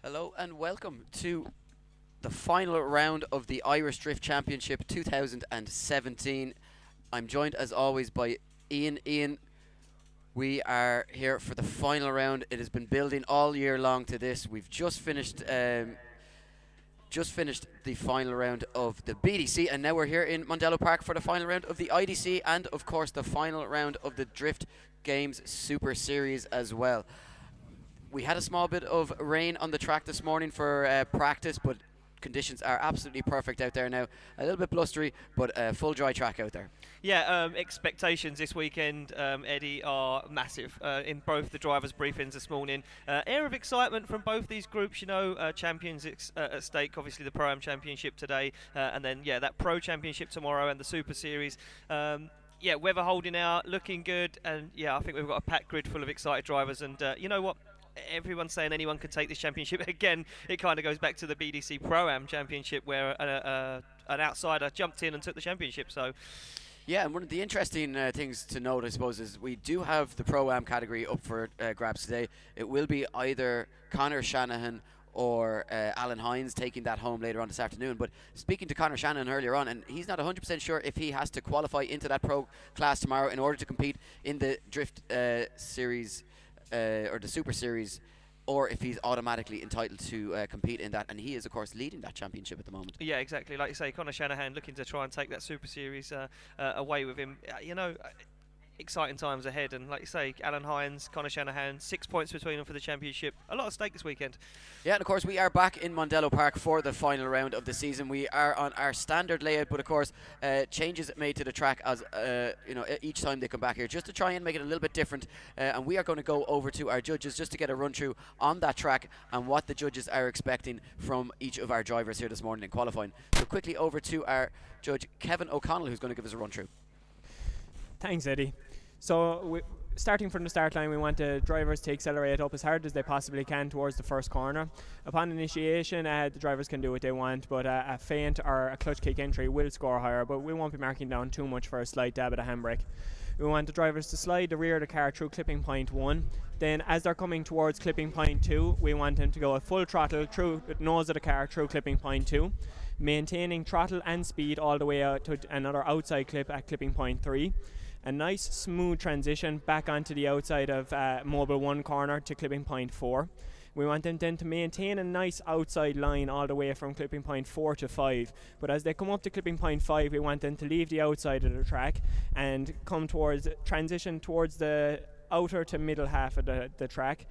Hello and welcome to the final round of the Irish Drift Championship 2017. I'm joined as always by Ian. Ian, we are here for the final round. It has been building all year long to this. We've just finished the final round of the BDC, and now we're here in Mondello Park for the final round of the IDC and of course the final round of the Drift Games Super Series as well. We had a small bit of rain on the track this morning for practice, but conditions are absolutely perfect out there now. A little bit blustery, but a full dry track out there. Yeah, expectations this weekend, Eddie, are massive in both the drivers' briefings this morning. Air of excitement from both these groups, you know, champions at stake, obviously the Pro-Am Championship today, and then, yeah, that Pro Championship tomorrow and the Super Series. Yeah, weather holding out, looking good, and yeah, I think we've got a packed grid full of excited drivers, and you know what? Everyone's saying anyone can take this championship. Again, it kind of goes back to the BDC Pro-Am Championship where an outsider jumped in and took the championship. So, yeah, and one of the interesting things to note, I suppose, is we do have the Pro-Am category up for grabs today. It will be either Conor Shanahan or Alan Hines taking that home later on this afternoon. But speaking to Conor Shannon earlier on, and he's not 100% sure if he has to qualify into that Pro class tomorrow in order to compete in the Drift Series or the Super Series, or if he's automatically entitled to compete in that, and he is of course leading that championship at the moment. Yeah, exactly. Like you say, Conor Shanahan looking to try and take that Super Series away with him. You know, exciting times ahead, and like you say, Alan Hines, Conor Shanahan, 6 points between them for the championship. A lot at stake this weekend. Yeah, and of course we are back in Mondello Park for the final round of the season. We are on our standard layout, but of course changes made to the track as you know, each time they come back here, just to try and make it a little bit different. And we are going to go over to our judges just to get a run through on that track and what the judges are expecting from each of our drivers here this morning in qualifying. So quickly over to our judge Kevin O'Connell, who's going to give us a run through. Thanks, Eddie. So starting from the start line, we want the drivers to accelerate up as hard as they possibly can towards the first corner. Upon initiation, the drivers can do what they want, but a feint or a clutch kick entry will score higher, but we won't be marking down too much for a slight dab at a handbrake. We want the drivers to slide the rear of the car through clipping point 1. Then as they're coming towards clipping point 2, we want them to go at full throttle through the nose of the car through clipping point 2, maintaining throttle and speed all the way out to another outside clip at clipping point 3. A nice smooth transition back onto the outside of mobile 1 corner to clipping point 4. We want them then to maintain a nice outside line all the way from clipping point 4 to 5. But as they come up to clipping point 5, we want them to leave the outside of the track and transition towards the outer to middle half of the track,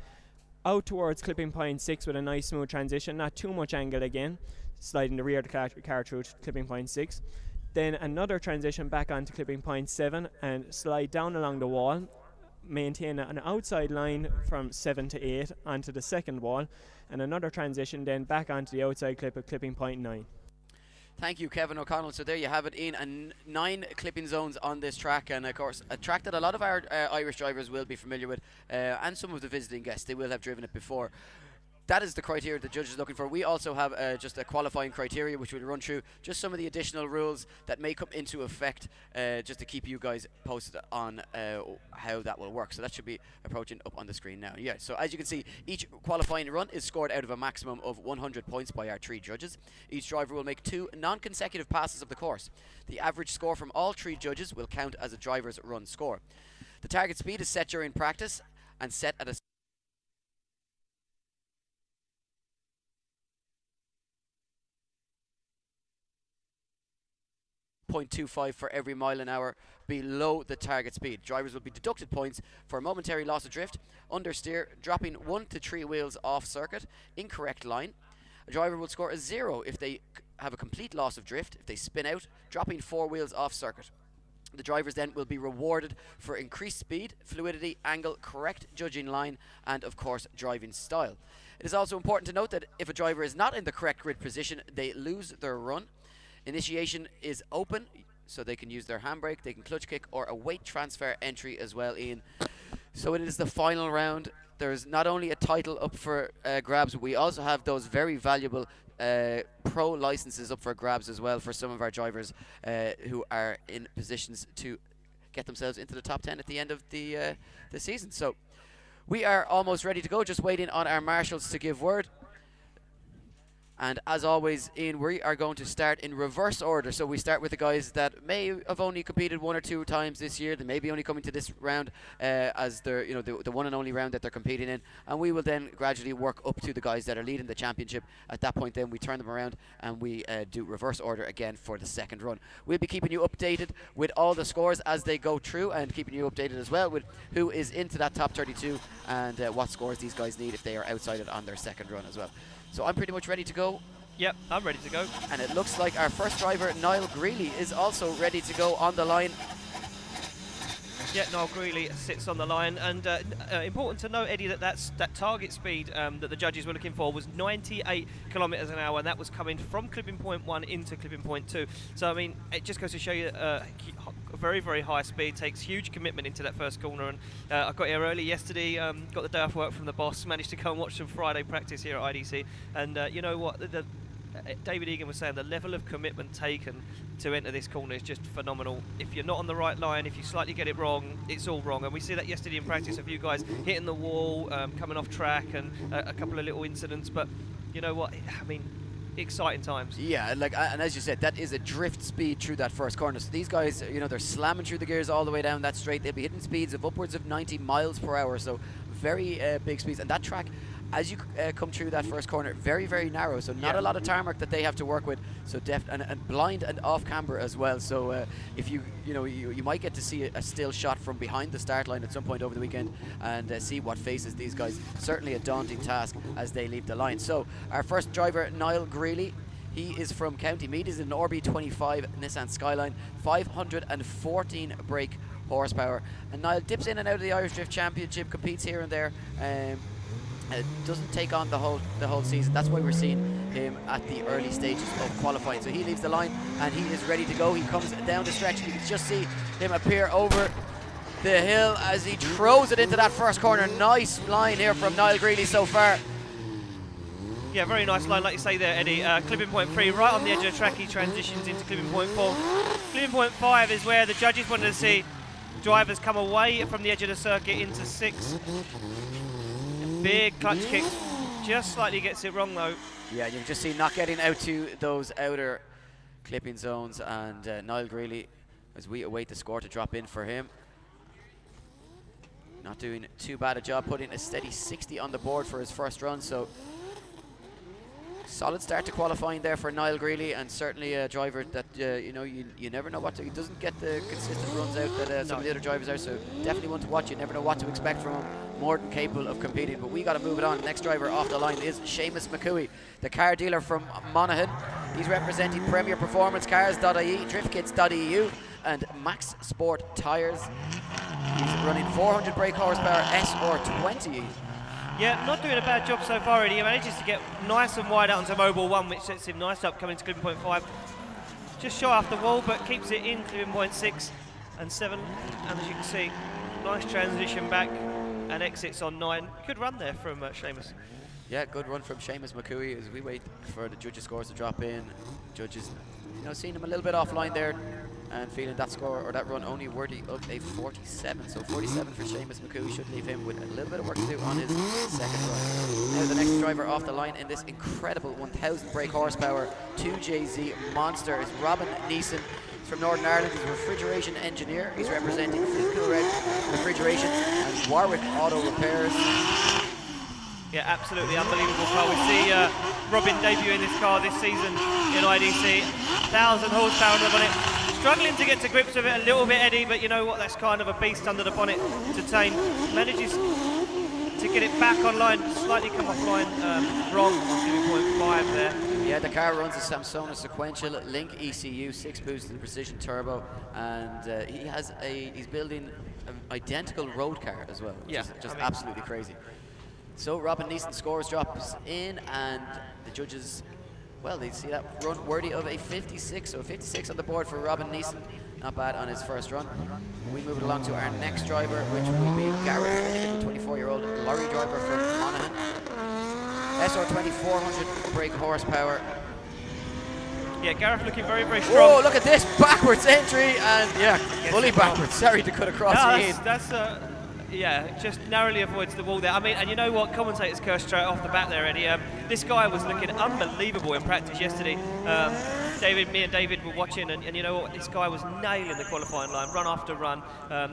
out towards clipping point 6 with a nice smooth transition, not too much angle again, sliding the rear of the car through to clipping point 6. Then another transition back onto clipping point 7 and slide down along the wall, maintain an outside line from 7 to 8 onto the second wall, and another transition then back onto the outside clip at clipping point 9. Thank you, Kevin O'Connell. So there you have it, Ian, and 9 clipping zones on this track, and of course a track that a lot of our Irish drivers will be familiar with, and some of the visiting guests, they will have driven it before. That is the criteria the judge is looking for. We also have just a qualifying criteria which we'll run through, just some of the additional rules that may come into effect, just to keep you guys posted on how that will work. So that should be approaching up on the screen now. Yeah, so as you can see, each qualifying run is scored out of a maximum of 100 points by our 3 judges. Each driver will make 2 non-consecutive passes of the course. The average score from all 3 judges will count as a driver's run score. The target speed is set during practice and set at a 0.25 for every mile an hour below the target speed. Drivers will be deducted points for momentary loss of drift, understeer, dropping 1 to 3 wheels off circuit, incorrect line. A driver will score a 0 if they have a complete loss of drift, if they spin out, dropping 4 wheels off circuit. The drivers then will be rewarded for increased speed, fluidity, angle, correct judging line, and of course driving style. It is also important to note that if a driver is not in the correct grid position, they lose their run. Initiation is open, so they can use their handbrake, they can clutch kick, or a weight transfer entry as well, Ian. So it is the final round. There's not only a title up for grabs, but we also have those very valuable pro licenses up for grabs as well for some of our drivers who are in positions to get themselves into the top 10 at the end of the season. So we are almost ready to go, just waiting on our marshals to give word. And as always, Ian, we are going to start in reverse order. So we start with the guys that may have only competed 1 or 2 times this year. They may be only coming to this round as they're, the one and only round that they're competing in. And we will then gradually work up to the guys that are leading the championship. At that point, then we turn them around and we do reverse order again for the second run. We'll be keeping you updated with all the scores as they go through, and keeping you updated as well with who is into that top 32 and what scores these guys need if they are outside it on their second run as well. So I'm pretty much ready to go. Yep, I'm ready to go. And it looks like our first driver, Nile Greely, is also ready to go on the line. Yeah, Nile Greely sits on the line, and important to note, Eddie, that target speed that the judges were looking for was 98 kilometres an hour, and that was coming from clipping point 1 into clipping point 2. So I mean, it just goes to show you very, very high speed, takes huge commitment into that first corner. And I got here early yesterday, got the day off work from the boss, managed to go and watch some Friday practice here at IDC, and you know what, David Egan was saying, the level of commitment taken to enter this corner is just phenomenal. If you're not on the right line, if you slightly get it wrong, it's all wrong. And we see that yesterday in practice, a few guys hitting the wall, coming off track, and a couple of little incidents. But you know what, I mean, exciting times. Yeah, and as you said, that is a drift speed through that first corner. So these guys, they're slamming through the gears all the way down that straight. They'll be hitting speeds of upwards of 90 miles per hour. So very big speeds. And that track, as you come through that first corner, very, very narrow, so not a lot of tarmac that they have to work with. So and blind and off camber as well. So if you might get to see a still shot from behind the start line at some point over the weekend and see what faces these guys. Certainly a daunting task as they leave the line. So our first driver, Nile Greely, he is from County Meath. He's an RB25 Nissan Skyline, 514 brake horsepower. And Niall dips in and out of the Irish Drift Championship, competes here and there. Doesn't take on the whole season. That's why we're seeing him at the early stages of qualifying. So he leaves the line and he is ready to go. He comes down the stretch. You can just see him appear over the hill as he throws it into that first corner. Nice line here from Nile Greely so far. Yeah, very nice line, like you say there, Eddie. Clipping point 3, right on the edge of the track, he transitions into clipping point 4. Clipping point 5 is where the judges wanted to see drivers come away from the edge of the circuit into 6. Big clutch kick, just slightly gets it wrong though. Yeah, you can just see not getting out to those outer clipping zones, and Nile Greely, as we await the score to drop in for him, not doing too bad a job, putting a steady 60 on the board for his first run. So solid start to qualifying there for Nile Greely, and certainly a driver that you never know he doesn't get the consistent runs out that some of the other drivers are. So definitely one to watch. You never know what to expect from him. More than capable of competing, but we got to move it on. Next driver off the line is Seamus McCooey, the car dealer from Monaghan. He's representing Premier Performance Cars.ie, DriftKits.eu, and Max Sport Tyres. He's running 400 brake horsepower SR20. Yeah, not doing a bad job so far, Eddie. He manages to get nice and wide out onto Mobile 1, which sets him nice up coming to clipping point 5. Just shy off the wall, but keeps it in clipping point 6 and 7. And as you can see, nice transition back and exits on 9. Good run there from Seamus. Yeah, good run from Seamus McCooey as we wait for the judges' scores to drop in. Judges, seeing him a little bit offline there and feeling that score or that run only worthy of a 47. So 47 for Seamus McCooey should leave him with a little bit of work to do on his second run. Now the next driver off the line in this incredible 1,000 brake horsepower 2JZ monster is Robin Neason. From Northern Ireland. He's a refrigeration engineer. He's representing Cool Red Refrigeration and Warwick Auto Repairs. Yeah, absolutely unbelievable car. We see Robin debuting this car this season in IDC. 1,000 horsepower on it. Struggling to get to grips with it a little bit, Eddie, but you know what? That's kind of a beast under the bonnet to tame. Manages to get it back online, slightly come offline, wrong on 2.5 there. Yeah, the car runs a Samsona sequential Link ECU 6-boosted precision turbo, and he's building an identical road car as well, which is just absolutely crazy. So Robin Neason scores drops in, and the judges, well, they see that run worthy of a 56, so 56 on the board for Robin Neason. Not bad on his first run. We move it along to our next driver, which will be Gareth, the 24-year-old lorry driver from Monaghan. SR20 400 brake horsepower. Yeah, Gareth looking very, very strong. Whoa, look at this backwards entry, and yeah, fully backwards. Sorry to cut across the that's Yeah, just narrowly avoids the wall there. I mean, and you know what? Commentators cursed straight off the bat there, Eddie. This guy was looking unbelievable in practice yesterday. Me and David were watching, and you know what? This guy was nailing the qualifying line, run after run,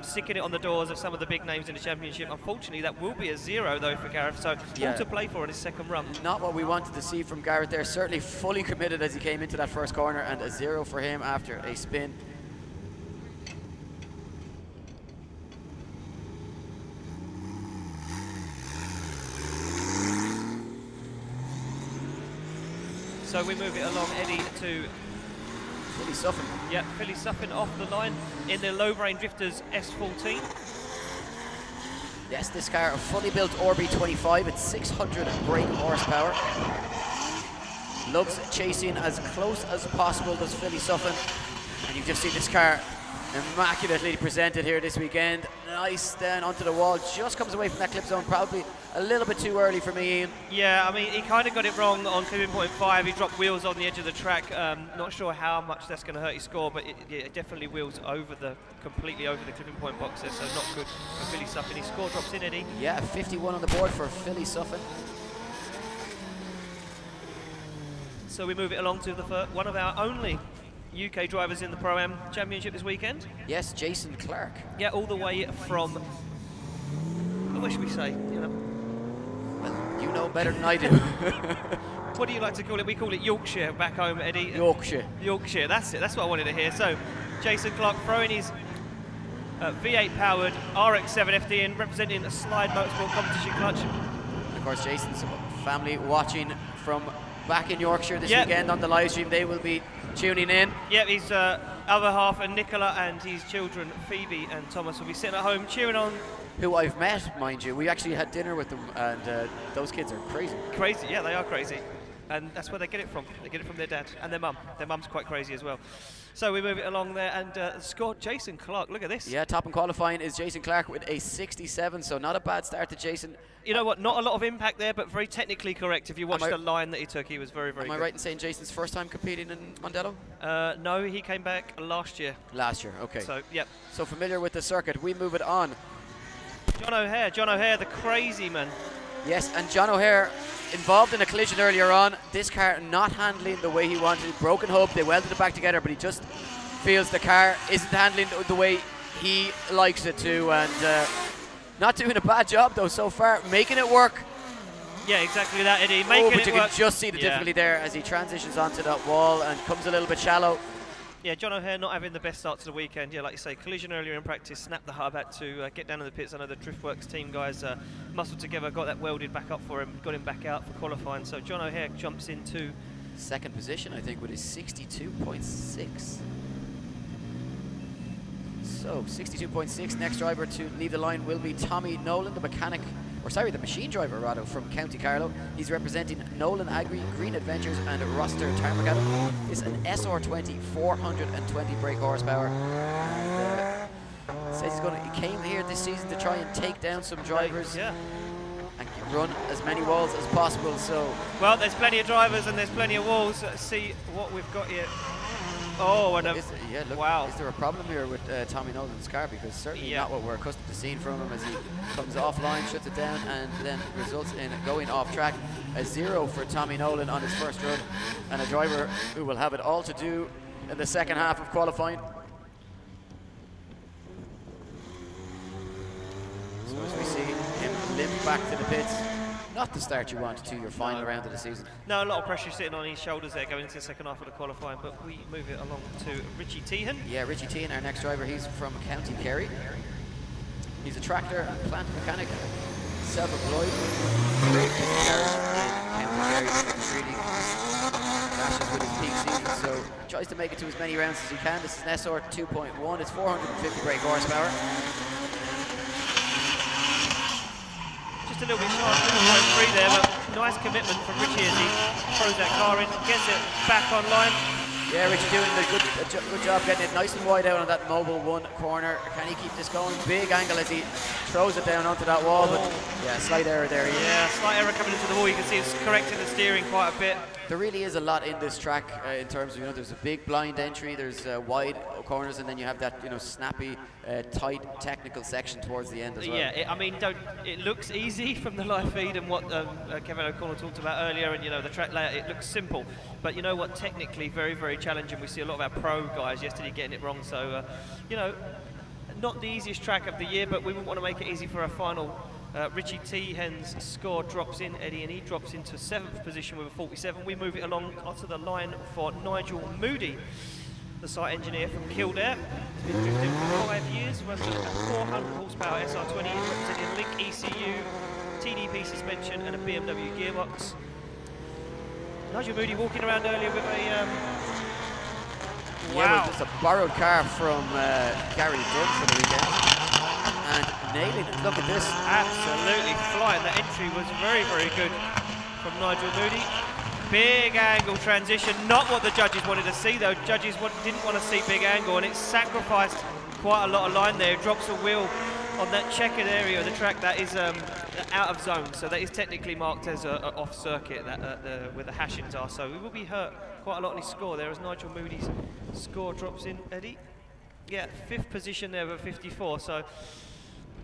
sticking it on the doors of some of the big names in the championship. Unfortunately, that will be a 0 though for Gareth, so all to play for in his second run. Not what we wanted to see from Gareth there. Certainly fully committed as he came into that first corner, and a 0 for him after a spin. So we move it along, Eddie, to Philly Suffin. Yeah, Philly Suffin off the line in the Low-Brain Drifters S14. Yes, this car, a fully built RB25 at 600 brake horsepower. Loves chasing as close as possible, does Philly Suffin. And you've just seen this car immaculately presented here this weekend. Nice down onto the wall, just comes away from that clip zone, probably a little bit too early for me, Ian. Yeah, I mean, he kind of got it wrong on clipping point 5. He dropped wheels on the edge of the track. Not sure how much that's going to hurt his score, but it definitely wheels completely over the clipping point box there, so not good for Philly Suffin. His score drops in, Eddie. Yeah, 51 on the board for Philly Suffin. So we move it along to one of our only UK drivers in the Pro-Am Championship this weekend. Yes, Jason Clarke. Yeah, all the way from, what should we say? You know, well, you know better than I do. What do you like to call it? We call it Yorkshire back home, Eddie. Yorkshire. Yorkshire, that's it. That's what I wanted to hear. So, Jason Clarke throwing his V8-powered RX-7 FD in, representing a Slide Motorsport competition clutch. And of course, Jason's family watching from back in Yorkshire this weekend on the live stream. They will be tuning in. Yep, his other half, and Nicola, and his children, Phoebe and Thomas, will be sitting at home cheering on. Who I've met, mind you. We actually had dinner with them, and those kids are crazy. Crazy, yeah, they are crazy. And that's where they get it from. They get it from their dad and their mum. Their mum's quite crazy as well. So we move it along there, and scored Jason Clarke. Look at this. Yeah, top in qualifying is Jason Clarke with a 67, so not a bad start to Jason. You know what, not a lot of impact there, but very technically correct. If you watch the line that he took, he was very, very good. Am I right in saying Jason's first time competing in Mondello? No, he came back last year. Last year, okay. So, yep. So familiar with the circuit. We move it on. John O'Hare, the crazy man. Yes, and John O'Hare involved in a collision earlier on. This car not handling the way he wanted. Broken hub, they welded it back together, but he just feels the car isn't handling the way he likes it to, and not doing a bad job though so far, making it work. Yeah, exactly that, Eddie. Making but it you work. can just see the difficulty there as he transitions onto that wall and comes a little bit shallow. Yeah, John O'Hare not having the best start to the weekend. Yeah, like you say, collision earlier in practice, snapped the hub, had to get down in the pits. I know the Driftworks team guys muscled together, got that welded back up for him, got him back out for qualifying. So John O'Hare jumps into second position, I think, with his 62.6. So 62.6. Next driver to leave the line will be Tommy Nolan, the machine driver rather, from County Carlow. He's representing Nolan Agri, Green Adventures, and Roster Tarmac. It's an SR20, 420 brake horsepower. And, says he came here this season to try and take down some drivers. Yeah. And run as many walls as possible. So, well, there's plenty of drivers and there's plenty of walls. Let's see what we've got here. Oh, and wow. Is there a problem here with Tommy Nolan's car? Because certainly not what we're accustomed to seeing from him, as he comes offline, shuts it down, and then results in going off track. A 0 for Tommy Nolan on his first run, and a driver who will have it all to do in the second half of qualifying. So as we see him limp back to the pits. Not the start you want to your final round of the season. No, a lot of pressure sitting on his shoulders there going into the second half of the qualifying, but we move it along to Richie Tehan. Yeah, Richie Tehan, our next driver. He's from County Kerry. He's a tractor and plant mechanic, self-employed. Great business carriage in County Kerry, really clashes with his peak season, so tries to make it to as many rounds as he can. This is an SR 2.1, it's 450 brake horsepower. Just a little bit sharp, going free there, but nice commitment from Richie as he throws that car in, gets it back online. Yeah, Richie doing a good job getting it nice and wide out on that mobile one corner. Can he keep this going? Big angle as he throws it down onto that wall, but yeah, slight error there. Yeah, slight error coming into the wall. You can see it's correcting the steering quite a bit. there really is a lot in this track in terms of, you know, there's a big blind entry, there's wide corners, and then you have that, you know, snappy, tight technical section towards the end as well. Yeah, I mean, it looks easy from the live feed and what Kevin O'Connell talked about earlier, and, you know, the track layout, it looks simple. But you know what, technically very, very challenging. We see a lot of our pro guys yesterday getting it wrong. So, you know, not the easiest track of the year, but we wouldn't want to make it easy for our final. Richie Teehen's score drops in, Eddie, and he drops into 7th position with a 47. We move it along onto the line for Nigel Moody, the site engineer from Kildare. He's been drifting for 5 years, working a 400 horsepower SR20, representing Link ECU, TDP suspension, and a BMW gearbox. Nigel Moody walking around earlier with a wow. Yeah, well, it's a borrowed car from Gary Dunn for the weekend. And nailing it. Look at this. Absolutely flying. The entry was very, very good from Nigel Moody. Big angle transition. Not what the judges wanted to see, though. Judges didn't want to see big angle, and it sacrificed quite a lot of line there. It drops a wheel on that checkered area of the track that is out of zone. So that is technically marked as a off circuit where the hashings are. So we will be hurt quite a lot on his score there as Nigel Moody's score drops in, Eddie. Yeah, 5th position there with 54. So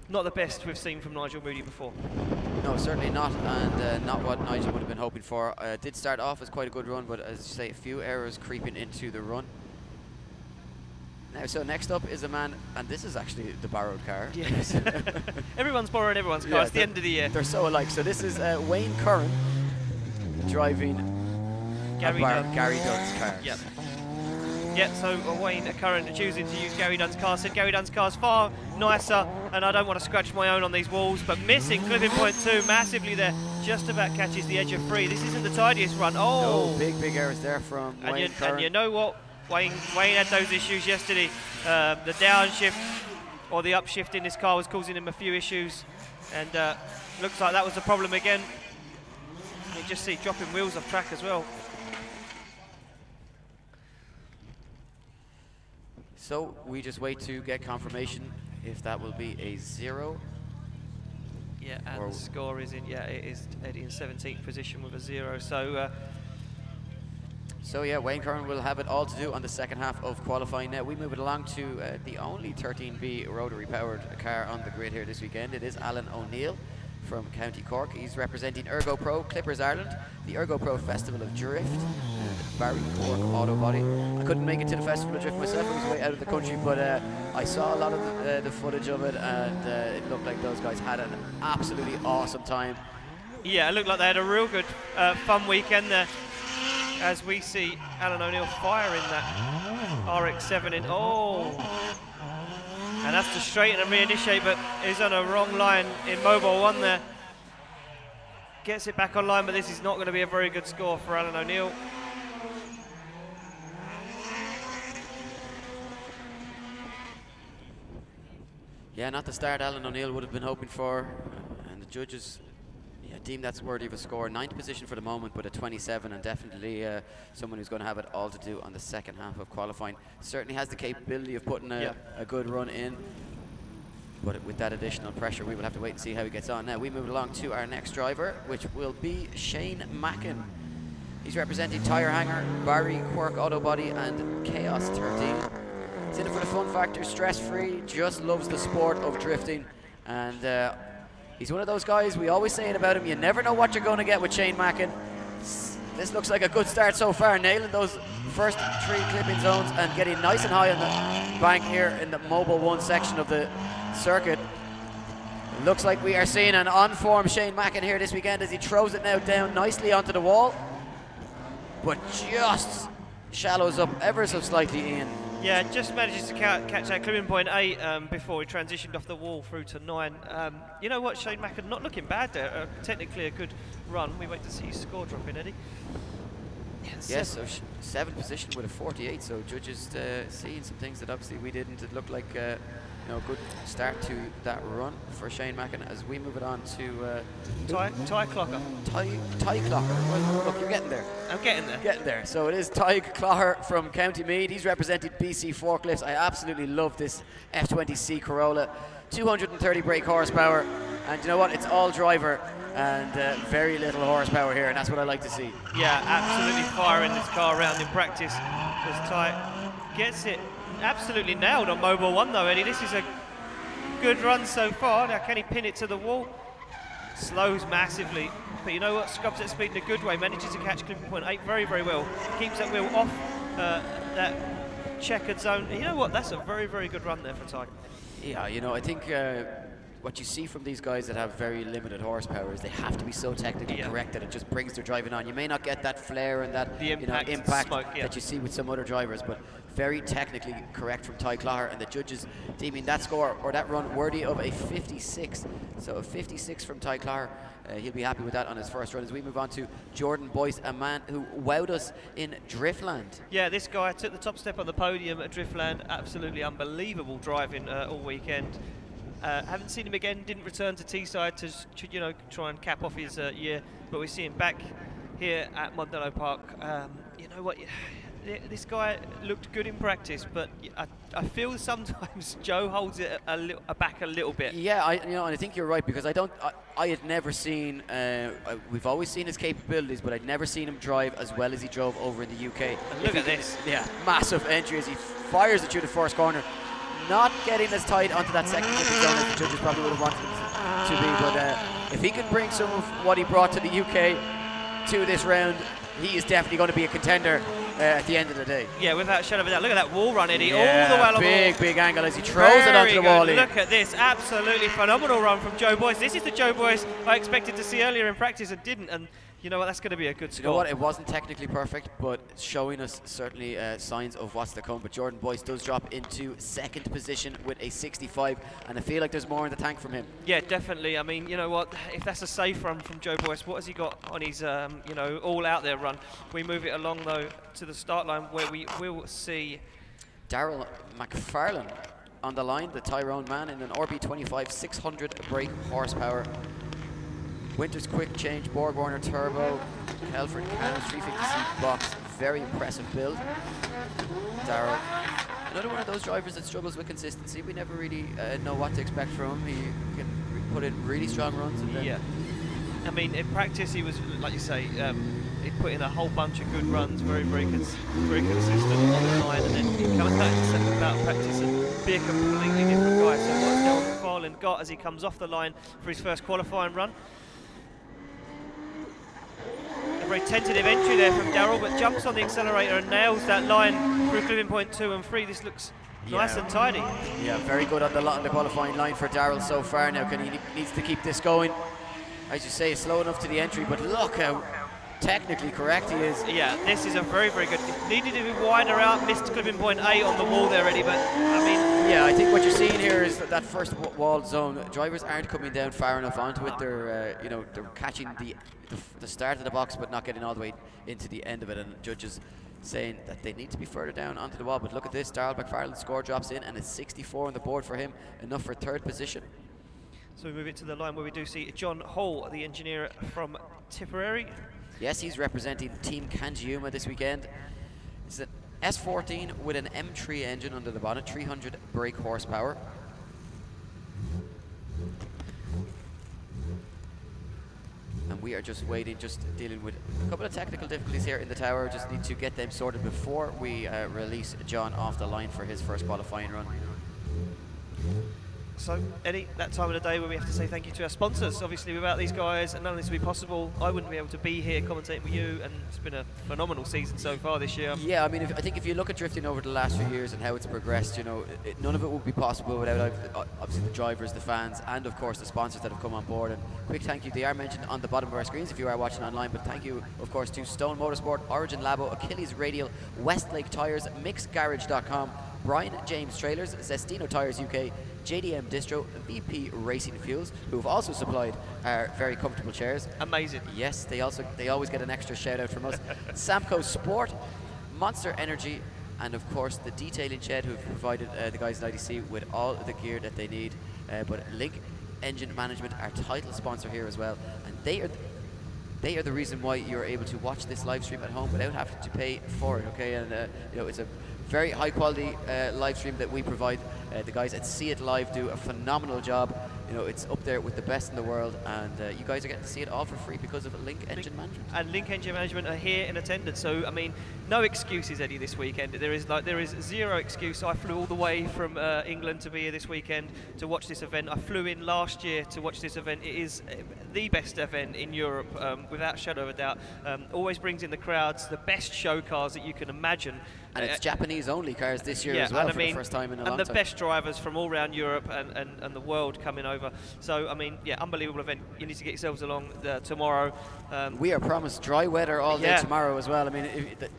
not the best we've seen from Nigel Moody before. No, certainly not, and not what Nigel would have been hoping for. Did start off as quite a good run, but as you say, a few errors creeping into the run. Now, so next up is a man, and this is actually the borrowed car. Yes. Everyone's borrowing everyone's car. Yeah, it's the end of the year. They're so alike. So this is Wayne Curran driving Gary Dunn's car. Yep. Yeah, so Wayne Curran choosing to use Gary Dunn's car. Said Gary Dunn's car's far nicer, and I don't want to scratch my own on these walls, but missing clipping point 2 massively there. Just about catches the edge of 3. This isn't the tidiest run. Oh! No, big errors there from Wayne Curran. And you know what? Wayne had those issues yesterday. The downshift or the upshift in this car was causing him a few issues, and looks like that was the problem again. You just see dropping wheels off track as well. So we just wait to get confirmation if that will be a 0. Yeah, and the score is in, yeah, it is Eddie in 17th position with a 0. So so yeah, Wayne Curran will have it all to do on the second half of qualifying. Now we move it along to the only 13B rotary powered car on the grid here this weekend. It is Alan O'Neill from County Cork. He's representing Ergo Pro Clippers Ireland, the Ergo Pro Festival of Drift, and Barry Cork Auto Body. I couldn't make it to the Festival of Drift myself, I was way out of the country, but I saw a lot of the footage of it, and it looked like those guys had an absolutely awesome time. Yeah, it looked like they had a real good fun weekend there, as we see Alan O'Neill firing that RX-7 in. Oh! And that's to straighten and reinitiate, but is on a wrong line in Mobile 1 there. Gets it back online, but this is not going to be a very good score for Alan O'Neill. Yeah, not the start Alan O'Neill would have been hoping for, and the judges deem that's worthy of a score. 9th position for the moment, but a 27, and definitely someone who's going to have it all to do on the second half of qualifying. Certainly has the capability of putting a good run in, but with that additional pressure, we will have to wait and see how he gets on. Now we move along to our next driver, which will be Shane Mackin. He's representing Tyre Hanger, Barry Quirk Auto Body, and Chaos 13. He's in it for the fun factor, stress-free, just loves the sport of drifting, and he's one of those guys, we always say it about him, you never know what you're going to get with Shane Mackin. This looks like a good start so far, nailing those first 3 clipping zones and getting nice and high on the bank here in the Mobile 1 section of the circuit. It looks like we are seeing an on-form Shane Mackin here this weekend as he throws it now down nicely onto the wall, but just shallows up ever so slightly in. Yeah, just manages to catch that clipping point 8 before he transitioned off the wall through to 9. You know what, Shane Mackin not looking bad there. Technically a good run. We wait to see his score drop in, Eddie. Yes, so 7th position with a 48. So judges seeing some things that obviously we didn't. It looked like a good start to that run for Shane Mackin as we move it on to Ty Clocker. Ty Clocker. Well, look, you're getting there. I'm getting there. Getting there. So it is Ty Clocker from County Meath. He's represented BC Forklifts. I absolutely love this F20C Corolla. 230 brake horsepower, and you know what? It's all driver. and very little horsepower here, and that's what I like to see. Yeah, absolutely firing this car around in practice. As Ty gets it absolutely nailed on Mobile 1 though, Eddie. This is a good run so far. Now can he pin it to the wall? Slows massively, but you know what? Scrubs at speed in a good way. Manages to catch clipping point 8 very, very well. Keeps that wheel off that checkered zone. You know what? That's a very, very good run there for Ty. Yeah, you know, I think what you see from these guys that have very limited horsepower is they have to be so technically correct that it just brings their driving on. You may not get that flair and that impact smoke, that you see with some other drivers, but very technically correct from Ty Clarke, and the judges deeming that score or that run worthy of a 56. So a 56 from Ty Clarke. He'll be happy with that on his first run. As we move on to Jordan Boyce, a man who wowed us in Driftland. Yeah, this guy took the top step on the podium at Driftland. Absolutely unbelievable driving all weekend. Haven't seen him again. Didn't return to Teesside to try and cap off his year, but we see him back here at Mondello Park. You know what? This guy looked good in practice, but I feel sometimes Joe holds it back a little bit. Yeah, and I think you're right, because I had never seen. We've always seen his capabilities, but I'd never seen him drive as well as he drove over in the UK. And look at this. Yeah, massive entry as he fires it through the first corner. Not getting as tight onto that second zone as the judges probably would have wanted him to be, but if he could bring some of what he brought to the UK to this round, he is definitely going to be a contender at the end of the day. Yeah, without a shadow of a doubt. Look at that wall run, Eddie, all the way along. Big angle as he throws it onto the wall. Look at this, absolutely phenomenal run from Joe Boyce. This is the Joe Boyce I expected to see earlier in practice and didn't, and you know what, that's going to be a good score. You know what, it wasn't technically perfect, but it's showing us certainly signs of what's to come. But Jordan Boyce does drop into second position with a 65, and I feel like there's more in the tank from him. Yeah, definitely. I mean, you know what, if that's a safe run from Joe Boyce, what has he got on his all out there run? We move it along though to the start line, where we will see Darrell Mcfarland on the line, the Tyrone man, in an RB25 600 brake horsepower. Winter's quick change, Borg Warner turbo, Helford Cannon 350C box, very impressive build. Darrell, another one of those drivers that struggles with consistency. We never really know what to expect from him. He can put in really strong runs. And yeah, I mean, in practice he was, like you say, he put in a whole bunch of good runs, very consistent on the line, and then he comes back to second about practice and be a completely different guy. So what's Darrell Mcfarland got as he comes off the line for his first qualifying run? A very tentative entry there from Darrell, but jumps on the accelerator and nails that line through clipping point 2 and 3. This looks nice and tidy. Yeah, very good on the qualifying line for Darrell so far. Now he needs to keep this going. As you say, slow enough to the entry, but look how technically correct he is. Yeah, this is a very good. Needed to be wider out, missed clipping point 8 on the wall there, Eddie, but I mean... Yeah, I think what you're seeing here is that first walled zone, drivers aren't coming down far enough onto it. They're, they're catching the start of the box, but not getting all the way into the end of it, and judges saying that they need to be further down onto the wall. But look at this, Darrell Mcfarland's score drops in, and it's 64 on the board for him, enough for third position. So we move it to the line where we do see John Hall, the engineer from Tipperary. Yes, he's representing Team Kanjiuma this weekend. It's an S14 with an M3 engine under the bonnet, 300 brake horsepower. And we are just waiting, just dealing with a couple of technical difficulties here in the tower. Just need to get them sorted before we release John off the line for his first qualifying run. So, Eddie, that time of the day where we have to say thank you to our sponsors. Obviously, without these guys, and none of this would be possible. I wouldn't be able to be here commentating with you, and it's been a phenomenal season so far this year. Yeah, I mean, I think if you look at drifting over the last few years and how it's progressed, none of it would be possible without obviously the drivers, the fans, and of course the sponsors that have come on board. And quick thank you, they are mentioned on the bottom of our screens if you are watching online, but thank you, of course, to Stone Motorsport, Origin Labo, Achilles Radial, Westlake Tyres, MixGarage.com, Brian James Trailers, Zestino Tyres UK, JDM Distro, VP Racing Fuels, who have also supplied our very comfortable chairs. Amazing. Yes, they always get an extra shout out from us. Samco Sport, Monster Energy, and of course the Detailing Shed, who have provided the guys at IDC with all the gear that they need. But Link Engine Management, our title sponsor here as well, and they are the reason why you're able to watch this live stream at home without having to pay for it. Okay, and it's a very high quality live stream that we provide. The guys at See It Live do a phenomenal job you know, it's up there with the best in the world, and you guys are getting to see it all for free because of Link Engine Management. And Link Engine Management are here in attendance, so I mean, no excuses, Eddie, this weekend. There is zero excuse. I flew all the way from England to be here this weekend to watch this event. I flew in last year to watch this event. It is the best event in Europe, without a shadow of a doubt. Always brings in the crowds, the best show cars that you can imagine. And it's Japanese-only cars this year as well, for the first time in a long time. And the best drivers from all around Europe and the world coming over. So, I mean, yeah, unbelievable event. You need to get yourselves along tomorrow. We are promised dry weather all day tomorrow as well. I mean,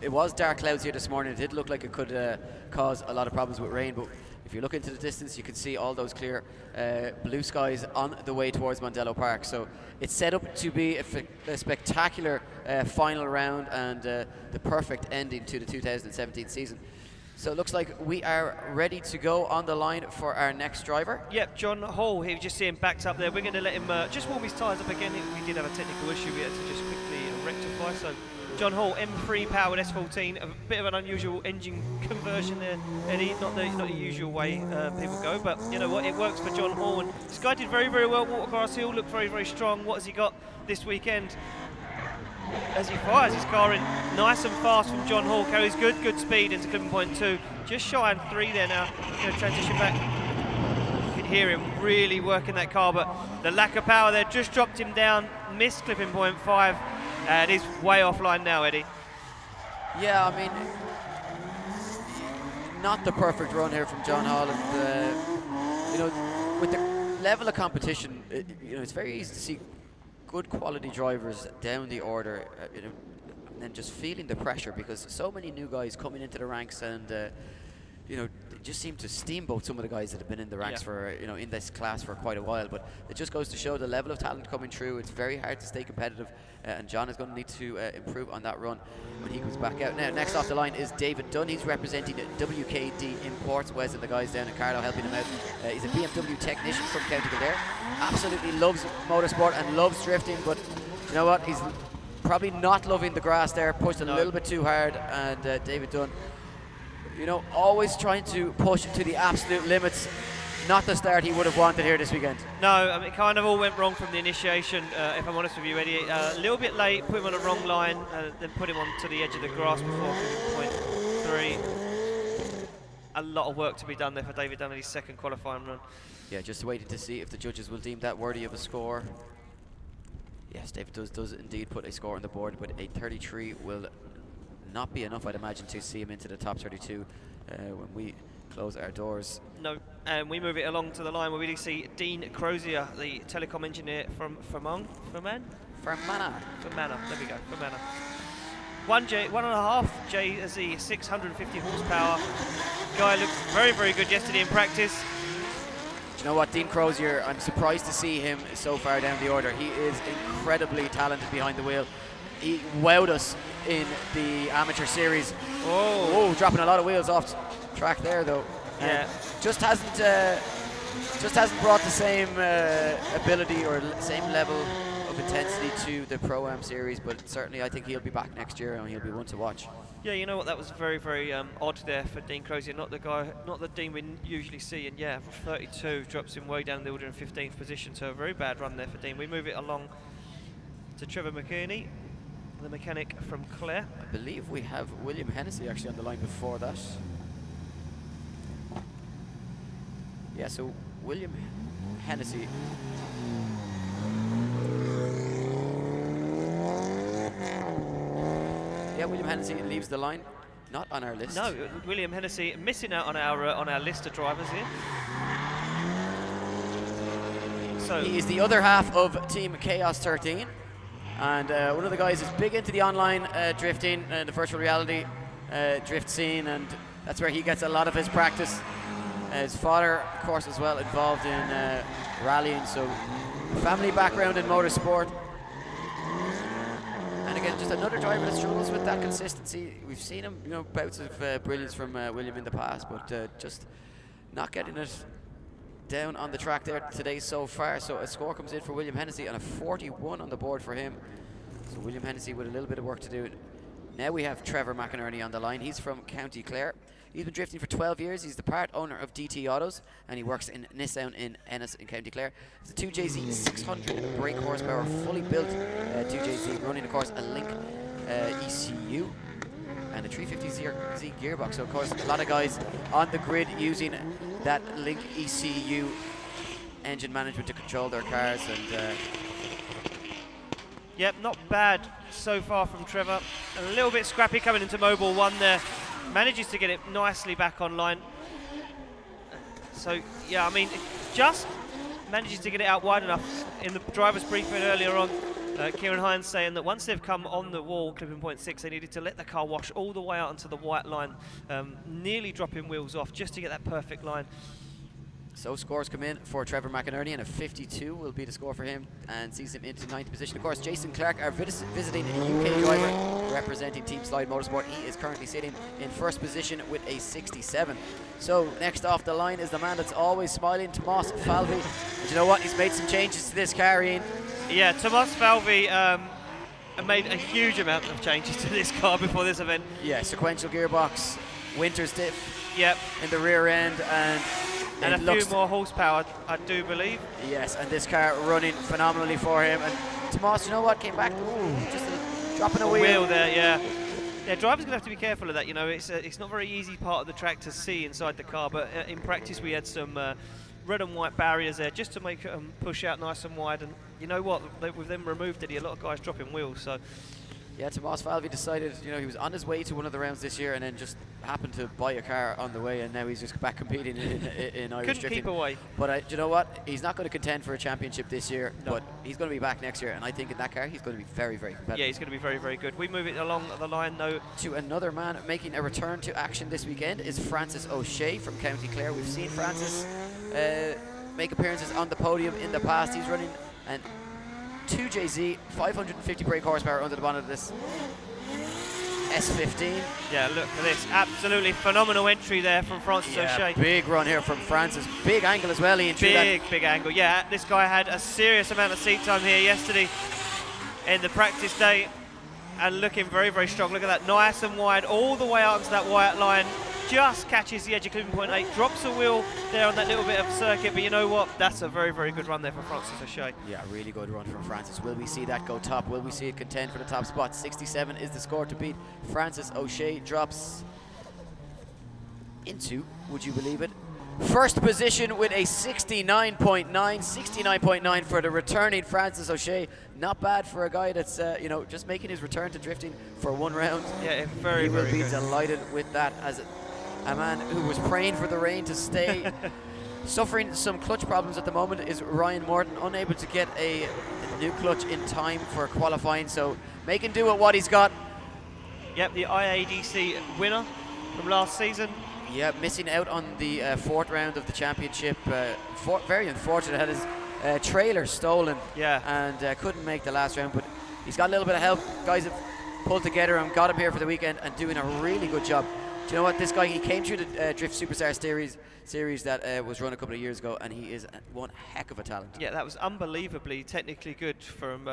it was dark clouds here this morning. It did look like it could cause a lot of problems with rain, but if you look into the distance, you can see all those clear blue skies on the way towards Mondello Park. So it's set up to be a spectacular final round and the perfect ending to the 2017 season. So it looks like we are ready to go on the line for our next driver. Yep, John Hall, here, just see him backed up there. We're going to let him just warm his tyres up again. We did have a technical issue we had to just quickly rectify. So John Hall, M3 powered S14, a bit of an unusual engine conversion there, Eddie. Not the usual way people go, but you know what, it works for John Hall. And this guy did very, very well. Watergrass Hill looked very, very strong. What has he got this weekend? As he fires his car in nice and fast from John Hall, carries good speed into clipping point 2. Just shy on 3 there now. Going to transition back. You can hear him really working that car, but the lack of power there just dropped him down. Missed clipping point 5. And he's way offline now, Eddie. Yeah, I mean, not the perfect run here from John Hall. And, you know, with the level of competition, you know, it's very easy to see good quality drivers down the order, you know, and then just feeling the pressure because so many new guys coming into the ranks and, you know, they just seem to steamboat some of the guys that have been in the ranks for, you know, in this class for quite a while. But it just goes to show the level of talent coming through. It's very hard to stay competitive, and John is going to need to improve on that run when he comes back out. Now, next off the line is David Dunn. He's representing WKD Imports. Wes and the guys down in Carlo helping him out. He's a BMW technician from County Kildare. Absolutely loves motorsport and loves drifting, but you know what? He's probably not loving the grass there. Pushed a little bit too hard, and David Dunn, you know, always trying to push to the absolute limits. Not the start he would have wanted here this weekend. No, I mean, it kind of all went wrong from the initiation, if I'm honest with you, Eddie. A little bit late, put him on the wrong line, then put him onto the edge of the grass before point 3. A lot of work to be done there for David Dunn in his second qualifying run. Yeah, just waiting to see if the judges will deem that worthy of a score. Yes, David does indeed put a score on the board, but a 33 will not be enough, I'd imagine, to see him into the top 32 when we close our doors. No, and we move it along to the line where we see Dean Crozier, the telecom engineer from Fermanagh. There we go, Fermanagh. 1.5 JZ, 650 horsepower. Guy looked very, very good yesterday in practice. Do you know what, Dean Crozier, I'm surprised to see him so far down the order. He is incredibly talented behind the wheel. He wowed us in the amateur series. Oh, dropping a lot of wheels off track there though. Yeah, just hasn't brought the same ability or same level of intensity to the Pro-Am series, but certainly I think he'll be back next year and he'll be one to watch. Yeah, you know what, that was very, very odd there for Dean Crozier, not the Dean we usually see, and yeah, 32 drops him way down the order in 15th position, so a very bad run there for Dean. We move it along to Trevor Mcinerney, the mechanic from Clarke. I believe we have William Hennessy actually on the line before that. Yeah, so William Hennessy. Yeah, William Hennessy leaves the line, not on our list. No, William Hennessy missing out on our list of drivers here. So he is the other half of Team Chaos 13, and one of the guys is big into the online drifting and the virtual reality drift scene, and that's where he gets a lot of his practice. His father, of course, as well, involved in rallying, so family background in motorsport. And again, just another driver that struggles with that consistency. We've seen him, you know, bouts of brilliance from William in the past, but just not getting it down on the track there today so far. So a score comes in for William Hennessy and a 41 on the board for him. So William Hennessy with a little bit of work to do. Now we have Trevor Mcinerney on the line. He's from County Clare. He's been drifting for 12 years. He's the part owner of DT Autos, and he works in Neason in Ennis in County Clare. It's a 2JZ 600 brake horsepower, fully built 2JZ, running, of course, a Link ECU and a 350Z gearbox. So, of course, a lot of guys on the grid using that Link ECU engine management to control their cars. And yep, not bad so far from Trevor. A little bit scrappy coming into Mobile 1 there. Manages to get it nicely back online. So, yeah, I mean, just manages to get it out wide enough. In the driver's briefing earlier on, Kieran Hines saying that once they've come on the wall, clipping point 6, they needed to let the car wash all the way out onto the white line, nearly dropping wheels off just to get that perfect line. So scores come in for Trevor Mcinerney, and a 52 will be the score for him and sees him into 9th position. Of course, Jason Clarke, our visiting UK driver representing Team Slide Motorsport. He is currently sitting in 1st position with a 67. So next off the line is the man that's always smiling, Tomas Falvey. And you know what? He's made some changes to this car, Ian. Yeah, Tomas Falvey made a huge amount of changes to this car before this event. Yeah, sequential gearbox, winter stiff. Yep. In the rear end, and a few more horsepower, I do believe. Yes, and this car running phenomenally for him. And Tomas, you know what, came back, just dropping a wheel there, yeah. Yeah, drivers gonna have to be careful of that. You know, it's not a very easy part of the track to see inside the car, but in practice we had some red and white barriers there just to make them push out nice and wide. And you know what, with them removed, a lot of guys dropping wheels. So. Yeah, Tomas Falvey decided, you know, he was on his way to one of the rounds this year and then just happened to buy a car on the way, and now he's just back competing in Irish drifting. Couldn't keep away. But you know what? He's not going to contend for a championship this year, but he's going to be back next year, and I think in that car he's going to be very, very competitive. Yeah, he's going to be very, very good. We move it along the line, though. To another man making a return to action this weekend is Francis O'Shea from County Clare. We've seen Francis make appearances on the podium in the past. He's running an 2JZ, 550 brake horsepower under the bonnet of this S15. Yeah, look at this. Absolutely phenomenal entry there from Francis O'Shea. Big run here from Francis. Big angle as well, Ian. Big angle. Yeah, this guy had a serious amount of seat time here yesterday in the practice day and looking very, very strong. Look at that. Nice and wide all the way out onto that white line. Just catches the edge of clipping point 8, drops a wheel there on that little bit of circuit, but you know what? That's a very, very good run there for Francis O'Shea. Yeah, really good run from Francis. Will we see that go top? Will we see it contend for the top spot? 67 is the score to beat. Francis O'Shea drops into, would you believe it, 1st position with a 69.9. 69.9 for the returning Francis O'Shea. Not bad for a guy that's, you know, just making his return to drifting for one round. Yeah, very, very good. He will be delighted with that as a man who was praying for the rain to stay. Suffering some clutch problems at the moment is Ryan Morton, unable to get a new clutch in time for qualifying, so making do with what he's got. Yep, the IADC winner from last season. Yeah, missing out on the 4th round of the championship. Very unfortunate, had his trailer stolen, and couldn't make the last round, but he's got a little bit of help. Guys have pulled together and got him here for the weekend and doing a really good job. Do you know what, this guy, he came through the Drift Superstar series that was run a couple of years ago, and he is one heck of a talent. Yeah, that was unbelievably technically good from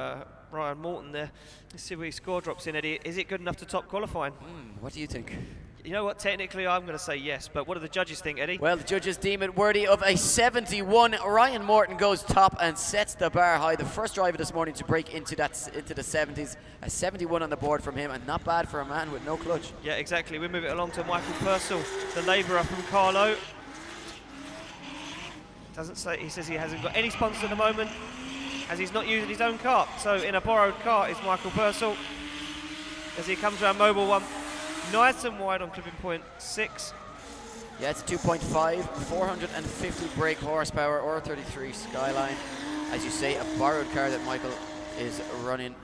Ryan Morton there. Let's see where his score drops in, Eddie. Is it good enough to top qualifying? What do you think? You know what, technically I'm going to say yes, but what do the judges think, Eddie? Well, the judges deem it worthy of a 71. Ryan Morton goes top and sets the bar high. The first driver this morning to break into the 70s. A 71 on the board from him, and not bad for a man with no clutch. Yeah, exactly. We move it along to Michael Purcell, the labourer from Carlo. Doesn't say, he says he hasn't got any sponsors at the moment, as he's not using his own cart. So in a borrowed cart is Michael Purcell as he comes around Mobile 1. Nice and wide on clipping point 6. Yeah, it's a 2.5, 450 brake horsepower, or 33 Skyline. As you say, a borrowed car that Michael is running.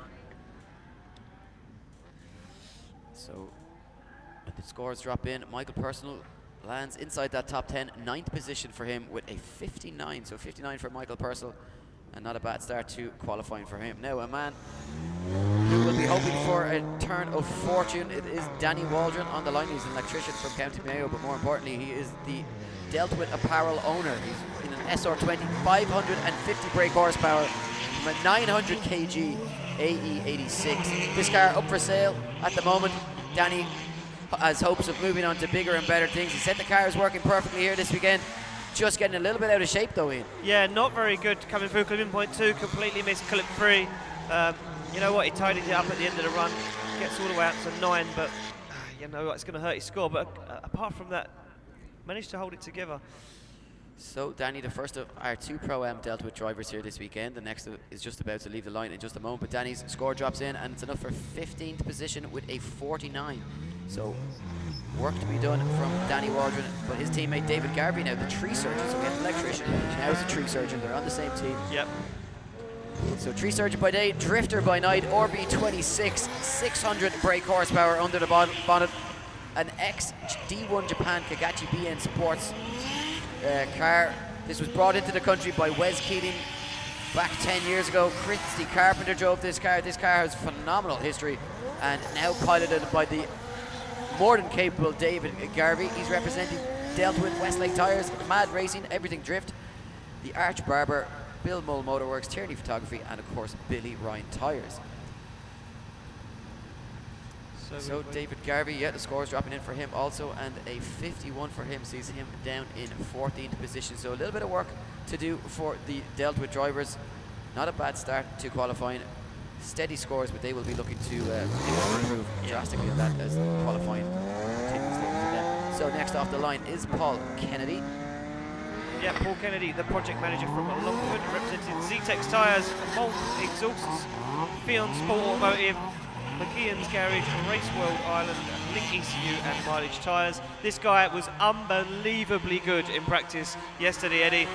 So, when the scores drop in, Michael Purcell lands inside that top 10, 9th position for him with a 59. So 59 for Michael Purcell, and not a bad start to qualifying for him. Now, a man who will be hoping for a turn of fortune, it is Danny Waldron on the line. He's an electrician from County Mayo, but more importantly, he is the Dealt With Apparel owner. He's in an SR20, 550 brake horsepower from a 900 kg AE86. This car up for sale at the moment. Danny has hopes of moving on to bigger and better things. He said the car is working perfectly here this weekend. Just getting a little bit out of shape though, Ian. Yeah, not very good coming through clipping point 2, completely missed clip 3. You know what, he tidied it up at the end of the run, gets all the way out to 9, but you know what, it's going to hurt his score. But apart from that, managed to hold it together. So Danny, the first of our 2 Pro-Am dealt with drivers here this weekend. The next is just about to leave the line in just a moment, but Danny's score drops in and it's enough for 15th position with a 49. So work to be done from Danny Waldron, but his teammate David Garvey now, the tree surgeon, so we had the electrician, now he's a tree surgeon, they're on the same team. Yep. So tree surgeon by day, drifter by night, RB26, 600 brake horsepower under the bonnet, an ex-D1 Japan Kagachi BN Sports car. This was brought into the country by Wes Keating back 10 years ago. Christy Carpenter drove this car. This car has phenomenal history and now piloted by the more than capable David Garvey. He's representing dealt with Westlake Tyres, Mad Racing, Everything Drift, the Arch Barber, Bill Mull Motorworks, Tierney Photography, and of course Billy Ryan Tyres. So David Garvey, yeah, the score is dropping in for him also, and a 51 for him sees him down in 14th position. So a little bit of work to do for the dealt with drivers. Not a bad start to qualifying. Steady scores, but they will be looking to improve drastically on that as qualifying continues for them. So next off the line is Paul Kennedy. Yeah, Paul Kennedy, the project manager from Longwood, representing Z-Tex Tyres, Molt Exhausts, Fion Sport Automotive, McKeon's Garage, Race World Ireland, Link ECU and Mileage Tyres. This guy was unbelievably good in practice yesterday, Eddie.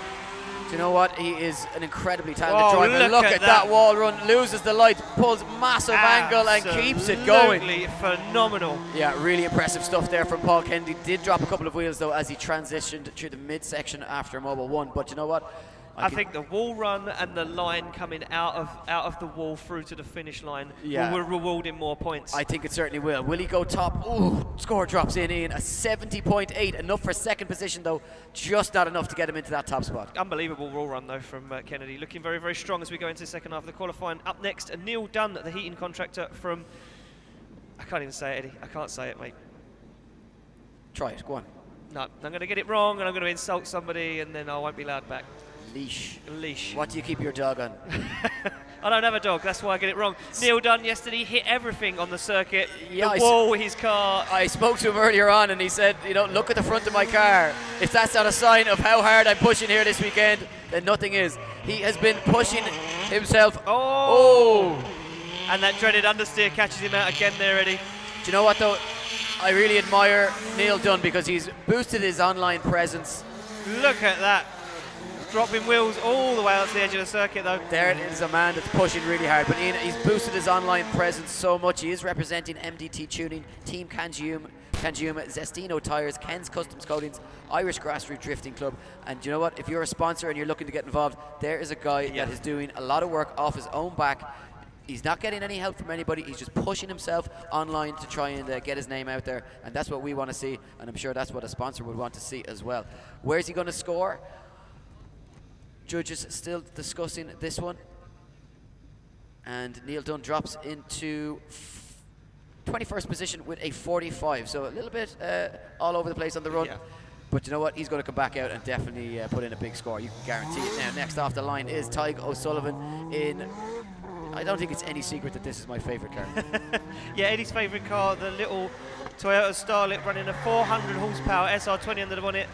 Do you know what? He is an incredibly talented driver. Look at that wall run, loses the lights, pulls massive angle and keeps it going. Absolutely phenomenal. Yeah, really impressive stuff there from Paul Kennedy. Did drop a couple of wheels though as he transitioned through the midsection after Mobile 1, but you know what? I think the wall run and the line coming out of the wall through to the finish line will reward him more points. I think it certainly will. Will he go top? Ooh, score drops in, Ian. A 70.8, enough for second position though, just not enough to get him into that top spot. Unbelievable wall run though from Kennedy, looking very, very strong as we go into the second half of the qualifying. Up next, Neil Dunn, the heating contractor from, I can't even say it, Eddie. I can't say it, mate. Try it, go on. No, I'm going to get it wrong and I'm going to insult somebody and then I won't be allowed back. Leash. What do you keep your dog on? I don't have a dog, that's why I get it wrong. Neil Dunn yesterday hit everything on the circuit. Yeah, the wall, his car. I spoke to him earlier on and he said, you know, look at the front of my car. If that's not a sign of how hard I'm pushing here this weekend, then nothing is. He has been pushing himself. Oh! And that dreaded understeer catches him out again there, Eddie. Do you know what though? I really admire Neil Dunn because he's boosted his online presence. Look at that. Dropping wheels all the way out to the edge of the circuit though. There it is, a man that's pushing really hard, but Ian, he's boosted his online presence so much. He is representing MDT Tuning, Team Kanjium, Zestino Tyres, Ken's Customs Coatings, Irish Grassroots Drifting Club. And you know what, if you're a sponsor and you're looking to get involved, there is a guy that is doing a lot of work off his own back. He's not getting any help from anybody, he's just pushing himself online to try and get his name out there, and that's what we want to see, and I'm sure that's what a sponsor would want to see as well. Where's he going to score? Judges still discussing this one, and Neil Dunn drops into 21st position with a 45, so a little bit all over the place on the run, but you know what, he's going to come back out and definitely put in a big score, you can guarantee it. Now next off the line is Tyg O'Sullivan in, I don't think it's any secret that this is my favourite car. Yeah, Eddie's favourite car, the little Toyota Starlet running a 400 horsepower SR20 under the bonnet.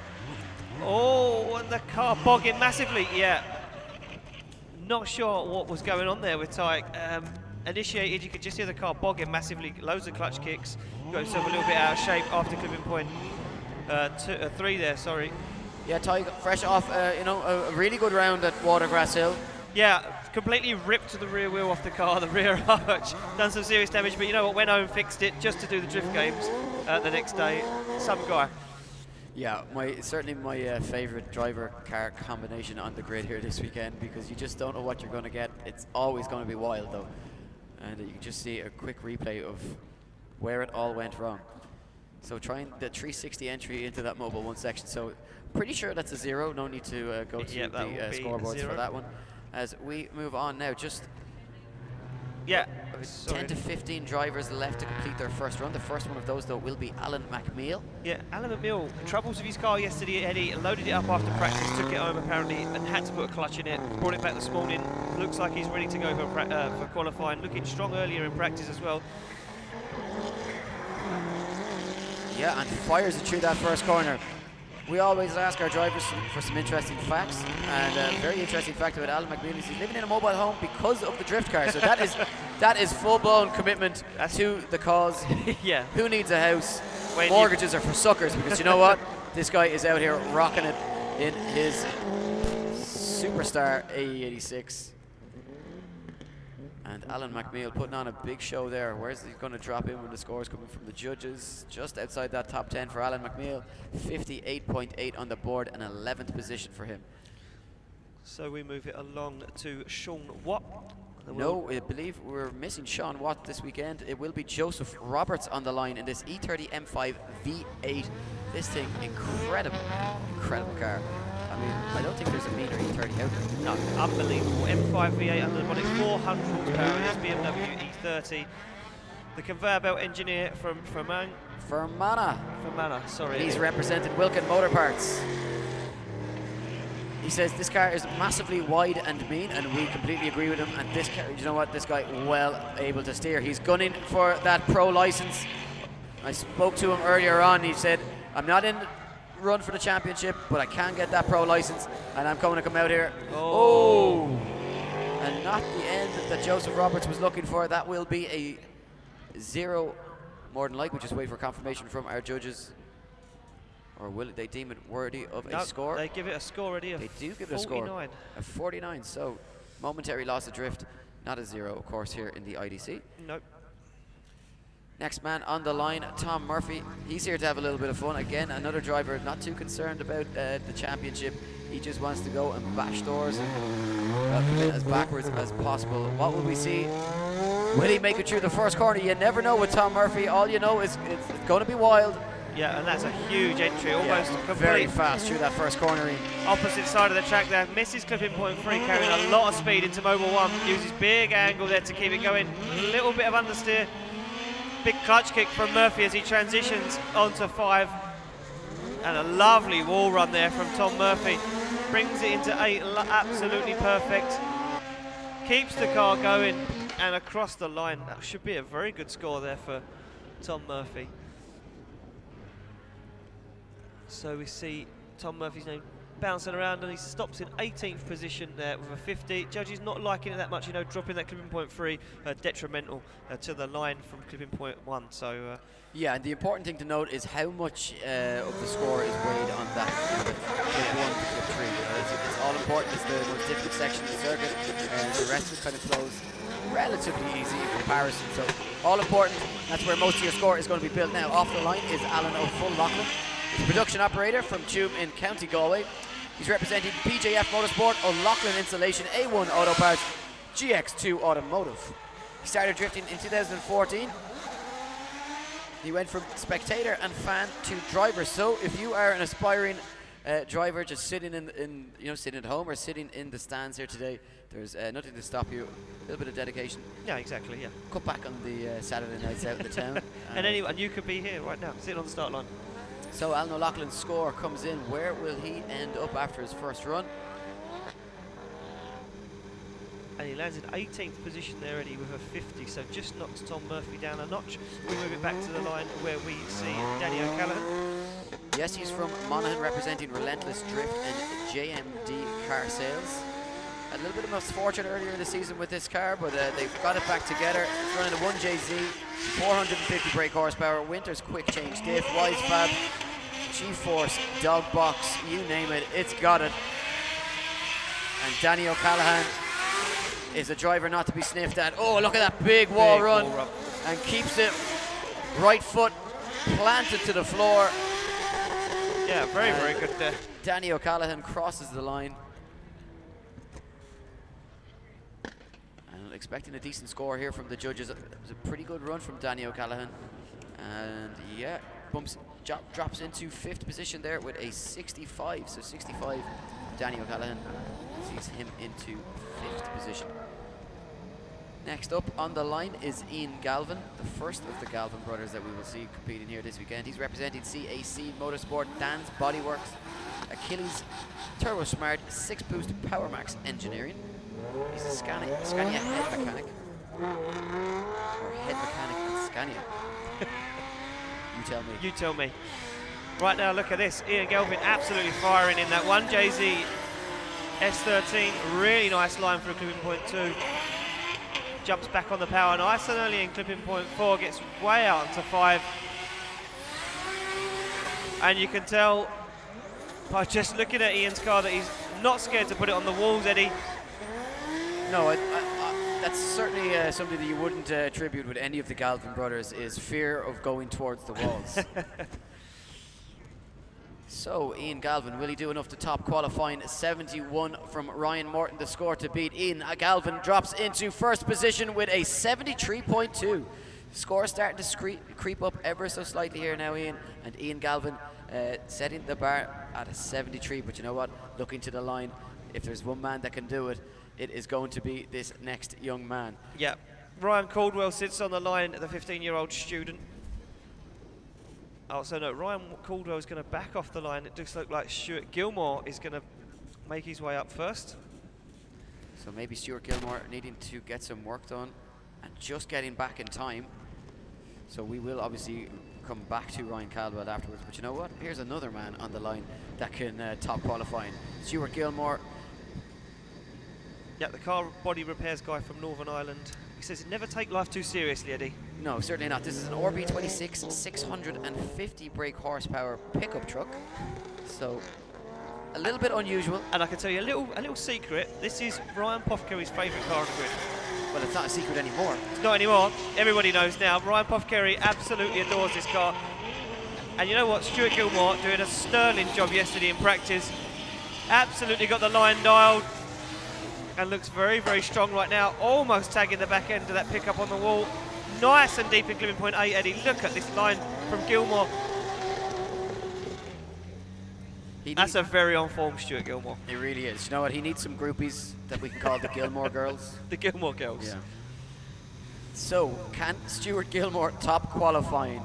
Oh, and the car bogging massively, Not sure what was going on there with Tyke. Initiated, you could just hear the car bogging massively, loads of clutch kicks, got himself a little bit out of shape after clipping point 3 there, sorry. Yeah, Tyke fresh off, you know, a really good round at Watergrass Hill. Yeah, completely ripped the rear wheel off the car, the rear arch, done some serious damage, but you know what, went home, fixed it just to do the drift games the next day. Some guy. Yeah, certainly my favourite driver car combination on the grid here this weekend, because you just don't know what you're going to get. It's always going to be wild though, and you can just see a quick replay of where it all went wrong. So trying the 360 entry into that Mobile 1 section, so pretty sure that's a 0, no need to go to the scoreboards for that one. As we move on now, 10 to 15 drivers left to complete their first run. The first one of those, though, will be Alan McNeil. Yeah, Alan McNeil, troubles with his car yesterday, Eddie, loaded it up after practice, took it home apparently, and had to put a clutch in it, brought it back this morning. Looks like he's ready to go for qualifying, looking strong earlier in practice as well. Yeah, and fires it through that first corner. We always ask our drivers for some interesting facts, and a very interesting fact about Alan McNeil is he's living in a mobile home because of the drift car. So that is full-blown commitment to the cause. Yeah. Who needs a house? Mortgages are for suckers, because you know what? This guy is out here rocking it in his superstar AE86. And Alan McNeil putting on a big show there. Where's he going to drop in when the scores coming from the judges? Just outside that top 10 for Alan McNeil. 58.8 on the board, and 11th position for him. So we move it along to Sean Watt. No, I believe we're missing Sean Watt this weekend. It will be Joseph Roberts on the line in this E30 M5 V8. This thing, incredible car. I mean, I don't think there's a meter E30 out there. No, unbelievable. M5 V8 under the bonnet, 400 horsepower in this BMW E30. The conveyor belt engineer from Fermanagh, sorry. He's represented Wilkin Motor Parts. He says this car is massively wide and mean, and we completely agree with him. And this car, you know what, this guy well able to steer. He's gunning for that pro license. I spoke to him earlier on. He said, I'm not in run for the championship, but I can get that pro license, and I'm going to come out here. Oh! And not the end that Joseph Roberts was looking for. That will be a 0, more than likely. We just wait for confirmation from our judges. Or will they deem it worthy of a score? They give it a score already. They do give it a score. A 49. So momentary loss of drift, not a 0, of course, here in the IDC. Nope. Next man on the line, Tom Murphy. He's here to have a little bit of fun. Again, another driver not too concerned about the championship. He just wants to go and bash doors and commit as backwards as possible. What will we see? Will he make it through the first corner? You never know with Tom Murphy. All you know is it's going to be wild. Yeah, and that's a huge entry, almost complete. Very fast through that first corner. Opposite side of the track there, misses clipping point 3, carrying a lot of speed into Mobile 1. Uses big angle there to keep it going. A little bit of understeer. Big clutch kick from Murphy as he transitions onto 5. And a lovely wall run there from Tom Murphy. Brings it into 8, absolutely perfect. Keeps the car going and across the line. That should be a very good score there for Tom Murphy. So we see Tom Murphy's name bouncing around, and he stops in 18th position there with a 50. Judges not liking it that much, you know, dropping that clipping point 3, detrimental to the line from clipping point 1. So yeah, and the important thing to note is how much of the score is weighed on that clip 1 to clip 3. It's all important. It's the most difficult section of the circuit, and the rest of it kind of flows relatively easy in comparison. So all important. That's where most of your score is going to be built. Now off the line is Alan O'Full-Loughlin. He's a production operator from Tuam in County Galway. He's representing PJF Motorsport, O'Loughlin Installation, A1 Auto Parts, GX2 Automotive. He started drifting in 2014. He went from spectator and fan to driver. So if you are an aspiring driver just sitting sitting at home or sitting in the stands here today, there's nothing to stop you. A little bit of dedication. yeah, exactly. Yeah. Cut back on the Saturday nights out in the town. And you could be here right now, sitting on the start line. So Alan O'Loughlin's score comes in. Where will he end up after his first run? And he lands in 18th position there, Eddie, with a 50, so just knocks Tom Murphy down a notch. We move it back to the line where we see Danny O'Callaghan. Yes, he's from Monaghan, representing Relentless Drift and JMD Car Sales. A little bit of misfortune earlier in the season with this car, but they've got it back together. It's running a 1JZ, 450 brake horsepower, Winters quick change diff, Wise Fab, G-Force, dog box, you name it, it's got it. And Danny O'Callaghan is a driver not to be sniffed at. Oh, look at that big wall run. And keeps it right foot planted to the floor. Yeah, very good there. Danny O'Callaghan crosses the line. And expecting a decent score here from the judges. It was a pretty good run from Danny O'Callaghan. And yeah, drops into 5th position there with a 65. So 65, Danny O'Callaghan sees him into 5th position. Next up on the line is Ian Galvin, the first of the Galvin brothers that we will see competing here this weekend. He's representing CAC Motorsport, Dan's Bodyworks, Achilles Turbo Smart 6-boost Power Max Engineering. He's a Scania head mechanic. Or head mechanic at Scania. You tell me. You tell me. Right now, look at this. Ian Galvin absolutely firing in that one. JZ S13, really nice line for a clipping point 2. Jumps back on the power nice and early in clipping point 4, gets way out into 5. And you can tell by just looking at Ian's car that he's not scared to put it on the walls, Eddie. No, that's certainly something that you wouldn't attribute with any of the Galvin brothers, is fear of going towards the walls. So, Ian Galvin, will he do enough to top qualifying? 71 from Ryan Morton, the score to beat. Ian Galvin drops into first position with a 73.2. Score starting to creep up ever so slightly here now, Ian. And Ian Galvin setting the bar at a 73. But you know what? Looking to the line, if there's one man that can do it, it is going to be this next young man. Yeah. Ryan Caldwell sits on the line, the 15-year-old student. Oh, so no, Ryan Caldwell is going to back off the line. It does look like Stuart Gilmore is going to make his way up first. So maybe Stuart Gilmore needing to get some work done and just getting back in time. So we will obviously come back to Ryan Caldwell afterwards. But you know what? Here's another man on the line that can top qualifying. Stuart Gilmore. Yeah, the car body repairs guy from Northern Ireland. He says, never take life too seriously, Eddie. No, certainly not. This is an RB26 650 brake horsepower pickup truck. So a little bit unusual. And I can tell you a little secret. This is Ryan Pothkerry's favourite car on the grid. Well, it's not a secret anymore. It's not anymore. Everybody knows now. Ryan Pothkerry absolutely adores this car. And you know what? Stuart Gilmore doing a sterling job yesterday in practice. Absolutely got the line dialed. And looks very, very strong right now. Almost tagging the back end of that pickup on the wall. Nice and deep in clipping point 8, Eddie. Look at this line from Gilmore. That's a very on-form Stuart Gilmore. He really is. You know what? He needs some groupies that we can call the Gilmore girls. The Gilmore girls. Yeah. So, can Stuart Gilmore top qualifying?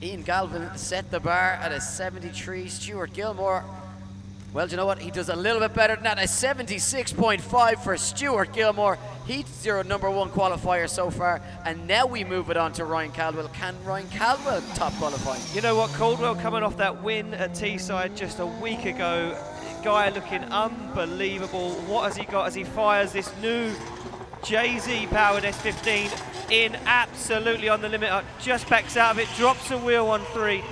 Ian Galvin set the bar at a 73. Stuart Gilmore, well, you know what? He does a little bit better than that. A 76.5 for Stuart Gilmore. He's your #1 qualifier so far. And now we move it on to Ryan Caldwell. Can Ryan Caldwell top qualifying? You know what? Caldwell coming off that win at Teesside just a week ago. Guy looking unbelievable. What has he got as he fires this new JZ powered S15 in absolutely on the limit? Just backs out of it, drops a wheel on 3.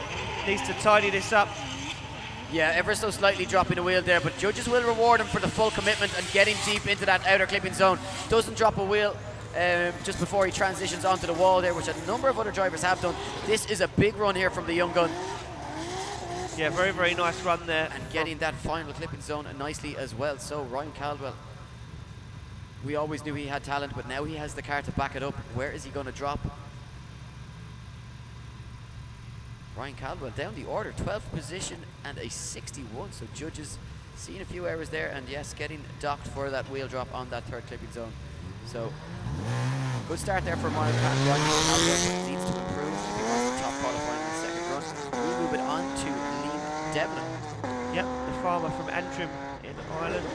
Needs to tidy this up. Yeah, ever so slightly dropping the wheel there, but judges will reward him for the full commitment and getting deep into that outer clipping zone. Doesn't drop a wheel just before he transitions onto the wall there, which a number of other drivers have done. This is a big run here from the young gun. Yeah, very, very nice run there. And getting that final clipping zone nicely as well. So Ryan Caldwell, we always knew he had talent, but now he has the car to back it up. Where is he going to drop? Ryan Caldwell down the order, 12th position and a 61. So judges seeing a few errors there, and yes, getting docked for that wheel drop on that third clipping zone. So good start there for Ryan Caldwell. Needs to improve if he wants to top qualifying in the second run. We move it on to Liam Devlin. Yep, the farmer from Antrim in Ireland.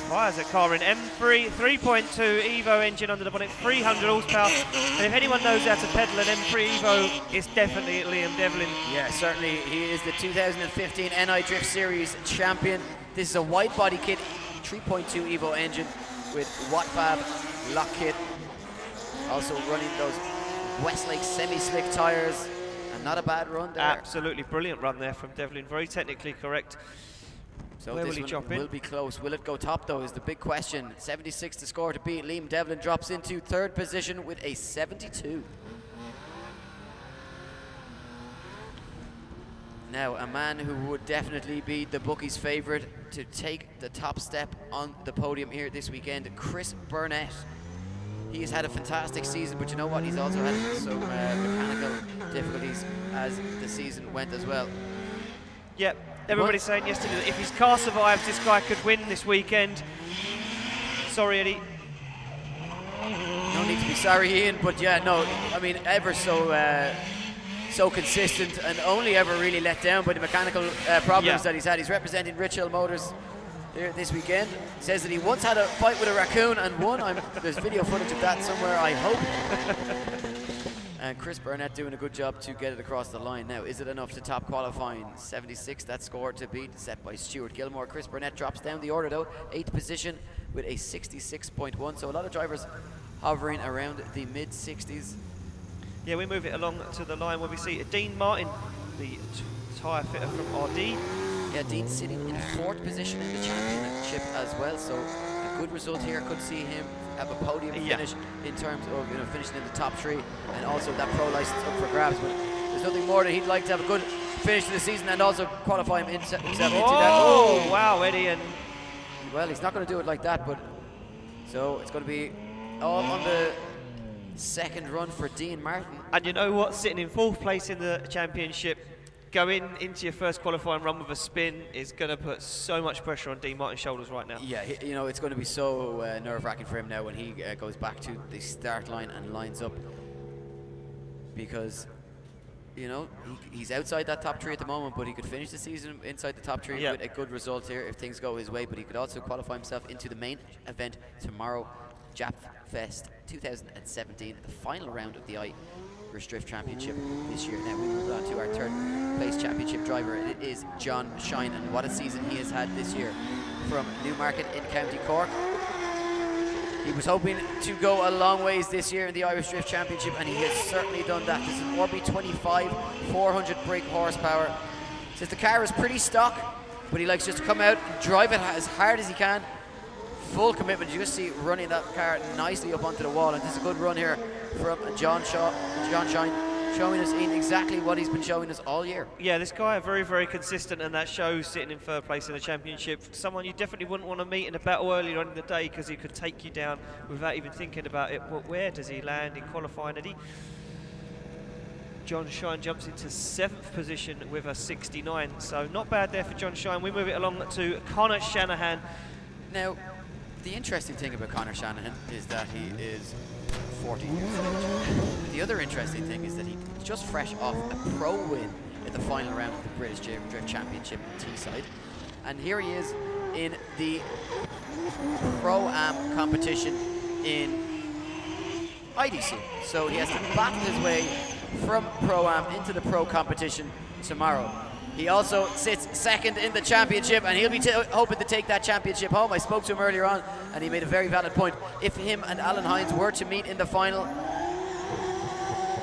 Fires a car in M3, 3.2 Evo engine under the bonnet, 300 horsepower. And if anyone knows how to pedal an M3 Evo, it's definitely Liam Devlin. Yeah, certainly. He is the 2015 NI Drift Series champion. This is a wide body kit, 3.2 Evo engine with Wattfab lock kit. Also running those Westlake semi-slick tyres. And not a bad run there. Absolutely brilliant run there from Devlin, very technically correct. So where this will he drop in? Will be close. Will it go top though is the big question. 76 to score to beat. Liam Devlin drops into third position with a 72. Now a man who would definitely be the bookies' favourite to take the top step on the podium here this weekend, Chris Burnett. He has had a fantastic season, but you know what? He's also had some mechanical difficulties as the season went as well. Yep. Everybody's saying yesterday that if his car survives, this guy could win this weekend. Sorry, Eddie. No need to be sorry, Ian, but yeah, no, I mean, ever so consistent and only ever really let down by the mechanical problems that he's had. He's representing Rich Hill Motors here this weekend. He says that he once had a fight with a raccoon and won. There's video footage of that somewhere, I hope. And Chris Burnett doing a good job to get it across the line. Now, is it enough to top qualifying? 76, that score to beat, set by Stuart Gilmore. Chris Burnett drops down the order though, 8th position with a 66.1. So a lot of drivers hovering around the mid-60s. Yeah, we move it along to the line where we see Dean Martin, the tyre fitter from RD. Yeah, Dean sitting in 4th position in the championship as well. So a good result here. Could see him have a podium finish in terms of finishing in the top 3, and also that pro license up for grabs. But there's nothing more that he'd like to have a good finish to the season and also qualify himself into that. Oh, wow, Eddie. And well, he's not going to do it like that, but so it's going to be all on the second run for Dean Martin. And you know what? Sitting in 4th place in the championship, going into your first qualifying run with a spin is going to put so much pressure on Dean Martin's shoulders right now. Yeah, it's going to be so nerve-wracking for him now when he goes back to the start line and lines up, because he's outside that top 3 at the moment, but he could finish the season inside the top 3 with a good result here if things go his way. But he could also qualify himself into the main event tomorrow, Jap Fest 2017, the final round of the Irish Drift Championship this year. Now we move on to our 3rd place championship driver. It is John Shine, and what a season he has had this year from Newmarket in County Cork. He was hoping to go a long ways this year in the Irish Drift Championship, and he has certainly done that. This is an RB25, 400 brake horsepower. Says the car is pretty stock, but he likes just to come out and drive it as hard as he can. Full commitment. You just see running that car nicely up onto the wall, and this is a good run here from John Shine, showing us exactly what he's been showing us all year. Yeah, this guy very, very consistent, and that shows sitting in 3rd place in the championship. Someone you definitely wouldn't want to meet in a battle earlier on in the day, because he could take you down without even thinking about it. But where does he land in qualifying, Eddie? John Shine jumps into 7th position with a 69, so not bad there for John Shine. We move it along to Conor Shanahan. Now, the interesting thing about Conor Shanahan is that he is 40 years of age. The other interesting thing is that he's just fresh off a pro win in the final round of the British Drift Championship in Teesside. And here he is in the Pro-Am competition in IDC. So he has to battle his way from Pro-Am into the Pro competition tomorrow. He also sits 2nd in the championship, and he'll be hoping to take that championship home. I spoke to him earlier on, and he made a very valid point. If him and Alan Hines were to meet in the final,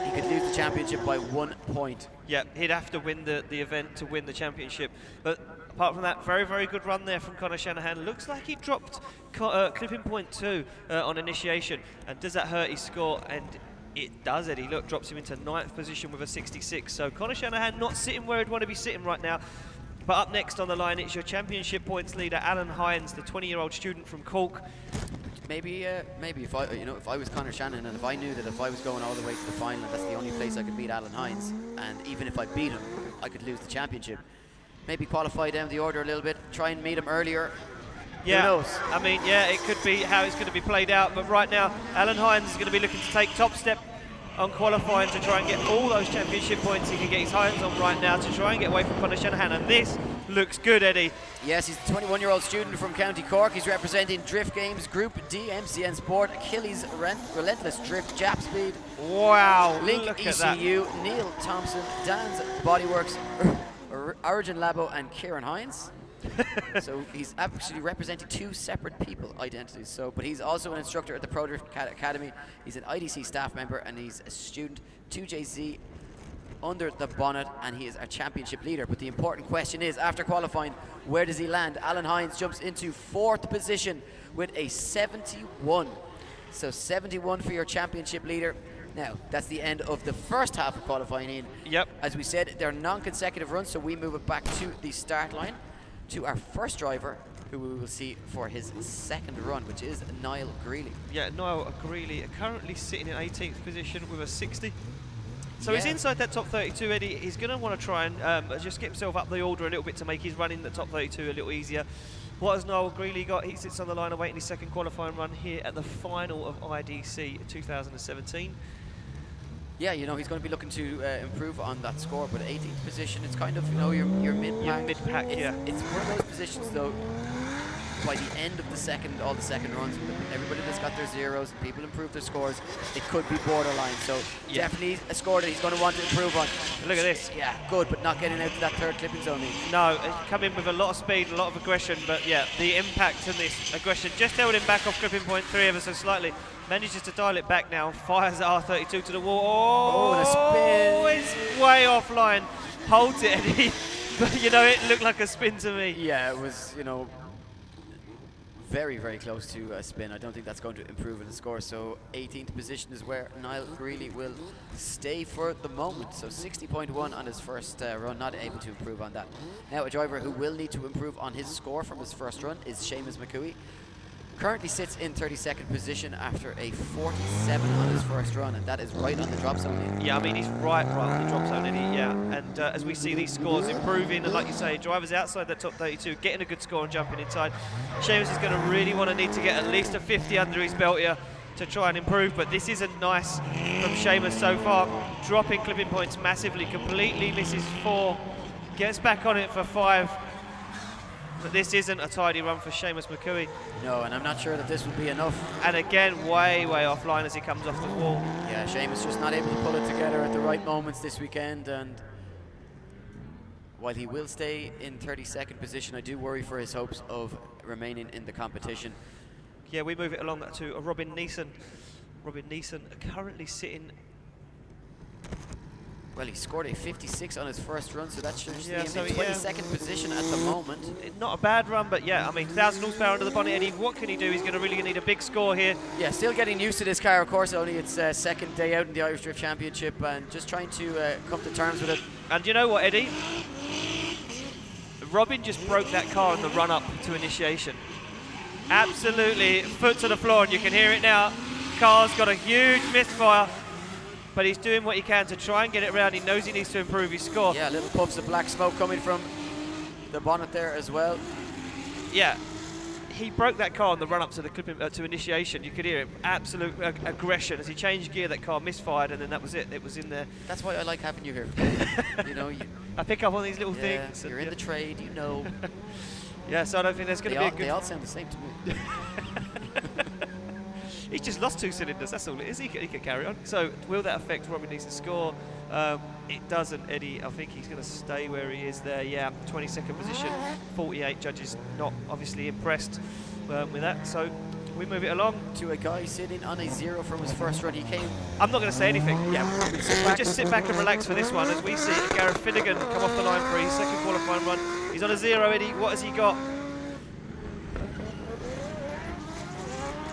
he could lose the championship by 1 point. Yeah, he'd have to win the event to win the championship. But apart from that, very, very good run there from Conor Shanahan. Looks like he dropped clipping point 2 on initiation. And does that hurt his score? And it does, Eddie. Look, drops him into 9th position with a 66. So Conor Shanahan not sitting where he'd want to be sitting right now. But up next on the line, it's your championship points leader, Alan Hines, the 20-year-old student from Cork. Maybe if I was Conor Shannon, and if I knew that if I was going all the way to the final, that's the only place I could beat Alan Hines, and even if I beat him, I could lose the championship. Maybe qualify down the order a little bit, try and meet him earlier. Yeah, who knows? I mean, yeah, it could be how it's going to be played out, but right now, Alan Hines is going to be looking to take top step on qualifying to try and get all those championship points he can get his hands on right now to try and get away from Conor Shanahan, and this looks good, Eddie. Yes, he's a 21-year-old student from County Cork. He's representing Drift Games Group D, MCN Sport, Achilles Relentless Drift, Jap Speed, wow, Link look ECU, Neil Thompson, Dan's Bodyworks, Origin Labo, and Kieran Hines. So he's actually representing 2 separate people identities. So, but he's also an instructor at the Pro Drift Academy. He's an IDC staff member, and he's a student 2JZ under the bonnet, and he is our championship leader. But the important question is, after qualifying, where does he land? Alan Hines jumps into 4th position with a 71. So 71 for your championship leader. Now, that's the end of the first half of qualifying in. Yep. As we said, they're non-consecutive runs, so we move it back to the start line, to our first driver, who we will see for his 2nd run, which is Nile Greely. Yeah, Nile Greely currently sitting in 18th position with a 60. So yeah, he's inside that top 32, Eddie. He's going to want to try and just get himself up the order a little bit to make his run in the top 32 a little easier. What has Nile Greely got? He sits on the line awaiting his second qualifying run here at the final of IDC 2017. Yeah, you know, he's going to be looking to improve on that score, but 18th position, it's kind of, you know, your mid-pack. Your mid-pack, yeah. It's one of those positions, though, by the end of all the second runs, everybody that's got their zeros, people improve their scores, it could be borderline. So definitely a score that he's going to want to improve on. Look at this. Yeah, good, but not getting out to that third clipping zone. No, come in with a lot of speed, a lot of aggression, but yeah, the impact and this aggression just held him back off clipping point 3 ever so slightly. Manages to dial it back now, fires at R32 to the wall. Oh, and a spin. It's way offline. Holds it, Eddie. But you know, it looked like a spin to me. Yeah, it was, you know, very, very close to a spin. I don't think that's going to improve in the score. So 18th position is where Nile Greely will stay for the moment. So 60.1 on his first run, not able to improve on that. Now a driver who will need to improve on his score from his first run is Seamus McCooey. Currently sits in 32nd position after a 47 on his first run, and that is right on the drop zone. Yeah, I mean, he's right on the drop zone, Eddie, yeah. And as we see these scores improving, and like you say, drivers outside that top 32 getting a good score and jumping inside. Seamus is going to really need to get at least a 50 under his belt here to try and improve, but this isn't nice from Seamus so far. Dropping clipping points massively, completely misses 4, gets back on it for 5. But this isn't a tidy run for Seamus McCooey. No, and I'm not sure that this will be enough. And again, way offline as he comes off the wall. Yeah, Seamus just not able to pull it together at the right moments this weekend, and while he will stay in 32nd position, I do worry for his hopes of remaining in the competition. Yeah, we move it along to Robin Neason. Robin Neason currently sitting... Well, he scored a 56 on his first run, so that should just yeah, be in 22nd position at the moment. Not a bad run, but yeah, I mean, 1,000 horsepower under the bonnet, Eddie. What can he do? He's going to really need a big score here. Yeah, still getting used to this car, of course. Only its second day out in the Irish Drift Championship, and just trying to come to terms with it. And you know what, Eddie? Robin just broke that car in the run-up to initiation. Absolutely, foot to the floor, and you can hear it now. Car's got a huge misfire. But he's doing what he can to try and get it around. He knows he needs to improve his score. Yeah, little puffs of black smoke coming from the bonnet there as well. Yeah, he broke that car on the run-up to the clipping, to initiation. You could hear it, absolute aggression as he changed gear. That car misfired, and then that was it. It was in there. That's why I like having you here. You know, I pick up on these little things. You're in the trade, you know. Yeah, so I don't think there's going to be a good. They all sound the same to me. He's just lost 2 cylinders, that's all it is. He can carry on. So will that affect Robin Neason's score? It doesn't, Eddie. I think he's going to stay where he is there. Yeah, 22nd position, 48 judges not obviously impressed with that. So we move it along to a guy sitting on a 0 from his first run. He came. I'm not going to say anything. Yeah, we'll just sit back and relax for this one as we see Gareth Finnegan come off the line for his second qualifying run. He's on a 0, Eddie. What has he got?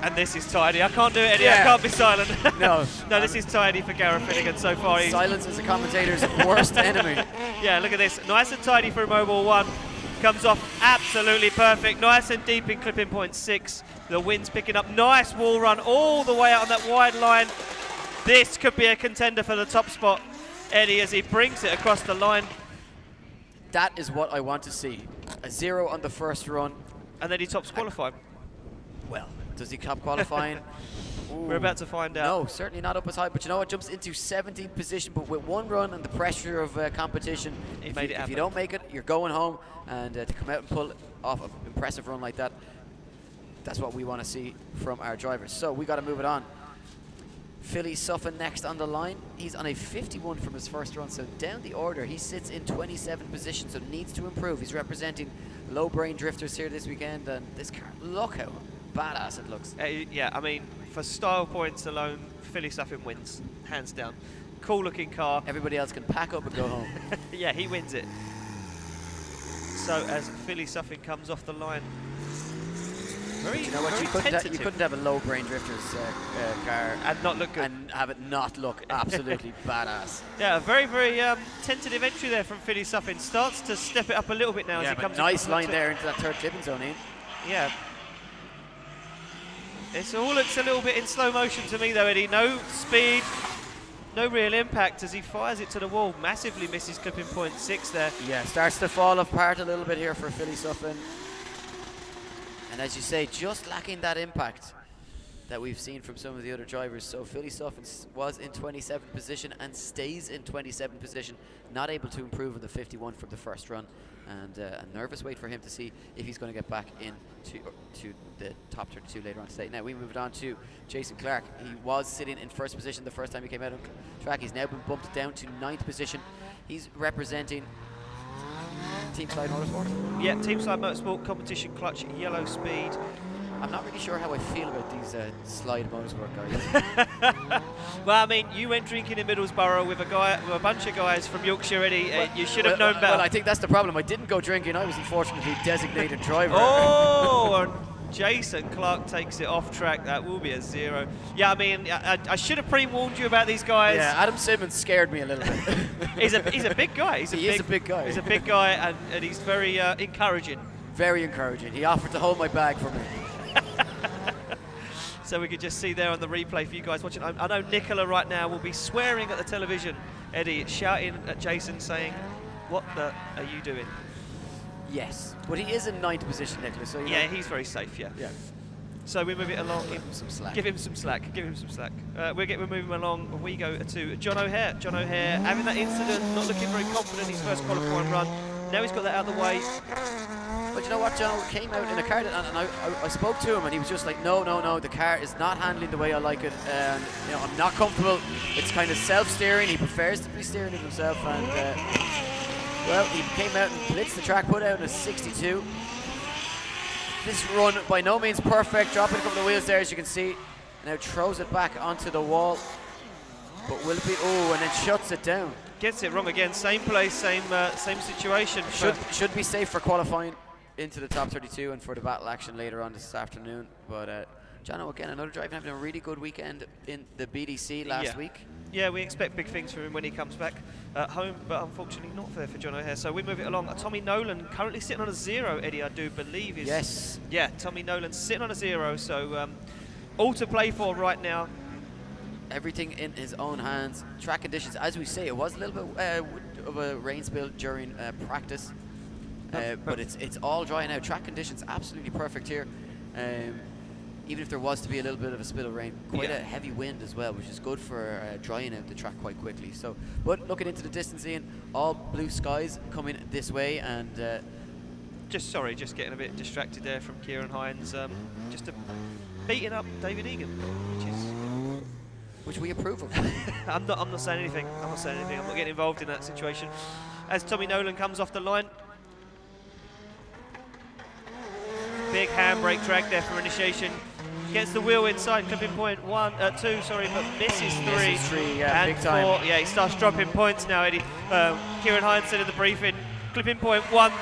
And this is tidy. I can't do it, Eddie. Yeah. I can't be silent. No. No, this is tidy for Gareth Finnegan so far. Silence is a commentator's worst enemy. Yeah, look at this. Nice and tidy for a Mobile 1. Comes off absolutely perfect. Nice and deep in clipping point 6. The wind's picking up. Nice wall run all the way out on that wide line. This could be a contender for the top spot, Eddie, as he brings it across the line. That is what I want to see. A 0 on the first run. And then he tops qualifying. Well, does he top qualifying? We're about to find out. No, certainly not up as high. But you know what? Jumps into 17th position, but with 1 run and the pressure of competition, if you don't make it, you're going home. And to come out and pull off an impressive run like that, that's what we want to see from our drivers. So we got to move it on. Philly Suffin next on the line. He's on a 51 from his first run, so down the order. He sits in 27th position, so needs to improve. He's representing low brain drifters here this weekend, and this car, look how badass it looks. Yeah, I mean, for style points alone, Philly Suffin wins, hands down. Cool looking car. Everybody else can pack up and go home. Yeah, he wins it. So as Philly Suffin comes off the line, you know what? You couldn't have a low brain drifters car and not look good, and have it not look absolutely badass. Yeah, a very tentative entry there from Philly Suffin. Starts to step it up a little bit now as he comes. Nice line there into that third clipping zone, Ian. Yeah. It all looks a little bit in slow motion to me though, Eddie. No speed, no real impact as he fires it to the wall. Massively misses clipping point 6 there. Yeah, starts to fall apart a little bit here for Philly Suffin. And as you say, just lacking that impact that we've seen from some of the other drivers. So Philly Suffins was in 27th position and stays in 27th position, not able to improve on the 51 from the first run. And a nervous wait for him to see if he's going to get back into to the top 32 later on today. Now we moved on to Jason Clarke. He was sitting in first position the first time he came out on track. He's now been bumped down to 9th position. He's representing Team Slide Motorsport. Yeah, Team Slide Motorsport, competition clutch, yellow speed. I'm not really sure how I feel about these Slide Motorsport guys. Well, I mean, you went drinking in Middlesbrough with a bunch of guys from Yorkshire, Eddie. You should have known better. Well, I think that's the problem. I didn't go drinking. I was unfortunately designated driver. Oh, and Jason Clarke takes it off track. That will be a 0. Yeah, I mean, I should have pre-warned you about these guys. Yeah, Adam Simmons scared me a little bit. He's a big guy. He is a big guy. He's a big guy, and he's very encouraging. Very encouraging. He offered to hold my bag for me. So we could just see there on the replay for you guys watching. I know Nicola right now will be swearing at the television, Eddie, shouting at Jason saying, "What the are you doing?" Yes, but he is in 9th position, Nicola. So yeah, he's very safe. Yeah. Yeah. So we move it along. Give him some slack. Give him some slack. Give him some slack. We're moving along. We go to John O'Hare. John O'Hare having that incident, not looking very confident in his first qualifying run. Now he's got that out of the way. But you know what, John came out in a car, and I spoke to him, and he was just like, no, the car is not handling the way I like it, and you know, I'm not comfortable. It's kind of self-steering. He prefers to be steering it himself, and well, he came out and blitzed the track, put out a 62. This run by no means perfect, dropping a couple of wheels there, as you can see. Now throws it back onto the wall, but will be and then shuts it down. Gets it wrong again. Same place, same situation. Should be safe for qualifying into the top 32 and for the battle action later on this afternoon. But Jono, again, another driver having a really good weekend in the BDC last week. Yeah, we expect big things from him when he comes back home, but unfortunately not there for John O'Hare. So we move it along. Tommy Nolan currently sitting on a 0, Eddie, I do believe. Yes. Yeah, Tommy Nolan sitting on a 0, so all to play for right now. Everything in his own hands. Track conditions, as we say, it was a little bit of a rain spill during practice. But it's all dry now. Track conditions absolutely perfect here. Even if there was to be a little bit of a spill of rain, quite a heavy wind as well, which is good for drying out the track quite quickly. So, but looking into the distance, Ian, all blue skies coming this way, and just getting a bit distracted there from Kieran Hines, just beating up David Egan, which we approve of. I'm not saying anything. I'm not getting involved in that situation. As Tommy Nolan comes off the line. Big handbrake drag there for initiation. Gets the wheel inside, clipping point 2, but misses 3. Misses 3, yeah, and big time. 4. Yeah, he starts dropping points now, Eddie. Kieran Hines said in the briefing, clipping point 1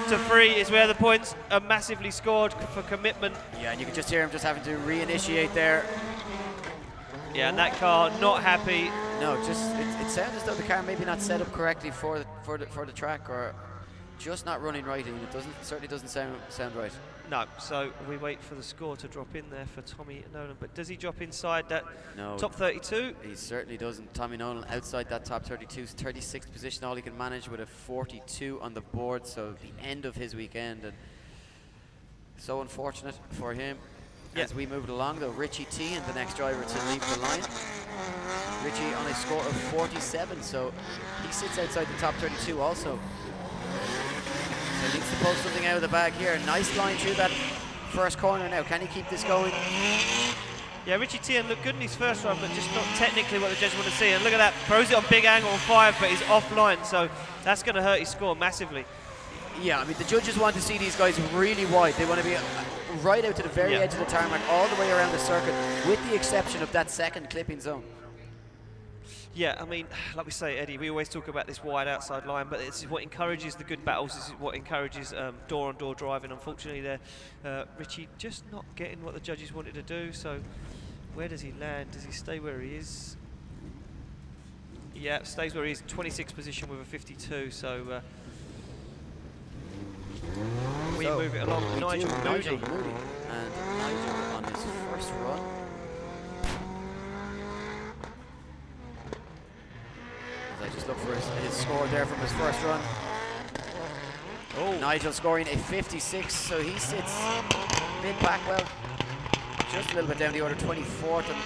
to 3 is where the points are massively scored for commitment. Yeah, and you can just hear him just having to reinitiate there. Yeah, and that car not happy. No, just it sounds as though the car maybe not set up correctly for the track, or just not running right, and it certainly doesn't sound right. No, so we wait for the score to drop in there for Tommy Nolan, but does he drop inside that top 32? He certainly doesn't. Tommy Nolan outside that top 32's 36th position, all he can manage with a 42 on the board, so the end of his weekend, and so unfortunate for him. As we move it along, though, Richie T and the next driver to leave the line. Richie on a score of 47, so he sits outside the top 32 also. So he needs to pull something out of the bag here. Nice line through that first corner now. Can he keep this going? Yeah, Richie T looked good in his first run, but just not technically what the judges want to see. And look at that, throws it on big angle on 5, but he's offline, so that's going to hurt his score massively. Yeah, I mean, the judges want to see these guys really wide. They want to be right out to the very edge of the tarmac, all the way around the circuit, with the exception of that second clipping zone. Yeah, I mean, like we say, Eddie, we always talk about this wide outside line, but this is what encourages the good battles. This is what encourages door-on-door driving. Unfortunately, there, Richie just not getting what the judges wanted to do. So, where does he land? Does he stay where he is? Yeah, stays where he is. 26th position with a 52. So, we move it along. Nigel Moody. And Nigel on his first run. As I just look for his score there from his first run. Oh. Nigel scoring a 56, so he sits mid-pack, well, just a little bit down the order, 24th. And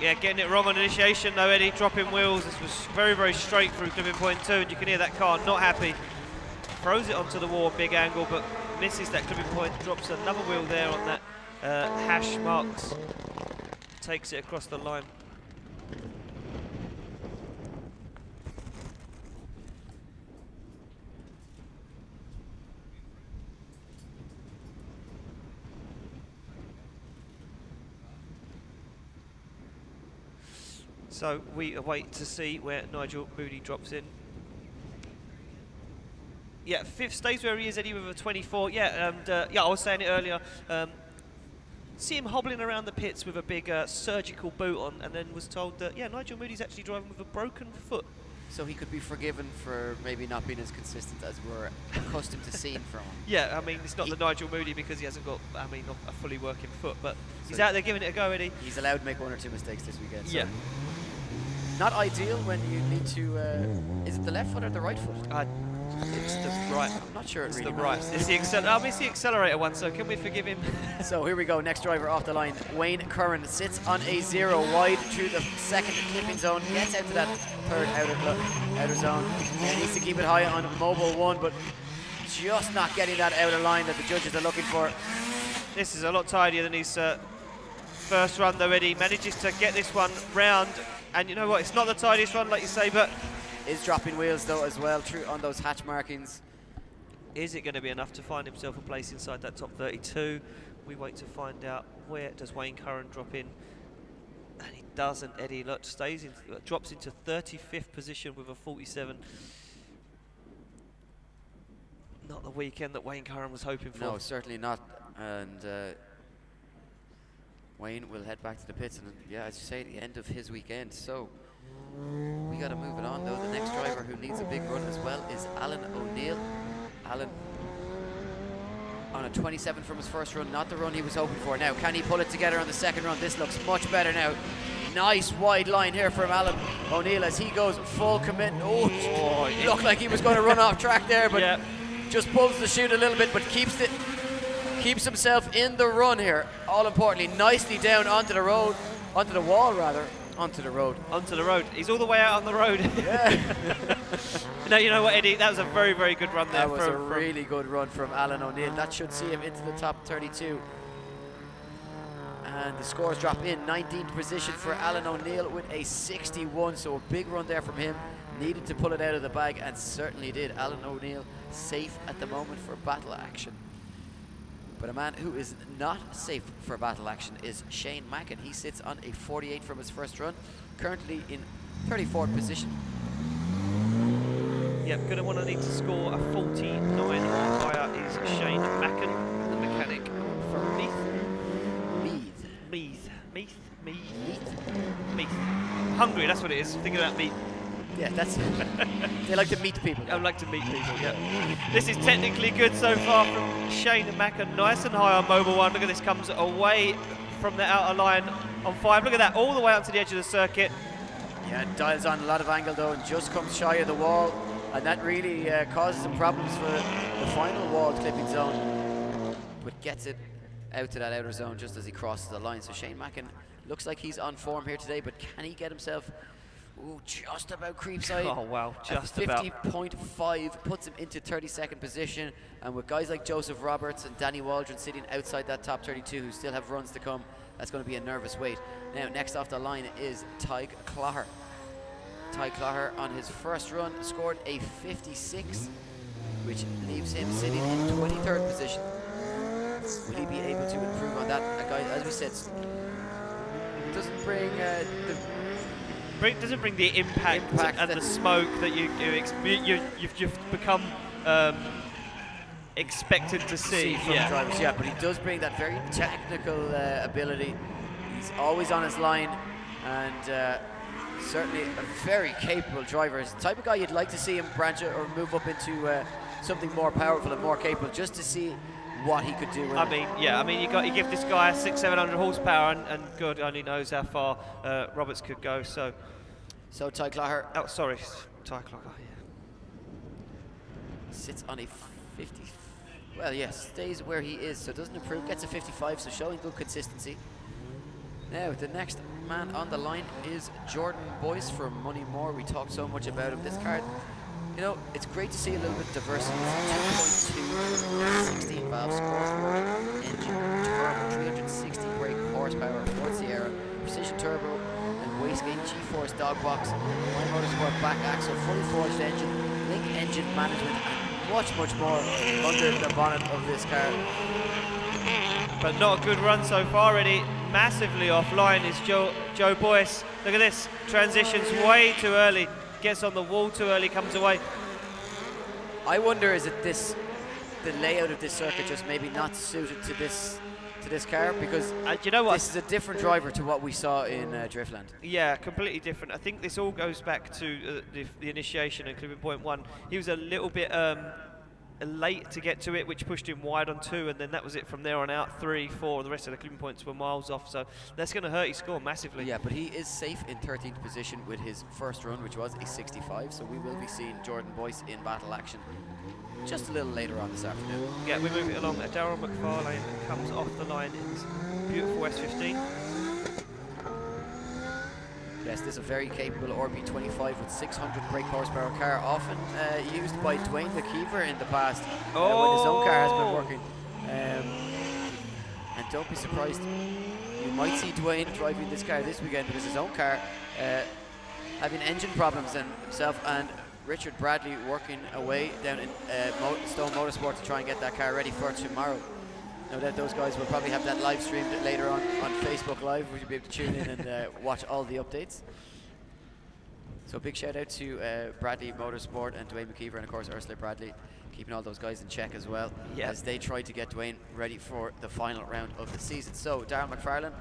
yeah, getting it wrong on initiation though, Eddie, dropping wheels. This was very, very straight through clipping point 2, and you can hear that car not happy. Throws it onto the wall, big angle, but misses that clipping point, drops another wheel there on that hash marks, takes it across the line. So we await to see where Nigel Moody drops in. Yeah, 5th stays where he is, Eddie, with a 24. Yeah, and yeah, I was saying it earlier. See him hobbling around the pits with a big surgical boot on, and then was told that, yeah, Nigel Moody's actually driving with a broken foot. so he could be forgiven for maybe not being as consistent as we're accustomed to seeing from him. Yeah, I mean, it's not the Nigel Moody because he hasn't got, I mean, not a fully working foot, but he's out there giving it a go, Eddie. He's allowed to make 1 or 2 mistakes this weekend. So Yeah. not ideal when you need to, is it the left foot or the right foot? It's the right. I'm not sure It's it really the right. matters. It's the accelerator one, so can we forgive him? So here we go, next driver off the line. Wayne Curran sits on a 0 wide through the second clipping zone, gets out to that third outer zone. And needs to keep it high on mobile 1, but just not getting that outer line that the judges are looking for. This is a lot tidier than his first run though, Eddie. Manages to get this one round, and you know what, it's not the tidiest run like you say, but Is dropping wheels though as well through on those hatch markings. is it going to be enough to find himself a place inside that top 32? We wait to find out. Where does Wayne Curran drop in? And he doesn't, Eddie. Look, stays in, drops into 35th position with a 47. Not the weekend that Wayne Curran was hoping for. No, certainly not. And Wayne will head back to the pits, and yeah, as you say, the end of his weekend. So we got to move it on though. The next driver who needs a big run as well is Alan O'Neill. Alan on a 27 from his first run, not the run he was hoping for. Now, can he pull it together on the second run? This looks much better now. Nice wide line here from Alan O'Neill as he goes full commit. Oh, looked like he was going to run off track there, but yeah, just pulls the chute a little bit, but keeps himself in the run here. All importantly, nicely down onto the road, onto the wall rather. Onto the road. Onto the road. He's all the way out on the road. Yeah. No, you know what, Eddie? That was a very, very good run there. That was a really good run from Alan O'Neill. That should see him into the top 32. And the scores drop in. 19th position for Alan O'Neill with a 61. So a big run there from him. Needed to pull it out of the bag, and certainly did. Alan O'Neill safe at the moment for battle action. But a man who is not safe for battle action is Shane Mack, and he sits on a 48 from his first run, currently in 34th position. Yep, going to want to need to score a 49 or higher is Shane Macken, the mechanic from Meath. Hungry, that's what it is. Thinking about meat. Yeah, that's they like to meet people. I like to meet people, yeah. This is technically good so far from Shane and Macken. Nice and high on mobile 1. Look at this, comes away from the outer line on 5. Look at that, all the way up to the edge of the circuit. Yeah, dials on a lot of angle though, and just comes shy of the wall, and that really causes some problems for the final wall clipping zone, but gets it out to that outer zone just as he crosses the line. So Shane Macken looks like he's on form here today, but can he get himself? Ooh, just about creepside. Oh wow, just 50.5 puts him into 32nd position, and with guys like Joseph Roberts and Danny Waldron sitting outside that top 32 who still have runs to come, that's going to be a nervous wait. Now, next off the line is Ty Clarke. Ty Clarke on his first run scored a 56, which leaves him sitting in 23rd position. Will he be able to improve on that? A guy, as we said, doesn't bring doesn't bring the impact and the smoke that you've become expected to see from drivers. Yeah, but he does bring that very technical ability. He's always on his line, and certainly a very capable driver. He's the type of guy you'd like to see him branch out or move up into something more powerful and more capable, just to see what he could do. I mean, yeah, I mean, you give this guy 600-700 horsepower, and God only knows how far Roberts could go. So Ty Clarke. Oh, sorry, Ty Clarke. Yeah. sits on a 50. Well, yes, stays where he is, so doesn't improve. Gets a 55, so showing good consistency. Now, the next man on the line is Jordan Boyce from Moneymore. We talked so much about him. This card, you know, it's great to see a little bit of diversity. 2.2, 16 valve score, engine, turbo, 360 brake horsepower, Ford Sierra, precision turbo, and wastegate G-force dog box, Nine Motorsport back axle, fully forged engine, link engine management, and much more under the bonnet of this car. But not a good run so far already. Massively offline is Joe Boyce. Look at this, transitions way too early, gets on the wall too early, comes away. I wonder, is it the layout of this circuit just maybe not suited to this car, because you know what? This is a different driver to what we saw in Driftland. Yeah, completely different. I think this all goes back to the initiation and clipping point 1. He was a little bit late to get to it, which pushed him wide on 2, and then that was it from there on out. 3, 4, the rest of the clipping points were miles off, so that's going to hurt his score massively. Yeah, but he is safe in 13th position with his first run, which was a 65, so we will be seeing Jordan Boyce in battle action just a little later on this afternoon. Yeah, we move it along. Darrell Mcfarland comes off the line in his beautiful S15. Yes, this is a very capable RB25 with 600 brake horsepower car, often used by Dwayne McKeever in the past when his own car has been working. And don't be surprised, you might see Dwayne driving this car this weekend, because his own car having engine problems, and himself and Richard Bradley working away down in Stone Motorsport to try and get that car ready for tomorrow. No doubt those guys will probably have that live streamed later on Facebook Live, where you'll be able to tune in and watch all the updates. So big shout out to Bradley Motorsport and Dwayne McKeever, and of course Ursula Bradley, keeping all those guys in check as well, as they try to get Dwayne ready for the final round of the season. So Darrell Mcfarland,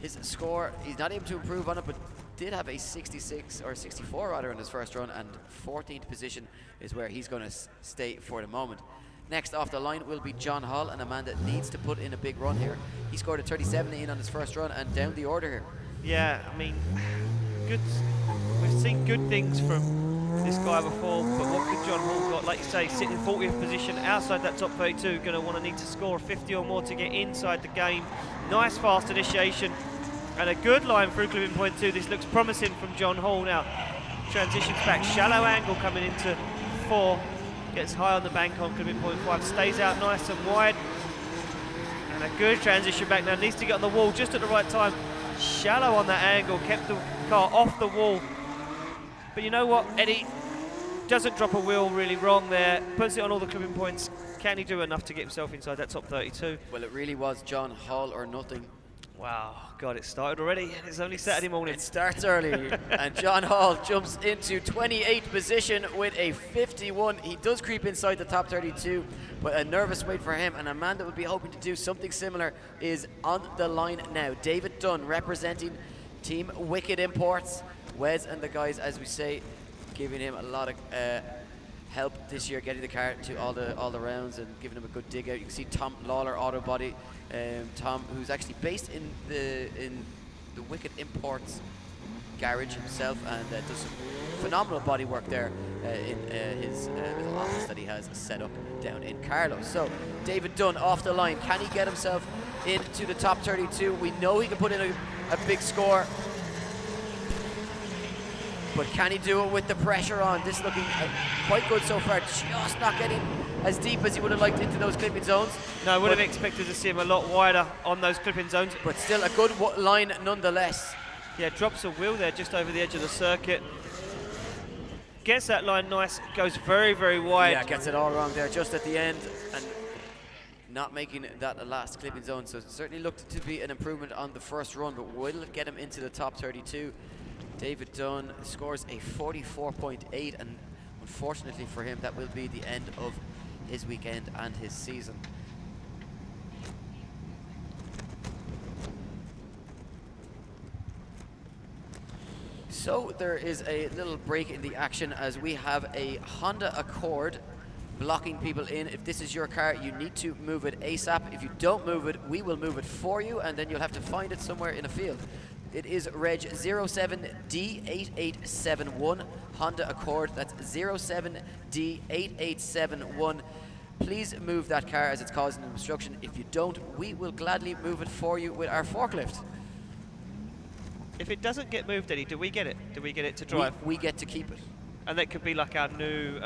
his score, he's not able to improve on it, but did have a 66 or 64 rather in his first run, and 14th position is where he's going to stay for the moment. Next off the line will be John Hall, and a man that needs to put in a big run here. He scored a 37 on his first run and down the order here. Yeah, I mean, good. We've seen good things from this guy before, but what could John Hall got? Like you say, sitting in 40th position outside that top 32, going to want to need to score 50 or more to get inside the game. Nice fast initiation and a good line through clipping point 2. This looks promising from John Hall now. Transitions back, shallow angle coming into 4. Gets high on the bank on clipping point 5, stays out nice and wide. And a good transition back now, needs to get on the wall just at the right time. Shallow on that angle, kept the car off the wall. But you know what, Eddie doesn't drop a wheel really wrong there, puts it on all the clipping points. Can he do enough to get himself inside that top 32? Well, it really was John Hall or nothing. Wow, God, it started already, and it's only Saturday morning. It starts early, and John Hall jumps into 28th position with a 51. He does creep inside the top 32, but a nervous wait for him, and a man that would be hoping to do something similar is on the line now. David Dunn, representing Team Wicked Imports. Wes and the guys, as we say, giving him a lot of help this year, getting the car to all the rounds and giving him a good dig out. You can see Tom Lawler Auto Body, Tom, who's actually based in the Wicked Imports garage himself, and does some phenomenal body work there in his little office that he has set up down in Carlow. So David Dunn off the line, can he get himself into the top 32? We know he can put in a big score, but can he do it with the pressure on? This is looking quite good so far, just not getting as deep as he would have liked into those clipping zones. No, I would have expected to see him a lot wider on those clipping zones. But still a good line nonetheless. Yeah, drops a wheel there just over the edge of the circuit. Gets that line nice, goes very, very wide. Yeah, gets it all wrong there just at the end, and not making that last clipping zone. So it certainly looked to be an improvement on the first run, but will it get him into the top 32? David Dunn scores a 44.8, and unfortunately for him, that will be the end of his weekend and his season. So there is a little break in the action as we have a Honda Accord blocking people in. If this is your car, you need to move it ASAP. If you don't move it, we will move it for you, and then you'll have to find it somewhere in a field. It is reg 07D8871. Honda Accord. That's 07D8871. Please move that car as it's causing an obstruction. If you don't, we will gladly move it for you with our forklift. If it doesn't get moved, Eddie, do we get it? Do we get it to drive? We get to keep it. And that could be like our new...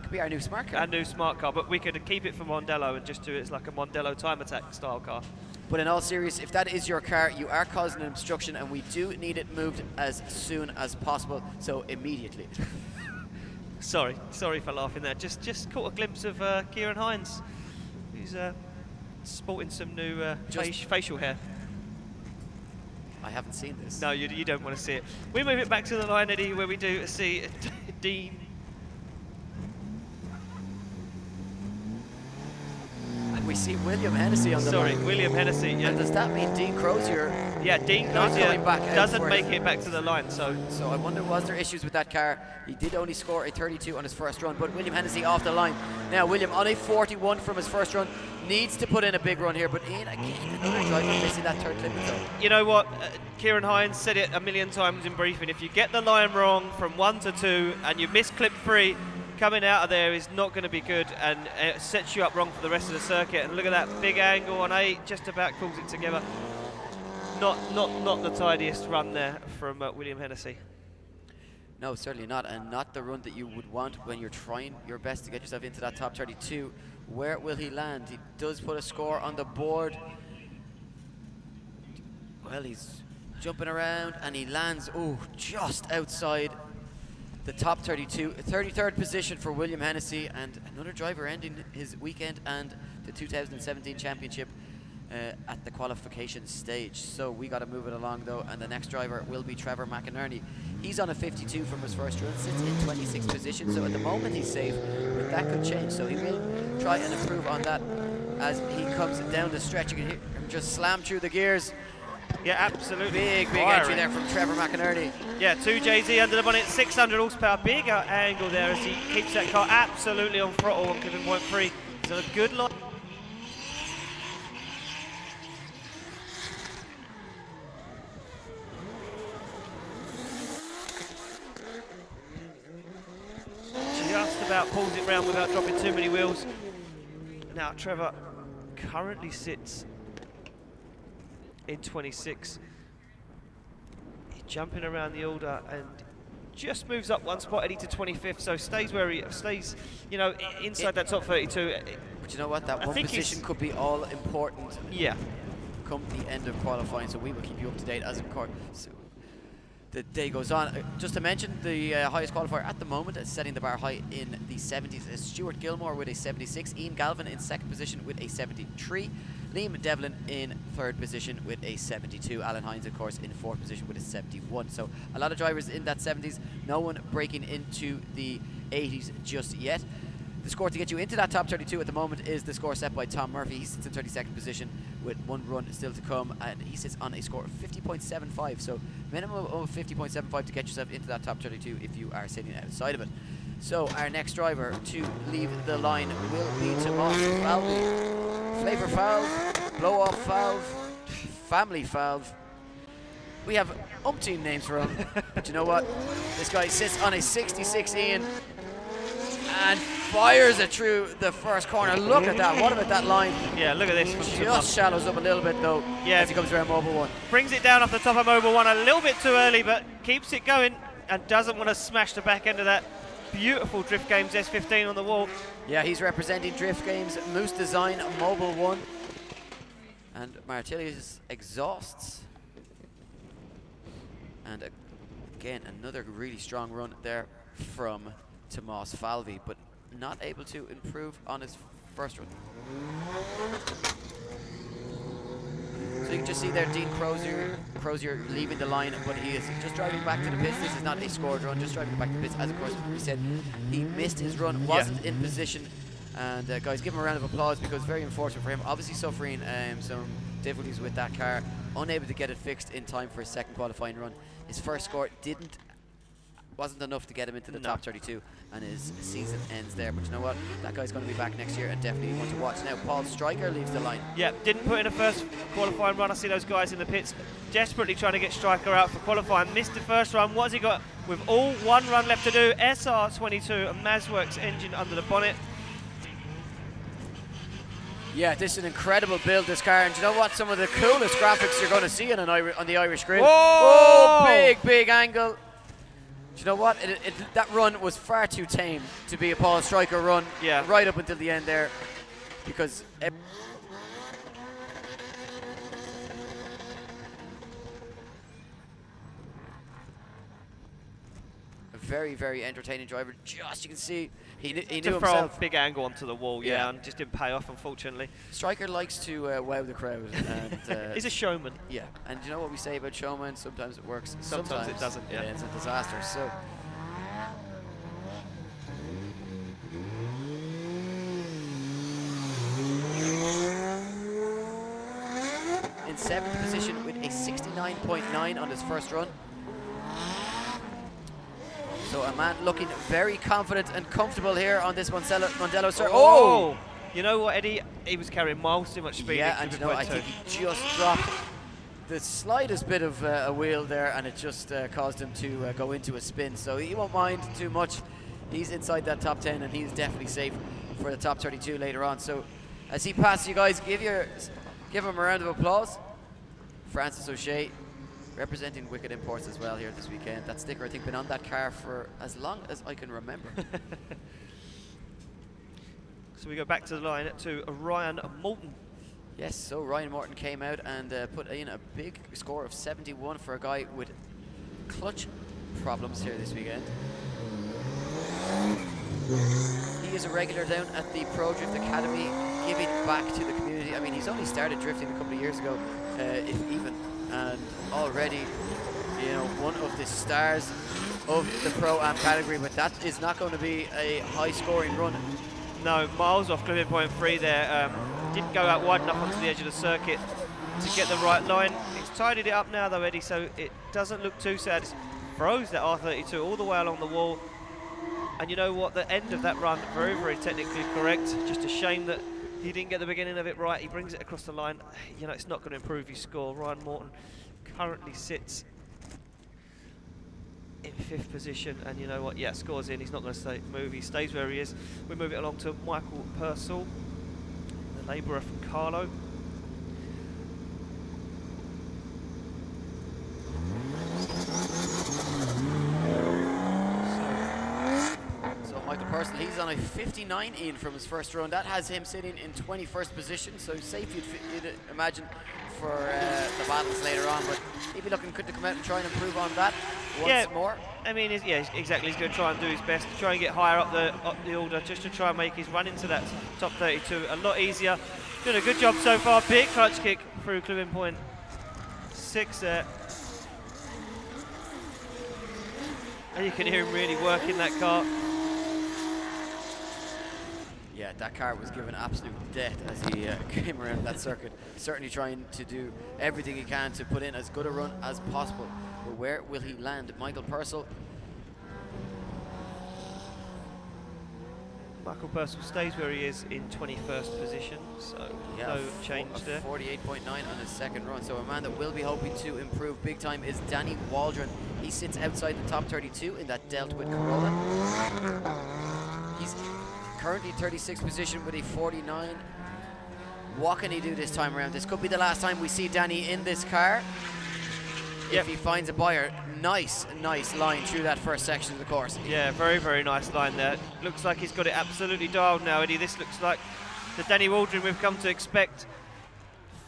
could be our new smart car. Our new smart car, but we could keep it for Mondello and just do it as like a Mondello time attack style car. But in all seriousness, if that is your car, you are causing an obstruction and we do need it moved as soon as possible, so immediately. Sorry for laughing there. Just caught a glimpse of Kieran Hines, who's sporting some new facial hair. I haven't seen this. No, you don't want to see it. We move it back to the line, Eddie, where we do see Dean. And we see William Hennessy on the line. Sorry, William Hennessy. Yeah. And does that mean Dean Crozier? Yeah, Dean not Crozier coming back doesn't make it back to the line. So I wonder, was there issues with that car? He did only score a 32 on his first run, but William Hennessy off the line. Now William on a 41 from his first run, needs to put in a big run here, but Ian again, another driver missing that third clip zone. You know what? Kieran Hines said it a million times in briefing. If you get the line wrong from 1 to 2 and you miss clip 3, coming out of there is not going to be good, and it sets you up wrong for the rest of the circuit. And look at that big angle on 8, just about calls it together. Not the tidiest run there from William Hennessy. No, certainly not, and not the run that you would want when you're trying your best to get yourself into that top 32. Where will he land? He does put a score on the board. Well, he's jumping around and he lands, just outside the top 32. 33rd position for William Hennessy, and another driver ending his weekend and the 2017 championship at the qualification stage. So we got to move it along though, and the next driver will be Trevor Mcinerney. He's on a 52 from his first run, sits in 26th position, so at the moment he's safe, but that could change, so he will try and improve on that as he comes down the stretch. You can hear him just slam through the gears. Yeah, absolutely. Big entry there from Trevor Mcinerney. Yeah, 2JZ under the bonnet, 600 horsepower, big angle there as he keeps that car absolutely on throttle on giving point 3. He's on a good line. Just about pulls it round without dropping too many wheels. Now Trevor currently sits in 26. He's jumping around the order and just moves up one spot, Eddie, to 25th, so stays where he stays, you know, inside that top 32. But you know what, that one position could be all important. Yeah. Come the end of qualifying, so we will keep you up to date as of course the day goes on. Just to mention, the highest qualifier at the moment is setting the bar high in the 70s is Stuart Gilmore with a 76, Ian Galvin in second position with a 73, Liam Devlin in third position with a 72, Alan Hines of course in fourth position with a 71. So a lot of drivers in that 70s, no one breaking into the 80s just yet. The score to get you into that top 32 at the moment is the score set by Tom Murphy. He sits in 32nd position with one run still to come, and he sits on a score of 50.75, so minimum of 50.75 to get yourself into that top 32 if you are sitting outside of it. So our next driver to leave the line will be Tomas Falvey. Flavor valve, blow off valve, family valve. We have umpteen names for him, but you know what? This guy sits on a 66 Ian and fires it through the first corner. Look at that. What about that line? Yeah, look at this. Just shallows up a little bit though, as he comes around Mobile 1. Brings it down off the top of Mobile 1 a little bit too early, but keeps it going and doesn't want to smash the back end of that beautiful Drift Games S15 on the wall. Yeah, he's representing Drift Games Moose Design Mobile 1. And Martilius exhausts. And again, another really strong run there from Tomas Falvey, but not able to improve on his first run. So you can just see there Dean Crozier leaving the line, but he is just driving back to the pits. This is not a scored run, just driving back to the pits. As of course we said, he missed his run, wasn't in position, and guys, give him a round of applause because very unfortunate for him. Obviously suffering some difficulties with that car, unable to get it fixed in time for his second qualifying run. His first score didn't wasn't enough to get him into the top 32, and his season ends there. But you know what? That guy's going to be back next year and definitely one to watch. Now, Paul Stryker leaves the line. Yeah, didn't put in a first qualifying run. I see those guys in the pits desperately trying to get Stryker out for qualifying. Missed the first run. What has he got? With all one run left to do, SR22, a Mazworks engine under the bonnet. Yeah, this is an incredible build, this car, and you know what? Some of the coolest graphics you're going to see on the Irish Grill. Whoa! Oh, big angle. Do you know what? That run was far too tame to be a Paul Stryker run. Yeah. Right up until the end there, because. Very, very entertaining driver. Just, you can see, he knew himself. A big angle onto the wall, and just didn't pay off, unfortunately. Stryker likes to wow the crowd. And, he's a showman. Yeah, and you know what we say about showman? Sometimes it works. Sometimes it doesn't, yeah. It's a disaster. So. In 7th position with a 69.9 on his first run. So a man looking very confident and comfortable here on this Mondello circuit. Oh! You know what, Eddie? He was carrying miles too much speed. Yeah, and you know, I think he just dropped the slightest bit of a wheel there, and it just caused him to go into a spin. So he won't mind too much. He's inside that top 10, and he's definitely safe for the top 32 later on. So as he passes you guys, give him a round of applause. Francis O'Shea, representing Wicked Imports as well here this weekend. That sticker, I think, been on that car for as long as I can remember. So we go back to the line to Ryan Moulton. Yes, so Ryan Morton came out and put in a big score of 71 for a guy with clutch problems here this weekend. He is a regular down at the Pro Drift Academy, giving back to the community. I mean, he's only started drifting a couple of years ago, if even, and already, you know, one of the stars of the Pro-Am category, but that is not going to be a high-scoring run. No, miles off clipping point 3 there. Didn't go out wide enough onto the edge of the circuit to get the right line. He's tidied it up now though, Eddie, so it doesn't look too sad. It's throws that R32 all the way along the wall. And you know what, the end of that run, very, very technically correct. Just a shame that he didn't get the beginning of it right. He brings it across the line. You know, it's not going to improve his score. Ryan Morton currently sits in 5th position, and you know what, yeah, scores in. He's not going to move. He stays where he is. We move it along to Michael Purcell, the labourer from Carlo. So Michael Purcell, he's on a 59 in from his first run. That has him sitting in 21st position, so safe you'd imagine for the battles later on, but he'd be looking good to come out and try and improve on that once more. I mean, yeah, exactly. He's going to try and do his best to try and get higher up the order, just to try and make his run into that top 32 a lot easier. Doing a good job so far. Big clutch kick through clipping point 6 there. And you can hear him really working that car. Yeah, that car was given absolute death as he came around that circuit. Certainly trying to do everything he can to put in as good a run as possible. But where will he land? Michael Purcell. Michael Purcell stays where he is in 21st position, so yeah, no change there. 48.9 on his second run. So a man that will be hoping to improve big time is Danny Waldron. He sits outside the top 32 in that Delta with Corolla. He's currently 36th position with a 49. What can he do this time around? This could be the last time we see Danny in this car. If he finds a buyer. Nice line through that first section of the course. Yeah, very, very nice line there. Looks like he's got it absolutely dialed now, Eddie. This looks like the Danny Waldron we've come to expect.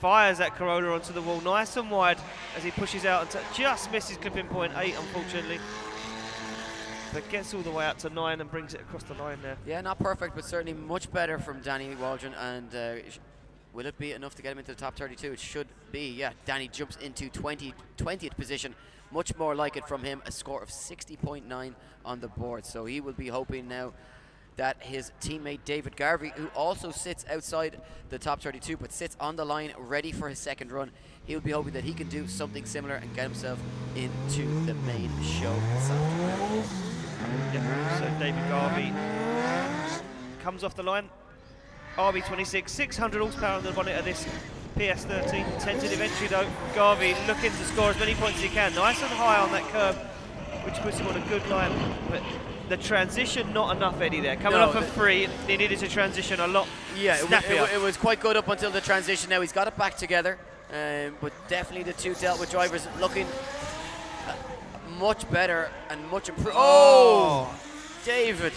Fires that Corolla onto the wall nice and wide as he pushes out and just misses clipping point 8, unfortunately. But gets all the way out to 9 and brings it across the line there. Yeah, not perfect, but certainly much better from Danny Waldron. And will it be enough to get him into the top 32? It should be, yeah. Danny jumps into 20th position. Much more like it from him, a score of 60.9 on the board. So he will be hoping now that his teammate David Garvey, who also sits outside the top 32 but sits on the line ready for his second run, He'll be hoping that he can do something similar and get himself into the main show this afternoon. Yeah, so David Garvey comes off the line. RB26, 600 horsepower on the bonnet of this PS13. Tentative entry though. Garvey looking to score as many points as he can. Nice and high on that curve, which puts him on a good line. But the transition, not enough, Eddie, there. Coming off a free, he needed to transition a lot snappier. It was quite good up until the transition. Now he's got it back together. But definitely the two dealt with drivers looking much better and much improved. Oh, David.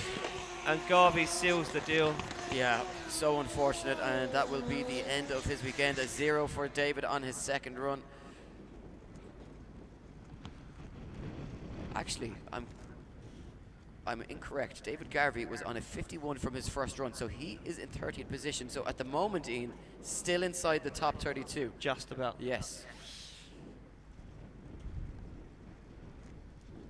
And Garvey seals the deal. Yeah, so unfortunate, and that will be the end of his weekend. A 0 for David on his second run. Actually, I'm incorrect. David Garvey was on a 51 from his first run, so he is in 30th position. So at the moment, Ian, still inside the top 32. Just about. Yes.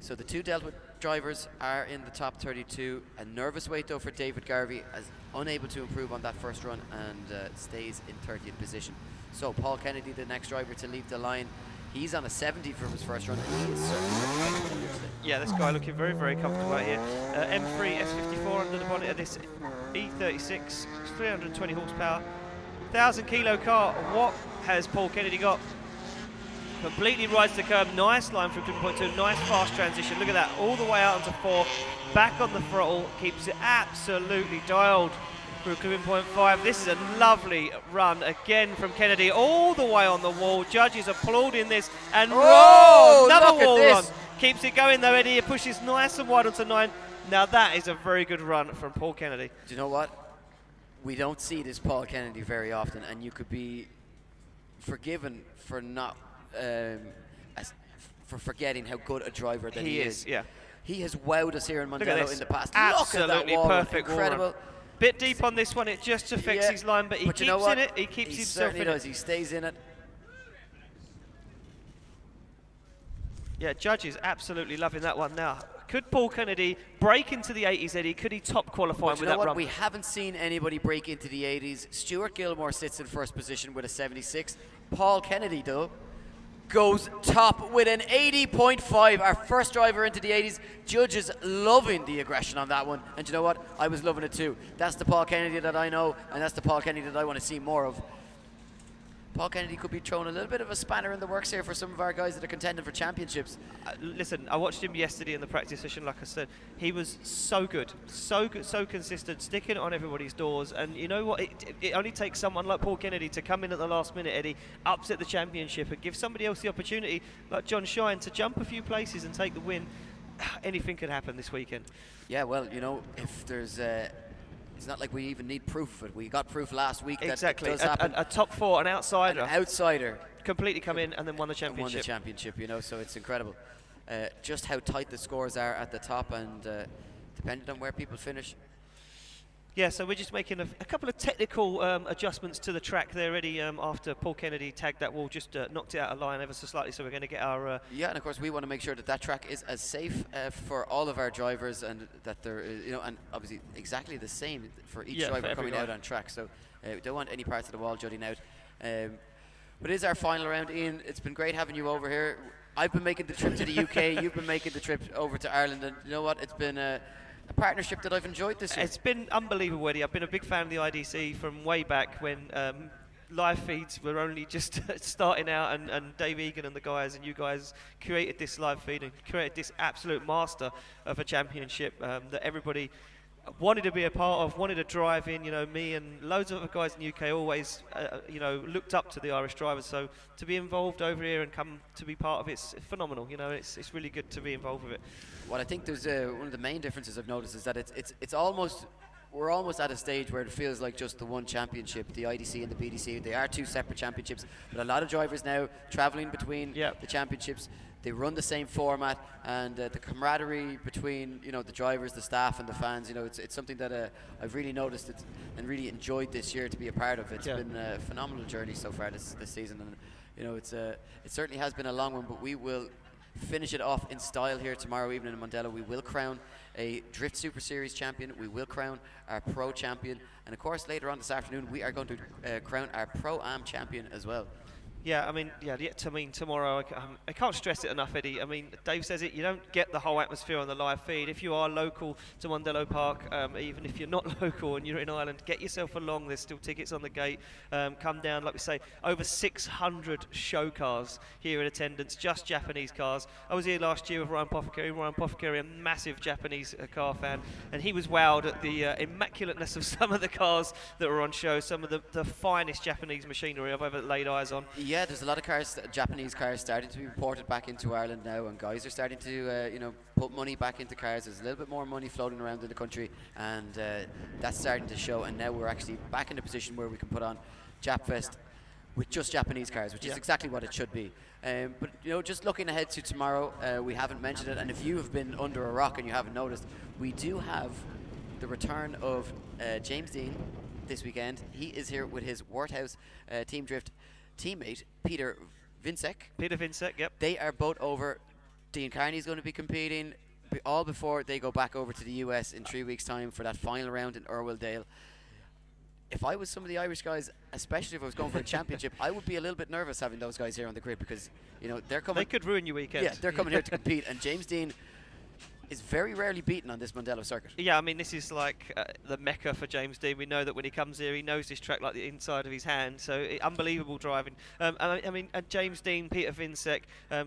So the two dealt with drivers are in the top 32. A nervous wait though for David Garvey, as unable to improve on that first run, and stays in 30th position. So Paul Kennedy, the next driver to leave the line, he's on a 70 from his first run, and he is certainly yeah, this guy looking very, very comfortable out here. M3 S54 under the bonnet of this E36, 320 horsepower, 1,000 kilo car. What has Paul Kennedy got? Completely rides the curb, nice line from 2.2, nice fast transition. Look at that, all the way out onto 4, back on the throttle, keeps it absolutely dialed through clipping point 5. This is a lovely run again from Kennedy, all the way on the wall. Judges applauding this, and another wall run. Keeps it going though, Eddie. It pushes nice and wide onto 9. Now that is a very good run from Paul Kennedy. Do you know what? We don't see this Paul Kennedy very often, and you could be forgiven for not for forgetting how good a driver that he is. Yeah. He has wowed us here in Mondello in the past. Absolutely Look at that wall, perfect. incredible. Bit deep on this one, it just affects his line, but he keeps in it. He keeps himself in it. He stays in it. Yeah, judges absolutely loving that one now. Could Paul Kennedy break into the 80s, Eddie? Could he top qualify with that run? We haven't seen anybody break into the 80s. Stuart Gilmore sits in first position with a 76. Paul Kennedy, though, goes top with an 80.5. Our first driver into the 80s. Judges loving the aggression on that one. And you know what? I was loving it too. That's the Paul Kennedy that I know, and that's the Paul Kennedy that I want to see more of. Paul Kennedy could be throwing a little bit of a spanner in the works here for some of our guys that are contending for championships. Listen, I watched him yesterday in the practice session. Like I said, he was so good, so consistent, sticking it on everybody's doors. And you know what? It only takes someone like Paul Kennedy to come in at the last minute, Eddie, upset the championship and give somebody else the opportunity, like John Shine, to jump a few places and take the win. Anything could happen this weekend. Yeah, well, you know, if there's it's not like we even need proof of it. We got proof last week that it does happen. A top 4, an outsider. An outsider. Completely come in and then won the championship. Won the championship, you know, so it's incredible. Just how tight the scores are at the top, and depending on where people finish. Yeah, so we're just making a couple of technical adjustments to the track there, Eddie, after Paul Kennedy tagged that wall, just knocked it out of line ever so slightly, so we're going to get our... Yeah, and of course we want to make sure that that track is as safe for all of our drivers, and that they're, you know, and obviously exactly the same for each driver coming out on track, so we don't want any parts of the wall jutting out. But it is our final round, Ian. It's been great having you over here. I've been making the trip to the UK, you've been making the trip over to Ireland, and you know what, it's been a partnership that I've enjoyed this year. It's been unbelievable, Eddie. I've been a big fan of the IDC from way back when live feeds were only just starting out, and Dave Egan and the guys and you guys created this live feed and created this absolute master of a championship that everybody wanted to be a part of, wanted to drive in. You know, me and loads of other guys in the UK always, you know, looked up to the Irish drivers. So to be involved over here and come to be part of it's phenomenal. You know, it's really good to be involved with it. Well, I think there's one of the main differences I've noticed is that it's almost, we're almost at a stage where it feels like just the one championship, the IDC and the BDC. They are two separate championships, but a lot of drivers now traveling between the championships. They run the same format, and the camaraderie between, you know, the drivers, the staff, and the fans. You know, it's something that I've really noticed and really enjoyed this year to be a part of. It's been a phenomenal journey so far this season, and you know, it certainly has been a long one, but we will finish it off in style here tomorrow evening in Mondello. We will crown a Drift Super Series champion. We will crown our Pro champion, and of course later on this afternoon we are going to crown our Pro-Am champion as well. Yeah, I mean, tomorrow, I can't stress it enough, Eddie. I mean, Dave says it, you don't get the whole atmosphere on the live feed. If you are local to Mondello Park, even if you're not local and you're in Ireland, get yourself along. There's still tickets on the gate. Come down, like we say, over 600 show cars here in attendance, just Japanese cars. I was here last year with Ryan Pothecary. Ryan Pothecary, a massive Japanese car fan, and he was wowed at the immaculateness of some of the cars that were on show, some of the finest Japanese machinery I've ever laid eyes on. Yeah, there's a lot of cars, Japanese cars, starting to be imported back into Ireland now, and guys are starting to, put money back into cars. There's a little bit more money floating around in the country, and that's starting to show. And now we're actually back in a position where we can put on Japfest with just Japanese cars, which is exactly what it should be. But just looking ahead to tomorrow, we haven't mentioned it, and if you have been under a rock and you haven't noticed, we do have the return of James Dean this weekend. He is here with his Worthouse Team Drift teammate Peter Vincek. Yep. They are both over. Dean Carney's going to be competing all before they go back over to the US in 3 weeks' time for that final round in Irwindale. If I was some of the Irish guys, especially if I was going for a championship, I would be a little bit nervous having those guys here on the grid, because they're coming. They could ruin your weekend. Yeah, they're coming here to compete, and James Dean is very rarely beaten on this Mondello circuit. Yeah, I mean, this is like the mecca for James Dean. We know that when he comes here, he knows this track like the inside of his hand. So unbelievable driving. And James Dean, Peter Vincek,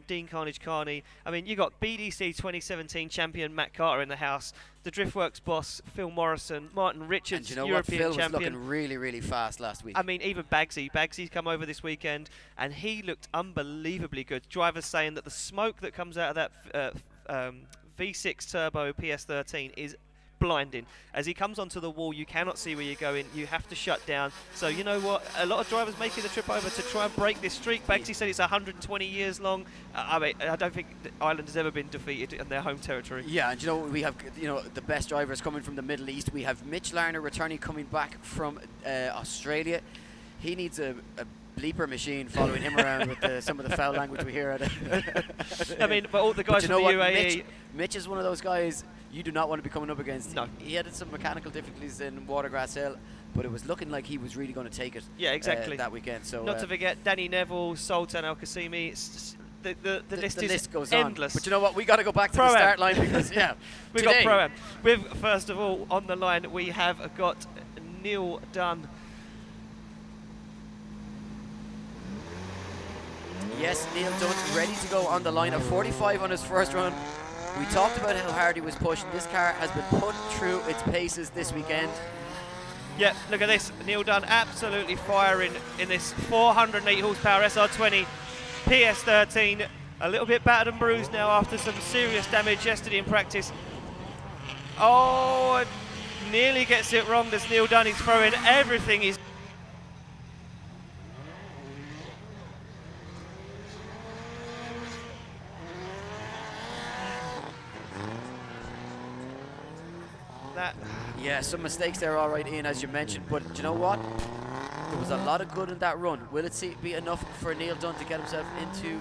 Dean Carney. I mean, you got BDC 2017 champion Matt Carter in the house. The Driftworks boss Phil Morrison, Martin Richards, and European Phil champion. was looking really, really fast last week. I mean, even Bagsy's come over this weekend, and he looked unbelievably good. Drivers saying that the smoke that comes out of that V6 Turbo PS13 is blinding. As he comes onto the wall, you cannot see where you're going. You have to shut down. So you know what? A lot of drivers making the trip over to try and break this streak. Bagsy said it's 120 years long. I mean, I don't think Ireland has ever been defeated in their home territory. Yeah, and we have the best drivers coming from the Middle East. We have Mitch Larner returning, coming back from Australia. He needs a bleeper machine following him around with some of the foul language we hear at it. I mean, but all the guys from the UAE. Mitch is one of those guys you do not want to be coming up against. No. He had some mechanical difficulties in Watergrass Hill, but it was looking like he was really going to take it. Yeah, exactly. That weekend. So not to forget Danny Neville, Sultan Al Qasimi. The list goes endless. On. But you know what? We got to go back to the start line, because we've got Pro-Am. First of all, on the line we have got Neil Dunn. Yes, Neil Dunn ready to go on the line. A 45 on his first run. We talked about how hard he was pushing. This car has been put through its paces this weekend. Yeah, look at this. Neil Dunn absolutely firing in this 408 horsepower SR20 PS13. A little bit battered and bruised now after some serious damage yesterday in practice. Oh, nearly gets it wrong. Does Neil Dunn? He's throwing everything. He's Yeah, some mistakes there, all right, Ian, as you mentioned. But do you know what? There was a lot of good in that run. Will it be enough for Neil Dunn to get himself into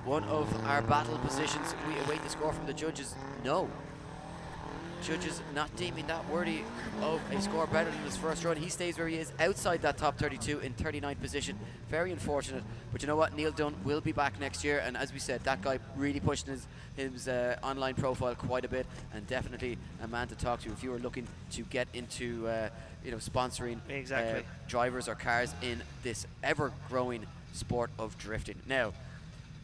one of our battle positions? We await the score from the judges. No. Judges not deeming that worthy of a score better than his first run. He stays where he is, outside that top 32 in 39th position. Very unfortunate. But you know what? Neil Dunn will be back next year. And as we said, that guy really pushing his online profile quite a bit, and definitely a man to talk to if you are looking to get into sponsoring drivers or cars in this ever-growing sport of drifting. Now,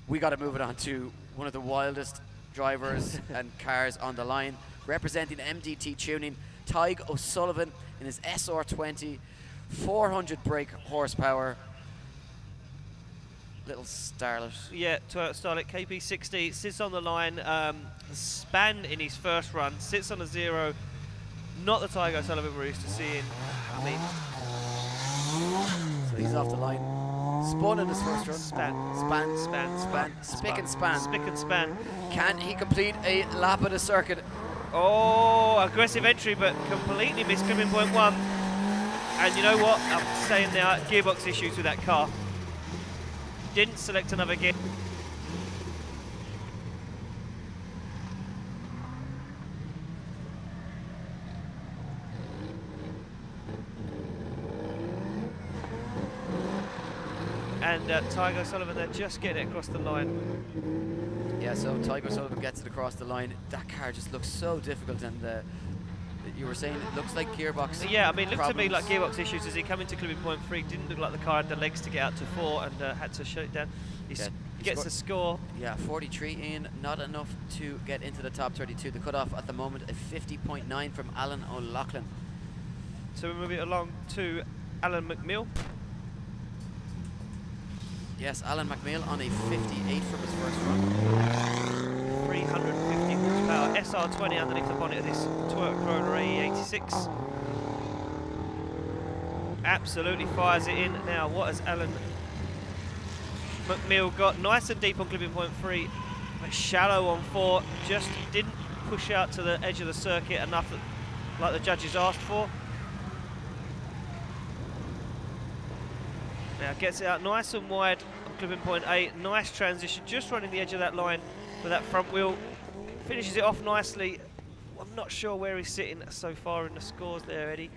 we got to move it on to one of the wildest drivers and cars on the line. Representing MDT Tuning, Tig O'Sullivan in his SR20, 400 brake horsepower. Little starlet. Yeah, Toyota Starlet KP60 sits on the line, spanned in his first run, sits on a 0. Not the Tig O'Sullivan we're used to seeing. I mean, so he's off the line. Spun in his first run. Span. Spick and span. Can he complete a lap of the circuit? Oh, aggressive entry, but completely missed coming point 1. And you know what? I'm saying there are gearbox issues with that car. Didn't select another gear. and Tiger Sullivan there just getting it across the line. Yeah, so Tiger Sullivan gets it across the line. That car just looks so difficult, and you were saying it looks like gearbox. Yeah, I mean, looked to me problems. like gearbox issues as he come into clipping point 3. Didn't look like the car had the legs to get out to 4 and had to shut it down. He gets the score. Yeah, 43 in, not enough to get into the top 32. The cutoff at the moment at 50.9 from Alan O'Loughlin. So we move it along to Alan McMill. Yes, Alan McMill on a 58 from his first run. 350 horsepower, SR20 underneath the bonnet of this Toyota Corolla AE86. Absolutely fires it in. Now, what has Alan McMill got? Nice and deep on clipping point 3, but shallow on 4. Just didn't push out to the edge of the circuit enough like the judges asked for. Now gets it out nice and wide on clipping point 8. Nice transition, just running the edge of that line for that front wheel. Finishes it off nicely. I'm not sure where he's sitting so far in the scores there, Eddie.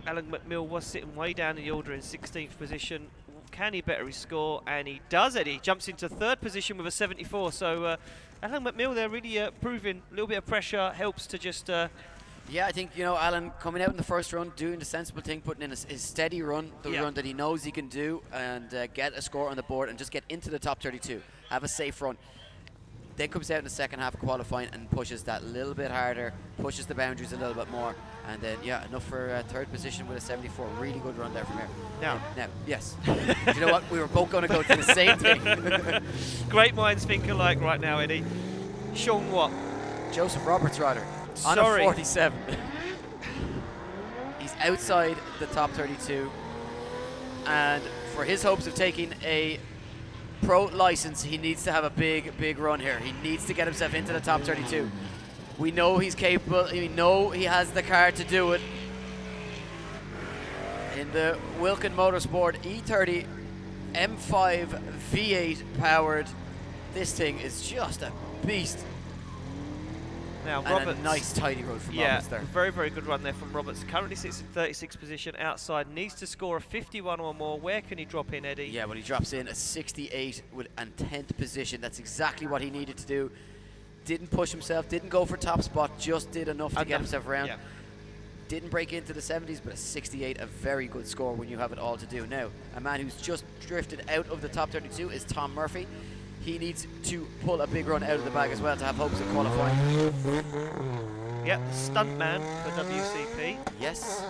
Alan McMill was sitting way down in the order in 16th position. Can he better his score? And he does, Eddie. Jumps into 3rd position with a 74. So Alan McMill there really proving a little bit of pressure helps to just... Yeah, I think, you know, Alan coming out in the first run, doing the sensible thing, putting in his steady run, the run that he knows he can do, and get a score on the board and just get into the top 32. Have a safe run. Then comes out in the second half of qualifying and pushes that little bit harder, pushes the boundaries a little bit more, and then, yeah, enough for 3rd position with a 74. Really good run there from here. Now, yes. Do you know what? We were both going to go to the same thing. Great minds think alike right now, Eddie. Sean what? Joseph Roberts, rather. On a 47. He's outside the top 32, and for his hopes of taking a pro license, he needs to have a big run here. He needs to get himself into the top 32. We know he's capable. We know he has the car to do it. In the Wilkin Motorsport E30 M5 V8 powered, this thing is just a beast. Now, and Roberts, a nice tidy run from Roberts there. Very, very good run there from Roberts. Currently sits in 36th position outside. Needs to score a 51 or more. Where can he drop in, Eddie? Yeah, when he drops in a 68 and 10th position, that's exactly what he needed to do. Didn't push himself, didn't go for top spot, just did enough to get himself around. Yeah. Didn't break into the 70s, but a 68, a very good score when you have it all to do. Now, a man who's just drifted out of the top 32 is Tom Murphy. He needs to pull a big run out of the bag as well to have hopes of qualifying. Yep, the stunt man for WCP. Yes.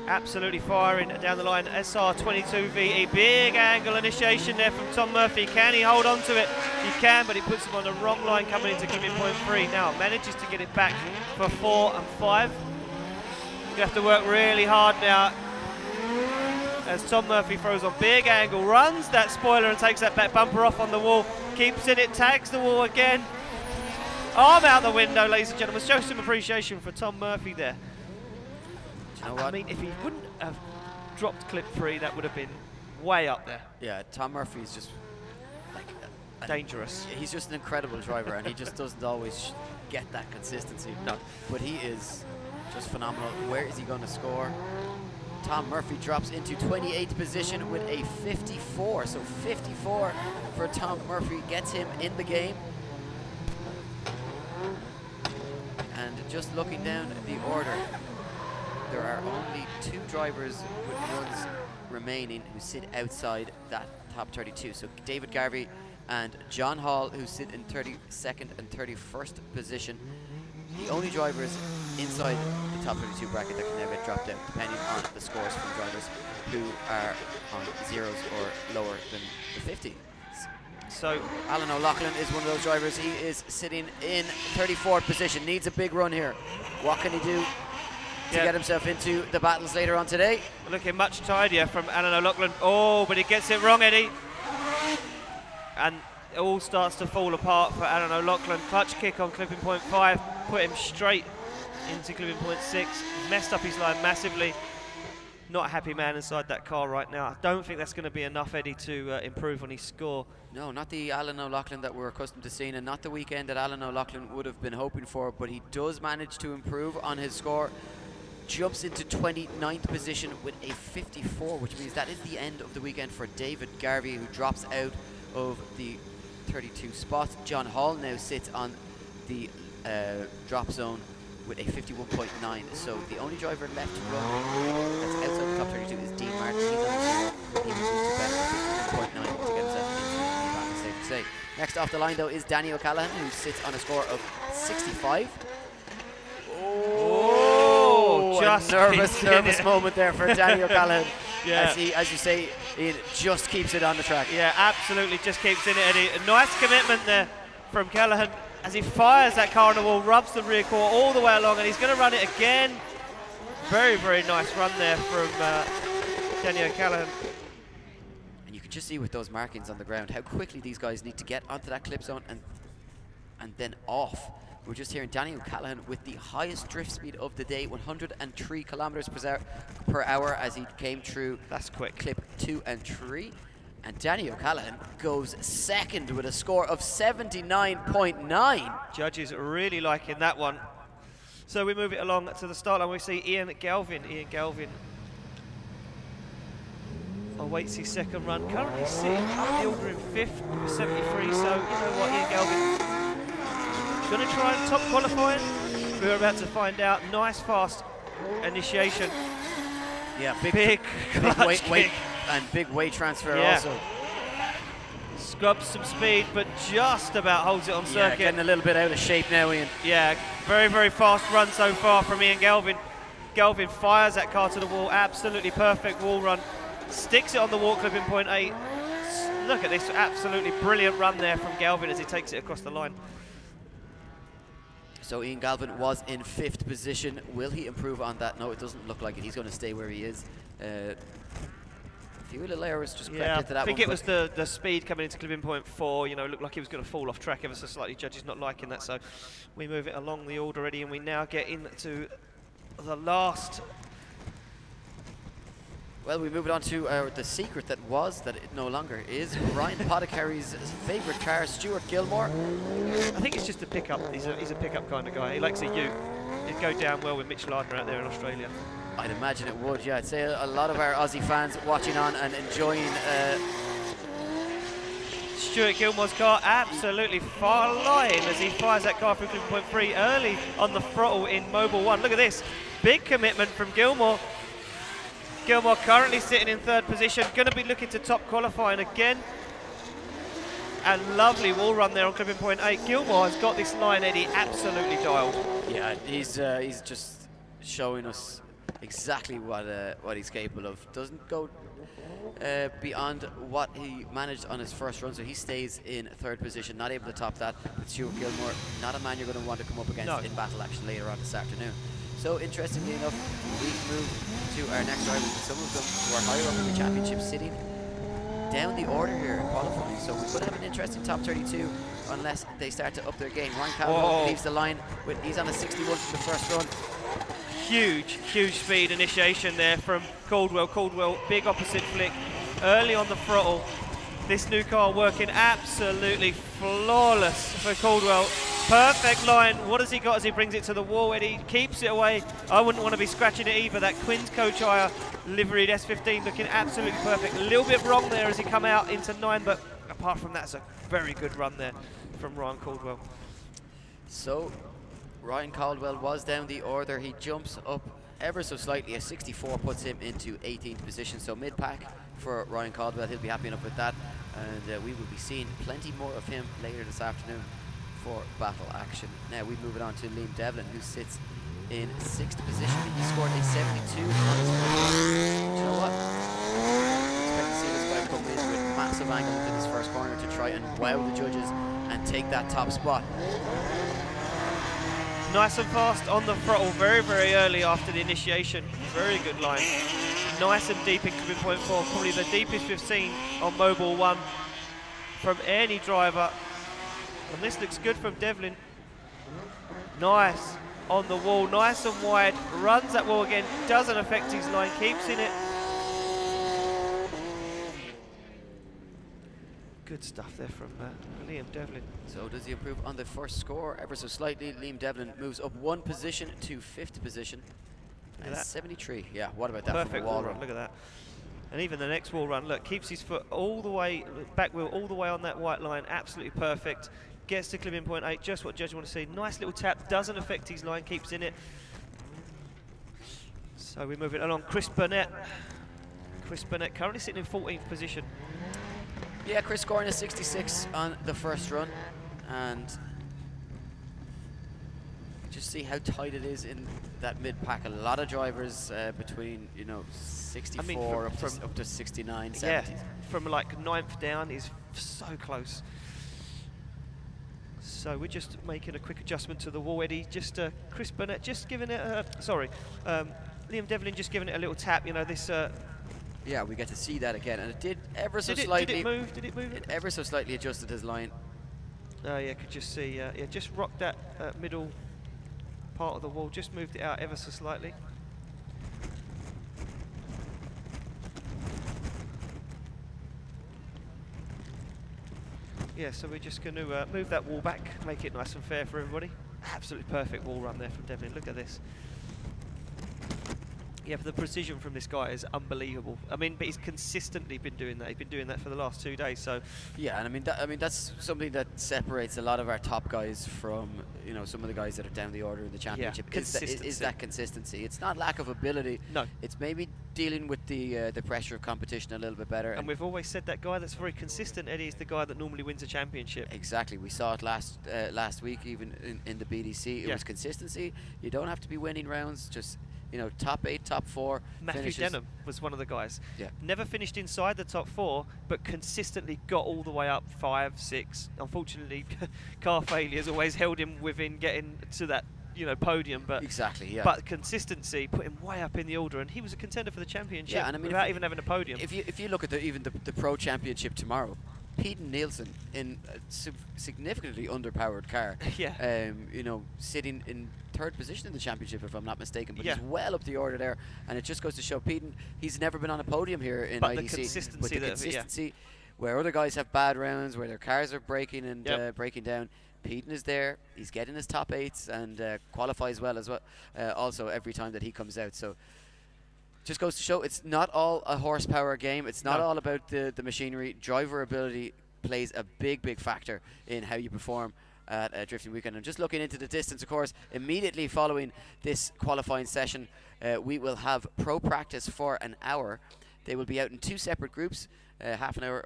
Absolutely firing down the line. SR22 VE, big angle initiation there from Tom Murphy. Can he hold on to it? He can, but he puts him on the wrong line coming into clipping point 3. Now manages to get it back for 4 and 5. You have to work really hard now as Tom Murphy throws on big angle, runs that spoiler and takes that back bumper off on the wall, keeps in it, tags the wall again. Arm out the window, ladies and gentlemen. Show some appreciation for Tom Murphy there. Do you know what? I mean, if he wouldn't have dropped clip 3, that would have been way up there. Yeah, Tom Murphy is just like dangerous. He's just an incredible driver, and he just doesn't always get that consistency. No. But he is just phenomenal. Where is he going to score? Tom Murphy drops into 28th position with a 54. So 54 for Tom Murphy gets him in the game. And just looking down the order, there are only 2 drivers with runs remaining who sit outside that top 32. So David Garvey and John Hall, who sit in 32nd and 31st position. The only drivers inside the top 32 bracket that can now get dropped out, depending on the scores from drivers who are on 0s or lower than the 50. So Alan O'Loughlin is one of those drivers. He is sitting in 34th position, needs a big run here. What can he do to get himself into the battles later on today? Looking much tidier from Alan O'Loughlin. Oh, but he gets it wrong, Eddie. And it all starts to fall apart for Alan O'Loughlin. Clutch kick on clipping point 5, put him straight into clipping point 6. Messed up his line massively. Not a happy man inside that car right now. I don't think that's going to be enough, Eddie, to improve on his score. No, not the Alan O'Loughlin that we're accustomed to seeing, and not the weekend that Alan O'Loughlin would have been hoping for, but he does manage to improve on his score. jumps into 29th position with a 54, which means that is the end of the weekend for David Garvey, who drops out of the 32 spots. John Hall now sits on the drop zone with a 51.9. So the only driver left to run that's outside the top 32 is Dean Martin. He's on a 0. He would need to better 51.9 to get himself into the back, safe to say. Next off the line though is Danny O'Callaghan, who sits on a score of 65. Oh, just a nervous moment there for Danny O'Callaghan. Yeah. As you say, he just keeps it on the track. Yeah, absolutely, just keeps in it, Eddie. A nice commitment there from Callaghan as he fires that car on the wall, rubs the rear core all the way along, and he's going to run it again. Very, very nice run there from Danny O'Callaghan. And you can just see with those markings on the ground how quickly these guys need to get onto that clip zone and then off. We're just hearing Danny O'Callaghan with the highest drift speed of the day, 103 kilometers per hour as he came through. That's quick. Clip 2 and 3. And Danny O'Callaghan goes second with a score of 79.9. Judges really liking that one. So we move it along to the start line. We see Ian Galvin. Ian Galvin awaits his second run. Currently sitting up the order in 5th with 73. So you know what, Ian Galvin going to try and top qualifying. We're about to find out. Nice fast initiation. Yeah, big weight and big weight transfer also. Scrubs some speed, but just about holds it on circuit. Getting a little bit out of shape now, Ian. Yeah, very, very fast run so far from Ian Galvin. Galvin fires that car to the wall, absolutely perfect wall run. Sticks it on the wall clip in point 8. Look at this absolutely brilliant run there from Galvin as he takes it across the line. So Ian Galvin was in 5th position. Will he improve on that? No, it doesn't look like it. He's going to stay where he is. A few little errors just crept into that. I think it was the speed coming into clipping point 4. You know, looked like he was going to fall off track ever so slightly. Judges not liking that, so we move it along the order already, and we now get into the last. Well, we move it on to the secret that it no longer is. Ryan Potticary's favourite car, Stuart Gilmore. I think it's just a pickup. He's a pickup kind of guy. He likes a ute. He'd go down well with Mitch Lardner out there in Australia. I'd imagine it would, yeah. I'd say a lot of our Aussie fans watching on and enjoying Stuart Gilmore's car absolutely flying as he fires that car through clipping point 3 early on the throttle in Mobile 1. Look at this. Big commitment from Gilmore. Gilmore currently sitting in 3rd position, going to be looking to top qualifying again. And lovely wall run there on clipping point 8. Gilmore has got this line, Eddie, absolutely dialed. Yeah, he's just showing us exactly what he's capable of. Doesn't go beyond what he managed on his first run, so he stays in 3rd position, not able to top that. But Stuart Gilmore, not a man you're going to want to come up against in battle action later on this afternoon. So interestingly enough, we move to our next drivers, some of them who are higher up in the championship sitting down the order here in qualifying. So we could have an interesting top 32 unless they start to up their game. Ryan Caldwell leaves the line he's on a 61 from the first run. Huge speed initiation there from Caldwell. Caldwell, big opposite flick early on the throttle. This new car working absolutely flawless for Caldwell. Perfect line. What has he got as he brings it to the wall? And he keeps it away. I wouldn't want to be scratching it either. That Quinn's Coach Hire liveried S15 looking absolutely perfect. A little bit wrong there as he come out into 9, but apart from that, it's a very good run there from Ryan Caldwell. So Ryan Caldwell was down the order. He jumps up ever so slightly. A 64 puts him into 18th position. So mid-pack for Ryan Caldwell. He'll be happy enough with that. And we will be seeing plenty more of him later this afternoon for battle action. Now we move it on to Liam Devlin, who sits in 6th position. He scored a 72 on his first run. Do you know what? Expect to see this guy come in with massive angle into this first corner to try and wow the judges and take that top spot. Nice and fast on the throttle, very, very early after the initiation. Very good line. Nice and deep in clipping point 4, probably the deepest we've seen on Mobile 1 from any driver. And this looks good from Devlin. Nice on the wall, nice and wide, runs that wall again, doesn't affect his line, keeps in it. Good stuff there from Liam Devlin. So does he improve on the first score ever so slightly? Liam Devlin moves up 1 position to 5th position. Look at that. 73. Yeah, what about that? Perfect wall wall run. Look at that. And even the next wall run, look, keeps his foot all the way, back wheel all the way on that white line, absolutely perfect. Gets to clipping point 8, just what judges want to see. Nice little tap, doesn't affect his line, keeps in it. So we move it along. Chris Burnett. Chris Burnett currently sitting in 14th position. Yeah, Chris scoring a 66 on the first run, and just see how tight it is in that mid-pack. A lot of drivers between 64 up to 69, 70s. Yeah, from like 9th down is so close. So we're just making a quick adjustment to the wall, Eddie. Just Chris Burnett just giving it a, Liam Devlin just giving it a little tap. This. Yeah, we get to see that again, and it did ever so slightly. Did it move? Did it move? It ever so slightly adjusted his line. Oh yeah, could just see. Yeah, just rocked that middle part of the wall. Just moved it out ever so slightly. Yeah, so we're just going to move that wall back, make it nice and fair for everybody. Absolutely perfect wall run there from Devlin. Look at this. Yeah, the precision from this guy is unbelievable. I mean, but he's consistently been doing that. He's been doing that for the last 2 days. So yeah, and I mean that's something that separates a lot of our top guys from some of the guys that are down the order in the championship. Yeah, is that consistency? It's not lack of ability. No, it's maybe dealing with the pressure of competition a little bit better. And we've always said that guy that's very consistent, Eddie, is the guy that normally wins a championship. Exactly. We saw it last week, even in the BDC. It was consistency. You don't have to be winning rounds. Just top 8, top 4. Matthew finishes. Denham was one of the guys. Yeah. Never finished inside the top 4, but consistently got all the way up 5, 6. Unfortunately, car failures always held him within getting to that podium. But exactly, yeah. But consistency put him way up in the order, and he was a contender for the championship. Yeah, and I mean, without even having a podium. If you look at even the pro championship tomorrow, Pete and Neason in a significantly underpowered car. Yeah. Sitting in 3rd position in the championship, if I'm not mistaken, but yeah. he's well up the order there, and it just goes to show Pete, he's never been on a podium here in IDC. The consistency, the consistency, where other guys have bad rounds, where their cars are breaking and breaking down. Pete is there. He's getting his top 8s and qualifies well as well. Also, every time that he comes out, so. Just goes to show it's not all a horsepower game. It's not all about the machinery. Driver ability plays a big factor in how you perform at a drifting weekend. And just looking into the distance, of course, immediately following this qualifying session, we will have pro practice for an hour. They will be out in 2 separate groups, half an hour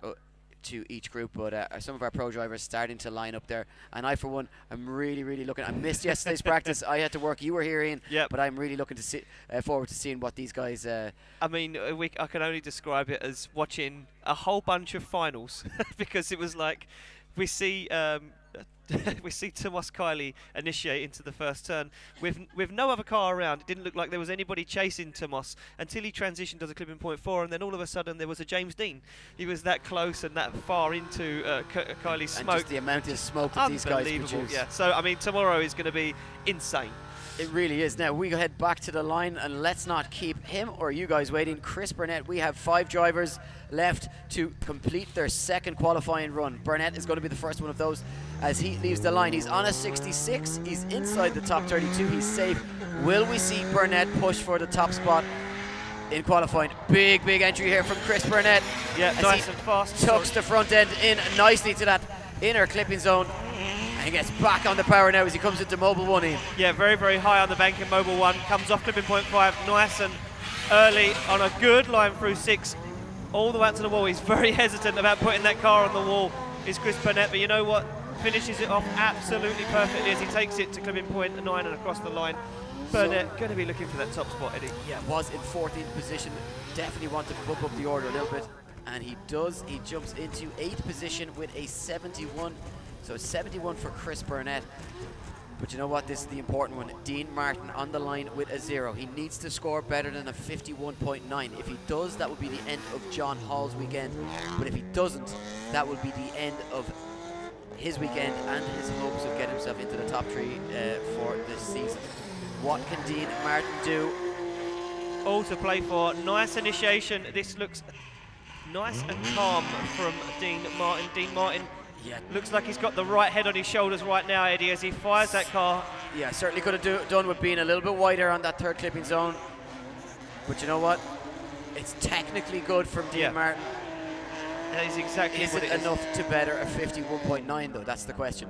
to each group, but some of our pro drivers starting to line up there, and I for one am really looking. I missed yesterday's practice. I had to work. You were here, Ian. Yep. But I'm really looking to see forward to seeing what these guys I mean, I can only describe it as watching a whole bunch of finals because it was like we see we see Tomas Kiley initiate into the first turn with no other car around. It didn't look like there was anybody chasing Tomas until he transitioned to clipping point 4, and then all of a sudden there was a James Dean. He was that close and that far into Kiley's smoke. And just the amount of smoke that these guys produce. Yeah. So I mean, tomorrow is going to be insane. It really is. Now we go head back to the line, and let's not keep him or you guys waiting. Chris Burnett, we have 5 drivers left to complete their 2nd qualifying run. Burnett is going to be the first one of those as he leaves the line. He's on a 66. He's inside the top 32. He's safe. Will we see Burnett push for the top spot in qualifying? Big entry here from Chris Burnett. Yeah, nice and fast. Tucks the front end in nicely to that inner clipping zone. And he gets back on the power now as he comes into Mobile 1 in. Yeah, very high on the bank in Mobile 1. Comes off clipping point 5, nice and early on a good line through 6. All the way up to the wall. He's very hesitant about putting that car on the wall, is Chris Burnett. But you know what? Finishes it off absolutely perfectly as he takes it to clipping point 9 and across the line. Burnett going to be looking for that top spot, Eddie. Yeah, was in 14th position. Definitely wanted to bump up the order a little bit. And he does. He jumps into 8th position with a 71. So 71 for Chris Burnett. But you know what? This is the important one. Dean Martin on the line with a 0. He needs to score better than a 51.9. If he does, that would be the end of John Hall's weekend. But if he doesn't, that would be the end of his weekend and his hopes of getting himself into the top 3 for this season. What can Dean Martin do? All to play for. Nice initiation. This looks nice and calm from Dean Martin. Dean Martin looks like he's got the right head on his shoulders right now, Eddie, as he fires that car. Yeah, certainly could have done with being a little bit wider on that 3rd clipping zone. But you know what? It's technically good from Dean Martin. That is exactly Is what it it is. enough to better a 51.9 though? That's the question.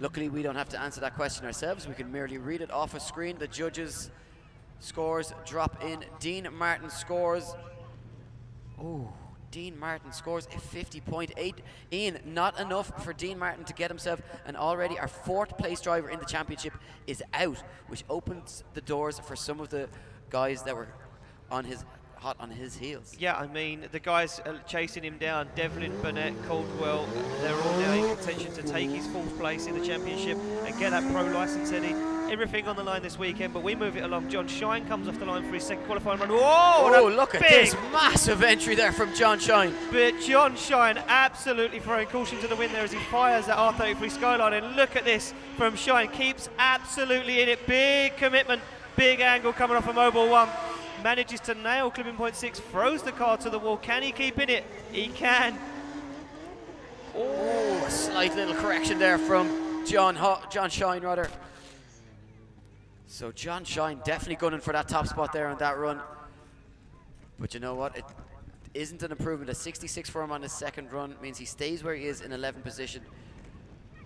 Luckily, we don't have to answer that question ourselves. We can merely read it off a screen. The judges' scores drop in. Dean Martin scores. Oh, Dean Martin scores a 50.8. Ian, not enough for Dean Martin to get himself, and already our 4th place driver in the championship is out, which opens the doors for some of the guys that were hot on his heels. Yeah, I mean, the guys chasing him down, Devlin, Burnett, Caldwell, they're all now in contention to take his 4th place in the championship and get that pro licence, Eddie. Everything on the line this weekend, but we move it along. John Shine comes off the line for his 2nd qualifying run. Whoa, look at this massive entry there from John Shine. But John Shine absolutely throwing caution to the wind there as he fires that R33 Skyline, and look at this from Shine, keeps absolutely in it. Big commitment, big angle coming off a Mobile 1. Manages to nail clipping point 6, throws the car to the wall. Can he keep in it? He can. Oh, a slight little correction there from John Shine, rather. So John Shine definitely gunning for that top spot there on that run. But you know what? It isn't an improvement. A 66 for him on his 2nd run means he stays where he is in 11th position.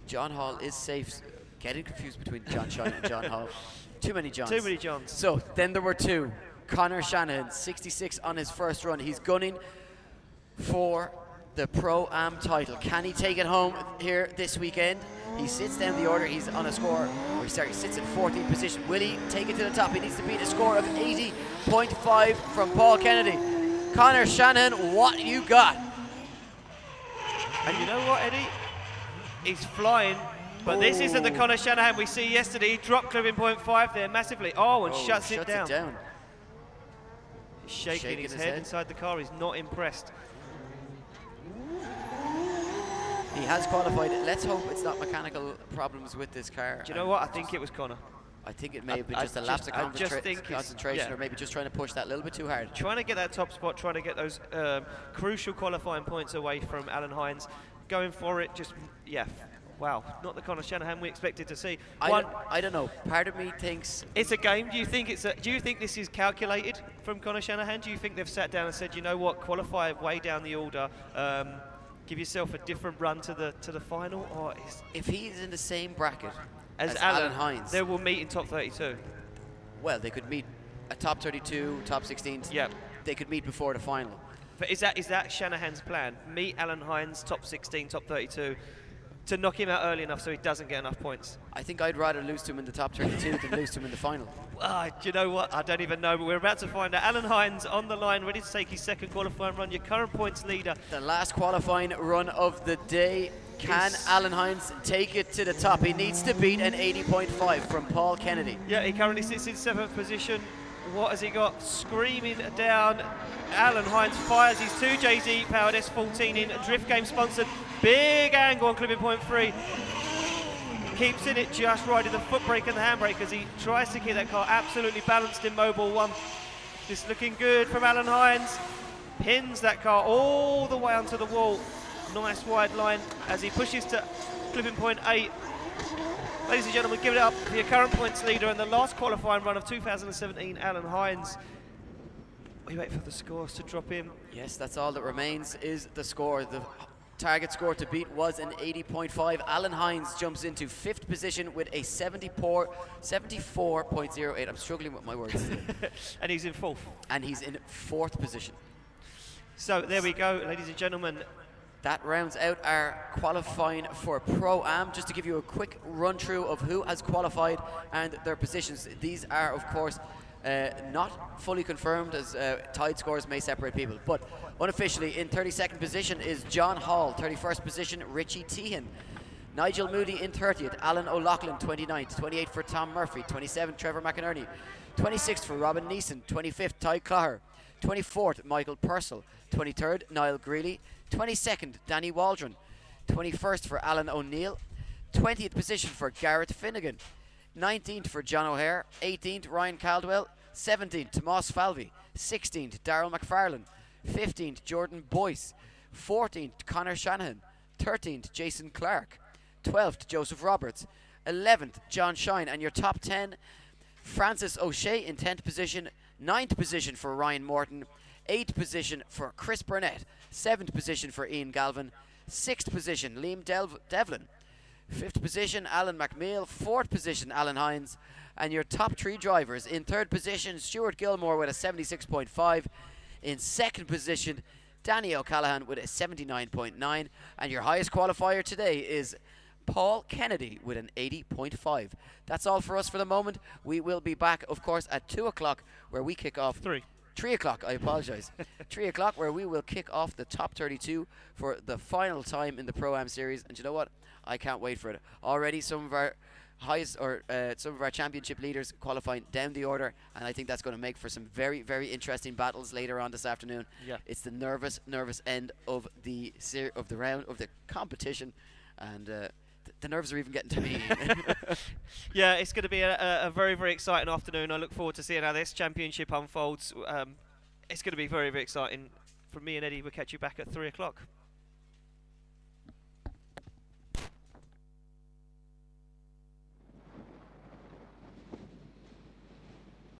John Hall is safe. Getting confused between John Shine and John Hall. Too many Johns. Too many Johns. So then there were 2. Conor Shanahan, 66 on his 1st run. He's gunning for the Pro-Am title. Can he take it home here this weekend? He sits down the order. He's on a score, he sits in 14th position. Will he take it to the top? He needs to beat a score of 80.5 from Paul Kennedy. Conor Shanahan, what you got? And you know what, Eddie? He's flying. But this isn't the Conor Shanahan we see yesterday. He dropped clipping point 5 there massively. And shuts it down. He's shaking his head inside the car. He's not impressed. He has qualified. Let's hope it's not mechanical problems with this car. Do you know what? I think it was Conor. I think it may have been just a lapse of concentration, or maybe just trying to push that a little bit too hard. Trying to get that top spot, trying to get those crucial qualifying points away from Alan Hines. Going for it, wow, not the Conor Shanahan we expected to see. I don't know. Part of me thinks it's a game. Do you think this is calculated from Conor Shanahan? Do you think they've sat down and said, you know what, qualify way down the order, give yourself a different run to the final? Or if he's in the same bracket as Alan Hines, they will meet in top 32. Well, they could meet a top 32, top 16. Yeah, they could meet before the final. But is that Shanahan's plan? Meet Alan Hines, top 16, top 32. To knock him out early enough so he doesn't get enough points? I think I'd rather lose to him in the top 32 than lose to him in the final. Do you know what? I don't even know, but we're about to find out. Alan Hines on the line, ready to take his 2nd qualifying run, your current points leader. The last qualifying run of the day. Can Alan Hines take it to the top? He needs to beat an 80.5 from Paul Kennedy. Yeah, he currently sits in 7th position. What has he got? Screaming down. Alan Hines fires his 2JZ powered S14 in, Drift Game sponsored. Big angle on clipping point 3. Keeps in it just right in the foot brake and the handbrake as he tries to keep that car absolutely balanced in Mobile 1. This looking good from Alan Hines. Pins that car all the way onto the wall. Nice wide line as he pushes to clipping point 8. Ladies and gentlemen, give it up for your current points leader and the last qualifying run of 2017, Alan Hines. We wait for the scores to drop in. Yes, that's all that remains is the score. The target score to beat was an 80.5. Alan Hines jumps into 5th position with a 74.08. I'm struggling with my words today. And he's in 4th. And he's in 4th position. So there we go, ladies and gentlemen. That rounds out our qualifying for Pro-Am. Just to give you a quick run through of who has qualified and their positions. These are, of course, not fully confirmed, as tied scores may separate people, but unofficially in 32nd position is John Hall, 31st position Richie Tehan, Nigel Moody in 30th, Alan O'Loughlin 29th, 28th for Tom Murphy, 27th Trevor Mcinerney, 26th for Robin Neason, 25th Ty Clogher, 24th Michael Purcell, 23rd Nile Greely, 22nd Danny Waldron, 21st for Alan O'Neill, 20th position for Garrett Finnegan, 19th for John O'Hare, 18th Ryan Caldwell, 17th Tomas Falvey, 16th Darrell Mcfarland, 15th Jordan Boyce, 14th Conor Shanahan, 13th Jason Clarke, 12th Joseph Roberts, 11th John Shine, and your top 10 Francis O'Shea in 10th position, 9th position for Ryan Morton, 8th position for Chris Burnett, 7th position for Ian Galvin, 6th position Liam Devlin, 5th position Alan McMill, 4th position Alan Hines, and your top 3 drivers: in 3rd position Stuart Gilmore with a 76.5, in 2nd position Danny O'Callaghan with a 79.9, and your highest qualifier today is Paul Kennedy with an 80.5. That's all for us for the moment. We will be back, of course, at 2 o'clock where we kick off. 3 o'clock, I apologise. 3 o'clock where we will kick off the top 32 for the final time in the Pro-Am series. And you know what? I can't wait for it. Already some of our some of our championship leaders qualifying down the order, and I think that's going to make for some very, very interesting battles later on this afternoon. Yeah. It's the nervous end of the round of the competition, and the nerves are even getting to me. Yeah, it's going to be a very, very exciting afternoon. I look forward to seeing how this championship unfolds. It's going to be very, very exciting. From me and Eddie, we'll catch you back at 3 o'clock.